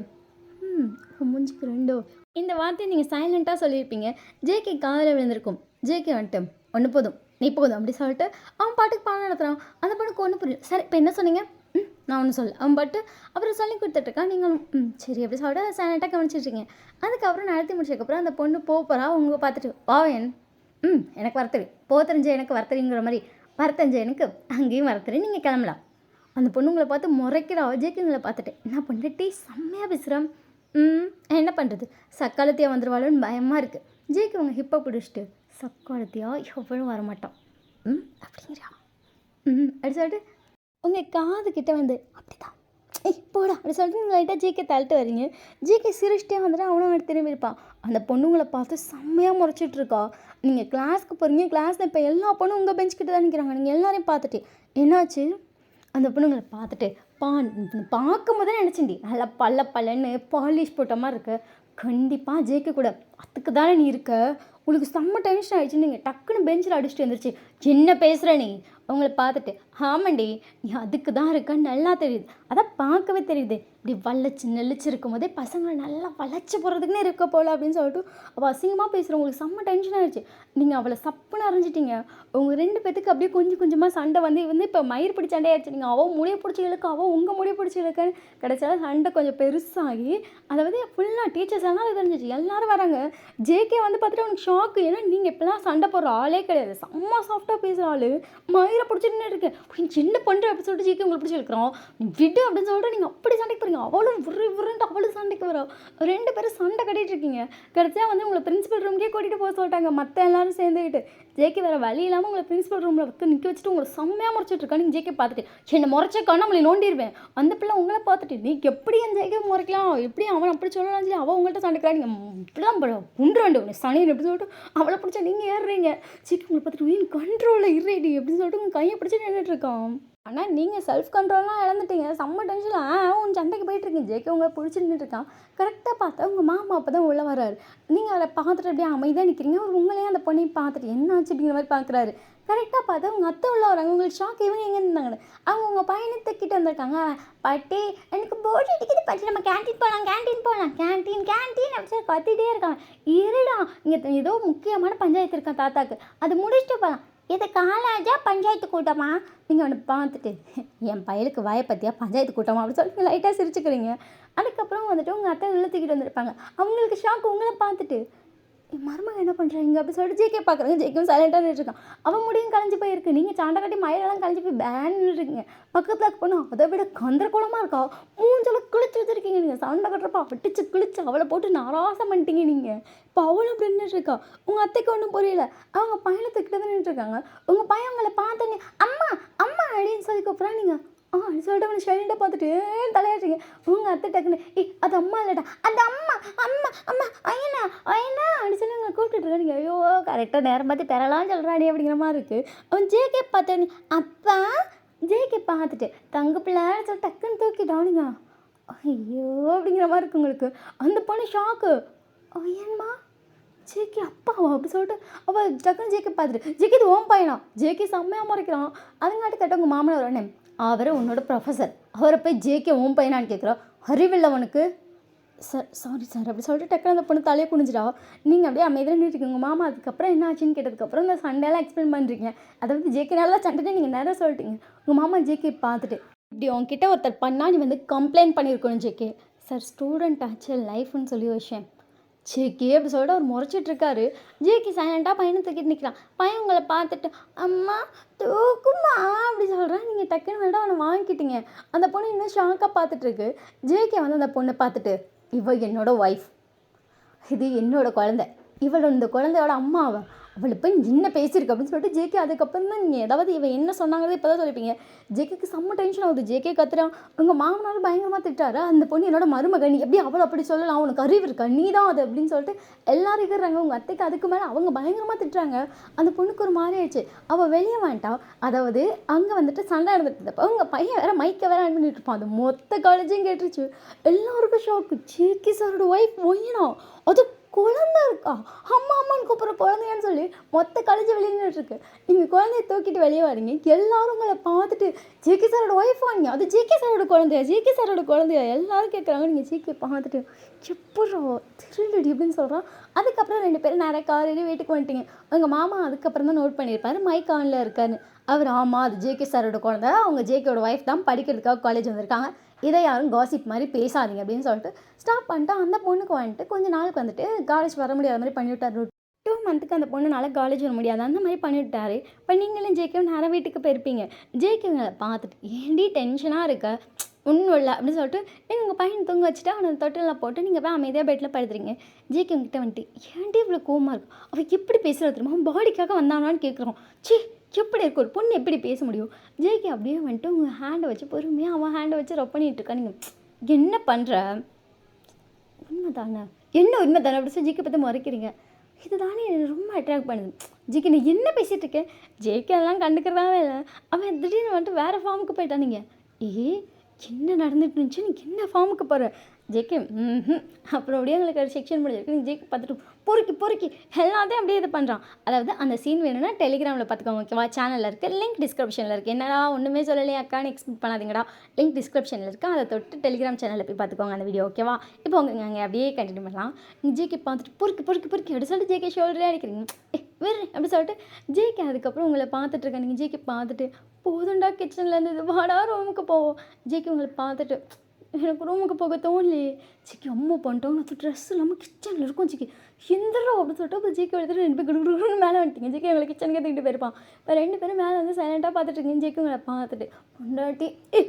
முடிஞ்சுக்கு ரெண்டோ இந்த வார்த்தையை நீங்கள் சைலண்ட்டாக சொல்லியிருப்பீங்க. ஜேகே காதில் விழுந்திருக்கும். ஜேகே வந்துட்டு ஒன்று போதும் நீ போதும் அப்படி சொல்லிட்டு அவன் பாட்டுக்கு பாடம் நடத்துகிறான். அந்த பொண்ணுக்கு ஒன்று புரியல. சரி இப்போ என்ன சொன்னீங்க? நான் ஒன்றும் சொல்ல. அவன் பாட்டு அப்புறம் சொல்லி கொடுத்துட்ருக்கான். நீங்களும் சரி அப்படி சொல்லிட்டு சைலண்ட்டாக கவனிச்சிட்ருக்கீங்க. அதுக்கப்புறம் நடத்தி முடிச்சதுக்கப்புறம் அந்த பொண்ணு போகிறா. உங்களை பார்த்துட்டு வாவேன் எனக்கு வரத்தறி போக தெரிஞ்ச எனக்கு வரத்தறிங்கிற மாதிரி வரத்தஞ்ச எனக்கு அங்கேயும் வரத்தறி நீங்கள் கிளம்பலாம். அந்த பொண்ணு உங்களை பார்த்து முறைக்கிற ஜேகேங்களை பார்த்துட்டு என்ன பண்ணிட்டு செம்மையாக பேசுகிறேன். என்ன பண்ணுறது, சக்காலத்தையாக வந்துடுவாளோன்னு பயமாக இருக்குது. ஜேகே உங்கள் ஹிப்பை பிடிச்சிட்டு சக்காலத்தையாக எவ்வளோ வரமாட்டான் அப்படிங்கிறா. அப்படி சொல்லிட்டு உங்கள் காது கிட்டே வந்து அப்படி தான் போடா அப்படி சொல்லிட்டு நீங்கள் லைட்டாக ஜேகே தள்ளிட்டு வரீங்க. ஜேகே சிரிச்சிட்டே வந்துட்டு அவனும் அவனுக்கு திரும்பி இருப்பான். அந்த பொண்ணுங்களை பார்த்து செம்மையாக முறைச்சிட்ருக்கா. நீங்கள் கிளாஸ்க்கு போகிறீங்க, கிளாஸில் இப்போ எல்லா பொண்ணும் உங்கள் பெஞ்ச் கிட்ட தான் நிற்கிறாங்க. நீங்கள் எல்லாரையும் பார்த்துட்டு என்னாச்சு? அந்த பொண்ணுங்களை பார்த்துட்டு பார்க்கும் போதே நினச்சிண்டி நல்லா பல்லன்னு பாலிஷ் போட்ட மாதிரி இருக்கு. கண்டிப்பாக ஜேகே கூட அதுக்கு தானே நீ இருக்க. உங்களுக்கு செம்ம டென்ஷன் ஆகிடுச்சு. நீங்கள் டக்குன்னு பெஞ்சில் அடிச்சுட்டு வந்துருச்சு. என்ன பேசுகிற நீ? அவங்கள பார்த்துட்டு ஆமாண்டி நீ அதுக்கு தான் இருக்கான்னு நல்லா தெரியுது, அதான் பார்க்கவே தெரியுது. இப்படி வளைச்சி நெளிச்சு இருக்கும் போதே பசங்களை நல்லா வளைச்சி போகிறதுக்குன்னே இருக்க போல அப்படின்னு சொல்லிட்டு அவள் அசிங்கமாக பேசுகிறேன். உங்களுக்கு செம்ம டென்ஷன் ஆகிடுச்சு. நீங்கள் அவளை சப்புன்னு அரைஞ்சிட்டீங்க. உங்கள் ரெண்டு பேத்துக்கு அப்படியே கொஞ்சம் கொஞ்சமாக சண்டை வந்து இப்போ மயிர் பிடிச்ச சண்டையாகிடுச்சு. நீங்கள் அவள் முடிய பிடிச்சி இழுக்க, அவள் உங்கள் முடிய பிடிச்சி இழுக்கன்னு கிடைச்சாலும் சண்டை கொஞ்சம் பெருசாகி அதை வந்து ஃபுல்லாக டீச்சர்ஸ் எல்லாம் அது தெரிஞ்சிச்சு. எல்லோரும் வராங்க. ஜேகே வந்து பார்த்துட்டு அவனுக்கு ஷாக்கு. ஏன்னா நீங்கள் இப்போலாம் சண்டை போடுற ஆளே கிடையாது, செம்ம சாஃப்டாக பேசுகிற ஆள் மயிரை பிடிச்சிட்டு இருக்கு. என்ன பண்ணுற அப்படின்னு சொல்லிட்டு ஜேகே உங்களை பிடிச்சி இழுக்கிறோம். விடு அப்படின்னு சொல்லிட்டு நீங்கள் அப்படி சண்டைக்கு போகிறீங்க. அவளும் விருண்டு அவளும் சண்டைக்கு வரோம். ரெண்டு பேரும் சண்டை கட்டிகிட்டு இருக்கீங்க. கடைசியாக வந்து உங்களை பிரின்சிபல் ரூம்க்கே கூட்டிகிட்டு போக சொல்லிட்டாங்க மற்ற எல்லாரும் சேர்ந்துக்கிட்டு. ஜேகே வேறு வழி இல்லாமல் உங்களை பிரின்சிபல் ரூமில் நிற்க வச்சுட்டு உங்களை செம்மையாக முறைச்சிட்ருக்கா. நீங்கள் ஜேகே பார்த்துட்டு என்னை முறைச்சக்கான நம்மளை நோண்டிடுவேன். அந்த பிள்ளை உங்களை பார்த்துட்டு நீ எப்படி என் ஜேகே முறைக்கலாம், எப்படி அவன் அப்படி சொல்லலாம் சொல்லி அவள் உங்கள்கிட்ட சண்டைக்கிறா. நீங்கள் இப்படிலாம் உண்டு வேண்டு சனியன் எப்படி சொல்லிட்டு அவளை பிடிச்சா நீங்கள் ஏறுறீங்க. ஜேகே உங்களை பார்த்துட்டு கண்ட்ரோலில் இருடி அப்படின்னு சொல்லிட்டு உங்கள் கையை பிடிச்சி நின்றுட்டுருக்கான். ஆனால் நீங்கள் செல்ஃப் கண்ட்ரோல்லாம் இழந்துட்டீங்க. செம்ம டென்ஷனில் உன் சண்டைக்கு போயிட்டுருக்கீங்க. ஜேகே உங்களை பிடிச்சிட்டு இருக்கான். கரெக்டாக பார்த்தா உங்கள் மாமா அப்போ தான் உள்ளே வர்றாரு. நீங்கள் அதை பார்த்துட்டு அப்படியே அமைதியாக நிற்கிறீங்க. அவர் உங்களையும் அந்த பொண்ணையும் பார்த்துட்டு என்ன ஆச்சு அப்படிங்கிற மாதிரி பார்க்குறாரு. கரெக்டாக பார்த்தா உங்கள் அத்தை உள்ள வராங்க. உங்களுக்கு ஷாக். இவங்க எங்கே இருந்தாங்கன்னு அவங்க உங்கள் பையனை தூக்கிட்டு வந்திருக்காங்க. பாட்டி எனக்கு போர்டு அடிக்குது, பாட்டி நம்ம கேன்டீன் போகலாம் கேன்டீன் அப்படி கத்திட்டே இருக்காங்க. இருடா இங்கே ஏதோ முக்கியமான பஞ்சாயத்து இருக்கான் தாத்தாக்கு, அது முடிச்சுட்டு போகலாம். இதை காலேஜா பஞ்சாயத்து கூட்டமா? நீங்கள் ஒன்று பார்த்துட்டு என் பையலுக்கு வாயை பற்றியா பஞ்சாயத்து கூட்டமா அப்படின்னு சொல்லிட்டு லைட்டாக சிரிச்சுக்கிறீங்க. அதுக்கப்புறம் வந்துட்டு உங்கள் அத்தை உள்ள தூக்கிட்டு வந்திருப்பாங்க. அவங்களுக்கு ஷாக் உங்களை பார்த்துட்டு மருமக என்ன பண்ணுறாங்க அப்படி சொல்லிட்டு ஜேகே பார்க்குறாங்க. ஜேகேவும் சைலண்டாக நின்றுருக்கான். அவன் முடியும் கலைஞ்சி போயிருக்கு. நீங்கள் சாண்டை கட்டி மயிலெல்லாம் கலைஞ்சி போய் பேன் இருக்கீங்க. பக்கத்தில் போனால் அதை விட கந்தரக்குளமாக இருக்கா. மூஞ்செல்லாம் கிழிச்சு வச்சுருக்கீங்க. நீங்கள் சண்டை கட்டுறப்ப அடிச்சு கிழிச்சு அவளை போட்டு நாராசம் பண்ணிட்டீங்க. நீங்கள் இப்போ அவளும் அப்படி நின்றுருக்கா. உங்கள் அத்தைக்கு ஒன்றும் புரியல. அவங்க பையனை தூக்கிட்டு தான் நின்றுருக்காங்க. உங்கள் பையன் உங்களை பார்த்தோன்னே அம்மா அப்படின்னு சொல்லி கூப்பிட்றா. நீங்கள் அப்படின்னு சொல்லிட்டு அவனை ஷைலண்டாக பார்த்துட்டு தலையாடுறீங்க. உங்கள் அத்தை டக்குன்னு அது அம்மா இல்லைடா, அது அம்மா அம்மா அம்மா ஐயனா அப்படின்னு சொல்லி உங்களை கூப்பிட்டுட்டு இருக்காங்க. ஐயோ கரெக்டாக நேரம் பார்த்து பெறலாம் சொல்கிறானே அப்படிங்கிற மாதிரி இருக்குது. அவன் ஜேகே பார்த்தோன்னே அப்பா ஜேகே பார்த்துட்டு தங்க பிள்ளைன்னு சொல்லி டக்குன்னு தூக்கிட்டானுங்க. ஐயோ அப்படிங்கிற மாதிரி இருக்கு உங்களுக்கு. அந்த பொண்ணு ஷாக்கு. ஐயன்மா ஜேகே அப்பாவா அப்படி சொல்லிட்டு அவள் டக்குன்னு ஜேகே பார்த்துட்டு ஜேகே இது ஓம் பையனா ஜேகே செம்மையாக முறைக்கிறான். அதுங்காட்டி கட்ட உங்கள் மாமனார் உடனே அவரை உன்னோட ப்ரொஃபஸர் அவரை போய் ஜேகே ஓம் பையனான்னு கேட்குறா. அறிவில்லை அவனுக்கு. சார் சாரி சார் அப்படி சொல்லிட்டு டக்குனு அந்த பொண்ணு தலையை குனிஞ்சிடா. நீங்கள் அப்படியே அமைதியாக நின்றுட்டு உங்கள் மாமா அதுக்கப்புறம் என்ன ஆச்சுன்னு கேட்டதுக்கப்புறம் இந்த சண்டையெல்லாம் எக்ஸ்பிளைன் பண்ணுறீங்க. அதாவது ஜேகேனால தான் சண்டைன்னு நீங்கள் நேரம் சொல்லிட்டீங்க. உங்கள் மாமா ஜேகே பார்த்துட்டு இப்படி உங்ககிட்ட ஒருத்தர் பண்ணால் நீ வந்து கம்ப்ளைண்ட் பண்ணியிருக்கணும் ஜேகே. சார் ஸ்டூடெண்ட் ஆச்சு லைஃப்னு சொல்லி விஷயம் ஜேகே அப்படி சொல்லிட்டு அவர் முறைச்சிட்ருக்காரு. ஜேகே சைலண்ட்டாக பையனை தூக்கிட்டு நிற்கிறான். பையன் உங்களை பார்த்துட்டு அம்மா தூக்குமா அப்படி சொல்கிறேன். நீங்கள் டக்குன்னு வேண்டாம் அவனை வாங்கிக்கிட்டீங்க. அந்த பொண்ணு இன்னும் ஷாக்காக பார்த்துட்ருக்கு. ஜேகே வந்து அந்த பொண்ணை பார்த்துட்டு இவள் என்னோட ஒய்ஃப், இது என்னோட குழந்தை, இவளோட இந்த குழந்தையோட அம்மா அவளை போய் என்ன பேசியிருக்கு அப்படின்னு சொல்லிட்டு ஜேகே அதுக்கப்புறம் தான் நீங்கள் ஏதாவது இவன் என்ன சொன்னாங்கிறது இப்போ தான் சொல்லிப்பீங்க. ஜேகேக்கு செம்ம டென்ஷன் ஆகுது. ஜேகே கத்துறான். உங்கள் மாமனார் பயங்கரமாக திட்டாரு. அந்த பொண்ணு என்னோட மருமக, நீ எப்படி அவளை அப்படி சொல்லலாம், உனக்கு அறிவு இருக்கா, நீ தான் அது அப்படின்னு சொல்லிட்டு எல்லாரும் இருக்கிறாங்க. உங்கள் அத்தைக்கு அதுக்கு மேலே அவங்க பயங்கரமாக திட்டுறாங்க. அந்த பொண்ணுக்கு ஒரு மாதிரி ஆயிடுச்சு. அவள் வெளியே வந்துட்டான். அதாவது அங்கே வந்துட்டு சண்டை நடந்துட்டு இருந்தப்போ உங்கள் பையன் வேறு மைக்கை வேறு ஆன் பண்ணிட்டு இருப்பான். அது மொத்த காலேஜையும் கேட்டுருச்சு. எல்லாருக்கும் ஷாக்கு. ஜேகே சாரோட ஒய்ஃப் ஒய்யனா அது குழந்தை இருக்கா, அம்மா அம்மான்னு கூப்பிட்ற குழந்தையான்னு சொல்லி மொத்த காலேஜ் வெளியிட்டு. நீங்கள் குழந்தைய தூக்கிட்டு வெளியே வரீங்க. எல்லாரும் உங்களை பார்த்துட்டு ஜேகே சாரோட ஒய்ஃப் வாங்க, அது ஜேகே சாரோட குழந்தையா, ஜேகே சாரோட குழந்தையா எல்லாரும் கேட்குறாங்க. நீங்கள் ஜேகே பார்த்துட்டு எப்படா திருடடி அப்படின்னு சொல்கிறான். அதுக்கப்புறம் 2 பேரும் நிறைய காலையில் வீட்டுக்கு வந்துட்டீங்க. உங்கள் மாமா அதுக்கப்புறம் தான் நோட் பண்ணியிருப்பாரு மைக் ஆனில் இருக்காருன்னு. அவர் ஆமாம் அது ஜேகே சாரோட குழந்தை, அவங்க ஜேகேயோட ஒய்ஃப் தான் படிக்கிறதுக்காக காலேஜ் வந்திருக்காங்க, இதை யாரும் காசிப் மாதிரி பேசாதீங்க அப்படின்னு சொல்லிட்டு ஸ்டாப் பண்ணிட்டு அந்த பொண்ணுக்கு வந்துட்டு கொஞ்ச நாளுக்கு வந்துட்டு காலேஜ் வர முடியாத மாதிரி பண்ணிவிட்டார். 2 மந்த்துக்கு அந்த பொண்ணுனால காலேஜ் வர முடியாது அந்த மாதிரி பண்ணிவிட்டாரு. இப்போ நீங்களும் ஜேகேவும் நேரம் வீட்டுக்கு போயிருப்பீங்க. ஜேகேங்களை பார்த்துட்டு ஏண்டி டென்ஷனாக இருக்க ஒன்றும் இல்லை அப்படின்னு சொல்லிட்டு நீங்கள் உங்கள் பையனை தூங்க வச்சுட்டு அவனை தொட்டிலில் போட்டு நீங்கள் போய் அமைதியாக பெட்டில் படுத்துறீங்க. ஜேகே உங்ககிட்ட வந்துட்டு ஏன்டி இவ்வளோ கோவமாக இருக்கும், அவள் எப்படி பேசுகிறது தெரியுமா, அவன் பாடிக்காக வந்தானான்னு கேட்குறோம். சி எப்படி இருக்கும் ஒரு பொண்ணு எப்படி பேச முடியும். ஜேகே அப்படியே வந்துட்டு உங்கள் ஹேண்டை வச்சு பொறுமையாக அவன் ஹேண்டை வச்சு ரப் பண்ணிகிட்டு இருக்கா. நீங்கள் என்ன பண்ணுற உண்மை தானே, என்ன உண்மை தானே அப்படி சொல்லி ஜேகே பற்றி மறைக்கிறீங்க. இது தானே ரொம்ப அட்ராக்ட் பண்ணுது. ஜேகே நான் என்ன பேசிகிட்டு இருக்கேன். ஜேகே அதெல்லாம் கண்டுக்கிறதாவே இல்லை. அவன் திடீர்னு வந்துட்டு வேறு ஃபார்முக்கு போயிட்டான். நீங்கள் என்ன நடந்துட்டு இருந்துச்சு, நீங்கள் என்ன ஃபார்முக்கு போகிற ஜேகே அப்புறம் அப்படியே எங்களுக்கு ஒரு செக்ஷன் முடிஞ்சிருக்கு. நீங்கள் ஜேகே பார்த்துட்டு பொறுக்கி எல்லாத்தையும் அப்படியே இது பண்ணுறான். அதாவது அந்த சீன் வேணும்னா டெலிகிராமில் பார்த்துக்கோங்க ஓகேவா, சேனலில் இருக்குது, லிங்க் டிஸ்கிரிப்ஷனில் இருக்குது. என்னடா ஒன்றுமே சொல்லலையே அக்கான்னு எக்ஸ்பெக்ட் பண்ணாதீங்கடா, லிங்க் டிஸ்கிரிப்ஷனில் இருக்குது, அதை தொட்டு டெலிகிராம் சேனலில் போய் பார்த்துக்கோங்க அந்த வீடியோ ஓகேவா. இப்போ உங்கள் அங்கே அப்படியே கண்டினியூ பண்ணலாம். நீங்கள் ஜேகே பார்த்துட்டு பொறுக்கி அப்படி சொல்லிட்டு ஜேகே ஷோல்டரே அடிக்கிறீங்க. வேறு அப்படி சொல்லிட்டு ஜேகே அதுக்கப்புறம் உங்களை பார்த்துட்ருக்கேன். நீங்கள் ஜேகே பார்த்துட்டு போதுண்டா கிச்சன்லேருந்து இது வாடா ரூமுக்கு போவோம். ஜேகே உங்களை பார்த்துட்டு எனக்கு ரூமுக்கு போக தோணலையே. சிக்கி அம்மா பண்ணிட்டோம், நான் ட்ரெஸ் இல்லாமல் கிச்சனில் இருக்கும் சிக்கி எந்திரோ அப்படின்னு சொல்லிட்டு இப்போ ஜேகே எடுத்துகிட்டு 2 பேர் குடுக்குன்னு மேலே வந்துட்டீங்க. ஜேகே எங்களை கிச்சனுக்கு எடுத்துக்கிட்டு போயிருப்பான். இப்போ 2 பேரும் மேலே வந்து சைலண்ட்டாக பார்த்துட்ருக்கீங்க. ஜேகே உங்களை பார்த்துட்டு பொண்டாட்டி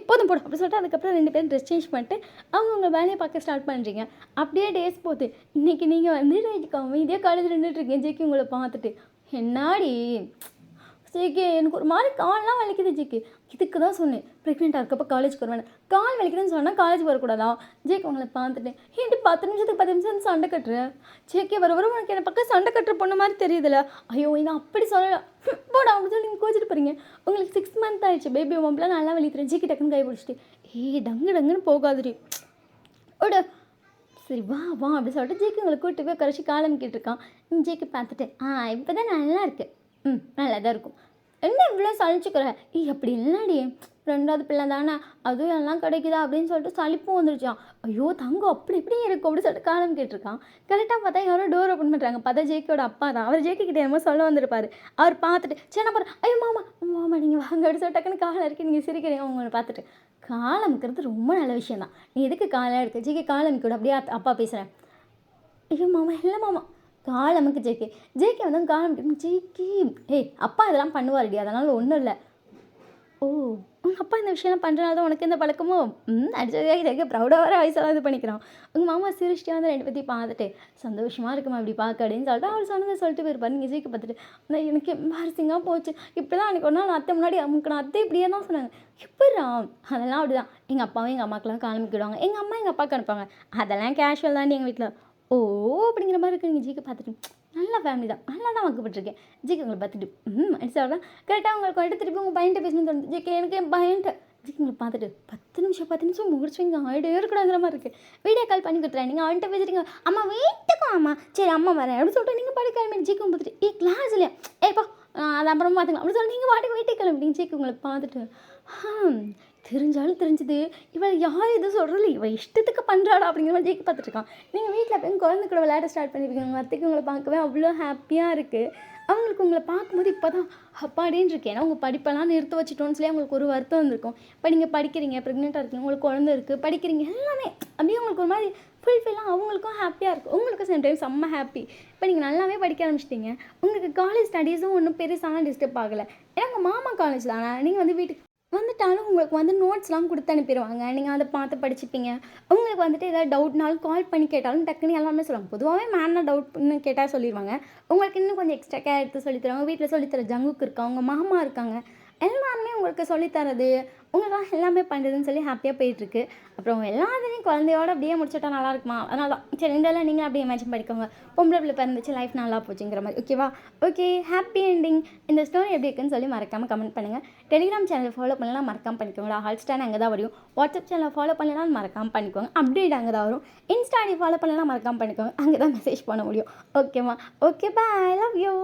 போதும் அப்படி சொல்லிட்டு அதுக்கப்புறம் 2 பேரும் ட்ரெஸ் சேஞ்ச் பண்ணிட்டு அவங்க வேலையை பார்க்க ஸ்டார்ட் பண்ணுறீங்க. அப்படியே டேஸ் போகுது. இன்றைக்கி நீங்கள் வந்து இதே காலேஜில் நின்றுட்டுருக்கீங்க. ஜேகே உங்களை பார்த்துட்டு என்னாடி ஜேகே எனக்கு ஒரு மாதிரி கால்லாம் வலிக்குது ஜேகே, இதுக்கு தான் சொன்னேன் ப்ரெக்னெண்ட்டாக இருக்கப்போ காலேஜுக்கு வருவேன். கால் வலிக்குதுன்னு சொன்னால் காலேஜ் வரக்கூடாதா. ஜேகே உங்களை பார்த்துட்டேன். ஏன்ட்டு 10 நிமிஷத்துக்கு 10 நிமிஷம் சண்டை கட்டுறேன். ஜேகே வர உனக்கு என்னை பக்கம் சண்டை கட்டுற பொண்ணு மாதிரி தெரியுதுல்ல. ஐயோ இதை அப்படி சொல்லலை போடா அப்படின்னு சொல்லி நீங்கள் கோச்சிட்டு போகிறீங்க. உங்களுக்கு 6 மந்த் ஆயிடுச்சு பேபி உம்பலாம் நல்லா வலிக்கிறேன். ஜேகே டக்குன்னு கை பிடிச்சிட்டு டங்குன்னு போகாதுரி ஓட சரி வா அப்படி சொல்லிட்டு ஜேகே உங்களை கூப்பிட்டு போய் கரைச்சி காலம் கேட்டிருக்கான். ஜேகே பார்த்துட்டு இப்போ தான் நல்லா இருக்கு, நல்லா தான் இருக்கும், என்ன இவ்வளோ சலிச்சுக்கிற அப்படி இல்லைடி 2வது பிள்ளை தானே அதுவும் எல்லாம் கிடைக்குதா அப்படின்னு சொல்லிட்டு சலிப்பும் வந்துருச்சான். ஐயோ தங்கம் அப்படி இப்படி இருக்கும் அப்படின்னு சொல்லிட்டு காலம் கேட்டிருக்கான். கரெக்டாக பார்த்தா யாரோ டோர் ஓப்பன் பண்ணுறாங்க. பார்த்தா ஜேகேயோட அப்பா தான். அவர் ஜேகே கிட்டே என்னமோ சொல்ல வந்திருப்பார். அவர் பார்த்துட்டு சரி நான் போகிறேன். ஐயோ மாமா நீங்கள் வாங்க அப்படி சொல்லிட்டு டக்குன்னு காலை இருக்கு. நீங்கள் சிரிக்கிறீங்க அவங்கள பார்த்துட்டு. கால் அமைக்கிறது ரொம்ப நல்ல விஷயம் தான். நீ எதுக்கு காலை எடுக்க ஜேகே கால் அமைக்கூட அப்படியே அப்பா பேசுகிறேன். ஐயோ மாமா இல்லை மாமா கால் அமைக்கு ஜேகே வந்து கால் அமைக்க ஜேகே அப்பா இதெல்லாம் பண்ணுவார்டி அதனால் ஒன்றும் இல்லை. ஓ உங்கள் அப்பா இந்த விஷயம்லாம் பண்ணுறனால தான் உனக்கு இந்த பழக்கமோ அடிச்சதாக ஜேகே ப்ரௌடாக வர வயசாக இது பண்ணிக்கிறான். உங்கள் மாமா சிரிச்சிட்டே வந்து 2 பேத்தையும் பார்த்துட்டு சந்தோஷமாக இருக்குமா இப்படி பார்க்க அப்படின்னு சொல்லிட்டு அவர் சொன்னதை சொல்லிட்டு போயிருப்பார். நீங்கள் ஜேகே பார்த்துட்டு எனக்கு எம்பாரசிங்காக போச்சு. இப்படி தான் அன்றைக்கி ஒரு நாள் அத்தை முன்னாடி அமுக்கணும் அத்தை இப்படியே தான் சொன்னாங்க. எப்படா அதெல்லாம் அப்படி தான் எங்கள் அப்பாவும் எங்கள் அம்மாக்கெல்லாம் காலமிக்கிடுவாங்க. எங்கள் அம்மா எங்கள் அப்பாவுக்கு அனுப்பாங்க. அதெல்லாம் கேஷுவல் தாண்டி எங்கள் வீட்டில். ஓ அப்படிங்கிற மாதிரி இருக்கு. நீங்கள் ஜேகே பார்த்துட்டு நல்ல ஃபேமிலி தான், நல்லா தான் வாக்கப்பட்டிருக்கேன். ஜிக்கு உங்களை பார்த்துட்டு சொல்கிறேன். கரெக்டாக உங்களுக்கு வந்துட்டு திருப்பி உங்கள் பையன்ட்ட பேசணும்னு தோணுது. ஜிக்கு எனக்கு என் பையன்ட்ட ஜிக்கு உங்களை பார்த்துட்டு 10 நிமிஷம் முடிச்சுவீங்க ஆகிட்டே இருக்கணுங்கிற மாதிரி இருக்குது. வீடியோ கால் பண்ணி கொடுத்துறேன். நீங்கள் அவன்கிட்ட பேசிட்டீங்க. அம்மா வீட்டுக்கும் அம்மா சரி அம்மா வரேன் அப்படின்னு சொல்லிட்டு நீங்கள் பாடி கிளம்பி ஜிக்கு பார்த்துட்டு கிளாஸ் இல்லையா ஏப்பா அது அப்புறம் பார்த்துக்கலாம் அப்படின்னு சொல்லி நீங்கள் பாட்டுக்கு வீட்டுக்கு கிளம்பிட்டீங்க. ஜிக்கு உங்களை பார்த்துட்டு தெரிஞ்சாலும் தெரிஞ்சுது இவள் யார் எதுவும் சொல்கிறல இவள் இஷ்டத்துக்கு பண்ணுறாடா அப்படிங்கிற மாதிரி ஜெயிக்க பார்த்துட்ருக்கான். நீங்கள் வீட்டில் போய் குழந்தை கூட விளையாட ஸ்டார்ட் பண்ணியிருக்கீங்க. உங்கள் அத்தைக்கு உங்களை பார்க்கவே அவ்வளோ ஹாப்பியாக இருக்குது. அவங்களுக்கு உங்களை பார்க்கும்போது இப்போ தான் அப்பாடின்னு இருக்கு. ஏன்னா உங்கள் படிப்பெல்லாம் நிறுத்த வச்சுட்டோன்னு சொல்லி அவங்களுக்கு ஒரு வருத்தம் வந்திருக்கும். இப்போ நீங்கள் படிக்கிறீங்க, ப்ரெக்னெண்ட்டாக இருக்கீங்க, உங்களுக்கு குழந்தை இருக்குது, படிக்கிறீங்க, எல்லாமே அப்படியே உங்களுக்கு ஒரு மாதிரி ஃபுல்ஃபில்லாக அவங்களுக்கும் ஹாப்பியாக இருக்கும். உங்களுக்கும் சேம் டைம் செம்ம ஹாப்பி. இப்போ நீங்கள் நல்லாவே படிக்க ஆரம்பிச்சிட்டிங்க. உங்களுக்கு காலேஜ் ஸ்டடீஸும் ஒன்றும் பெருசான டிஸ்டர்ப் ஆகலை. ஏன்னா உங்கள் மாமா காலேஜ் தானே, நீங்கள் வந்து வீட்டுக்கு வந்துட்டாலும் உங்களுக்கு வந்து நோட்ஸ்லாம் கொடுத்து அனுப்பிடுவாங்க. நீங்கள் அதை பார்த்து படிச்சுப்பீங்க. உங்களுக்கு வந்துட்டு ஏதாவது டவுட்னாலும் கால் பண்ணி கேட்டாலும் டக்குன்னு எல்லாமே சொல்லுவாங்க. பொதுவாகவே மேம்னா டவுட்னு கேட்டால் சொல்லிடுவாங்க. உங்களுக்கு இன்னும் கொஞ்சம் எக்ஸ்ட்ரா கேர் எடுத்து சொல்லித்தருவாங்க. வீட்டில் சொல்லித்தர ஜங்குக்கு இருக்காங்க, உங்கள் மாமா இருக்காங்க, எல்லாமே உங்களுக்கு சொல்லித்தரது உங்களுக்காக எல்லாமே பண்ணுறதுன்னு சொல்லி ஹாப்பியாக போயிட்டுருக்கு. அப்புறம் எல்லாத்தையும் குழந்தையோட அப்படியே முடிச்சுட்டா நல்லா இருக்குமா? அதனால தான் சரி ரெண்டெல்லாம் நீங்களும் அப்படியே இமேஜின் படிக்கோங்க. பொம்பளை பிள்ளை பிறந்துச்சு, லைஃப் நல்லா போச்சுங்கிற மாதிரி. ஓகேவா? Okay, happy ending. இந்த ஸ்டோரி எப்படி இருக்குன்னு சொல்லி மறக்காமல் கமெண்ட் பண்ணுங்கள். டெலிகிராம் சேனல் ஃபாலோ பண்ணலாம் மறக்காமல் பண்ணிக்கோங்களா. ஹாட்ஸ்டார் அங்கே தான் வரும். வாட்ஸ்அப் சேனலை ஃபாலோ பண்ணலாம் மறக்காமல் பண்ணிக்கோங்க. அப்டேட் அங்கே தான் வரும். இன்ஸ்டா ஐடி ஃபாலோ பண்ணலாம் மறக்காமல் பண்ணிக்கோங்க. அங்கே தான் மெசேஜ் பண்ண முடியும். ஓகேவா? Okay, bye, love you.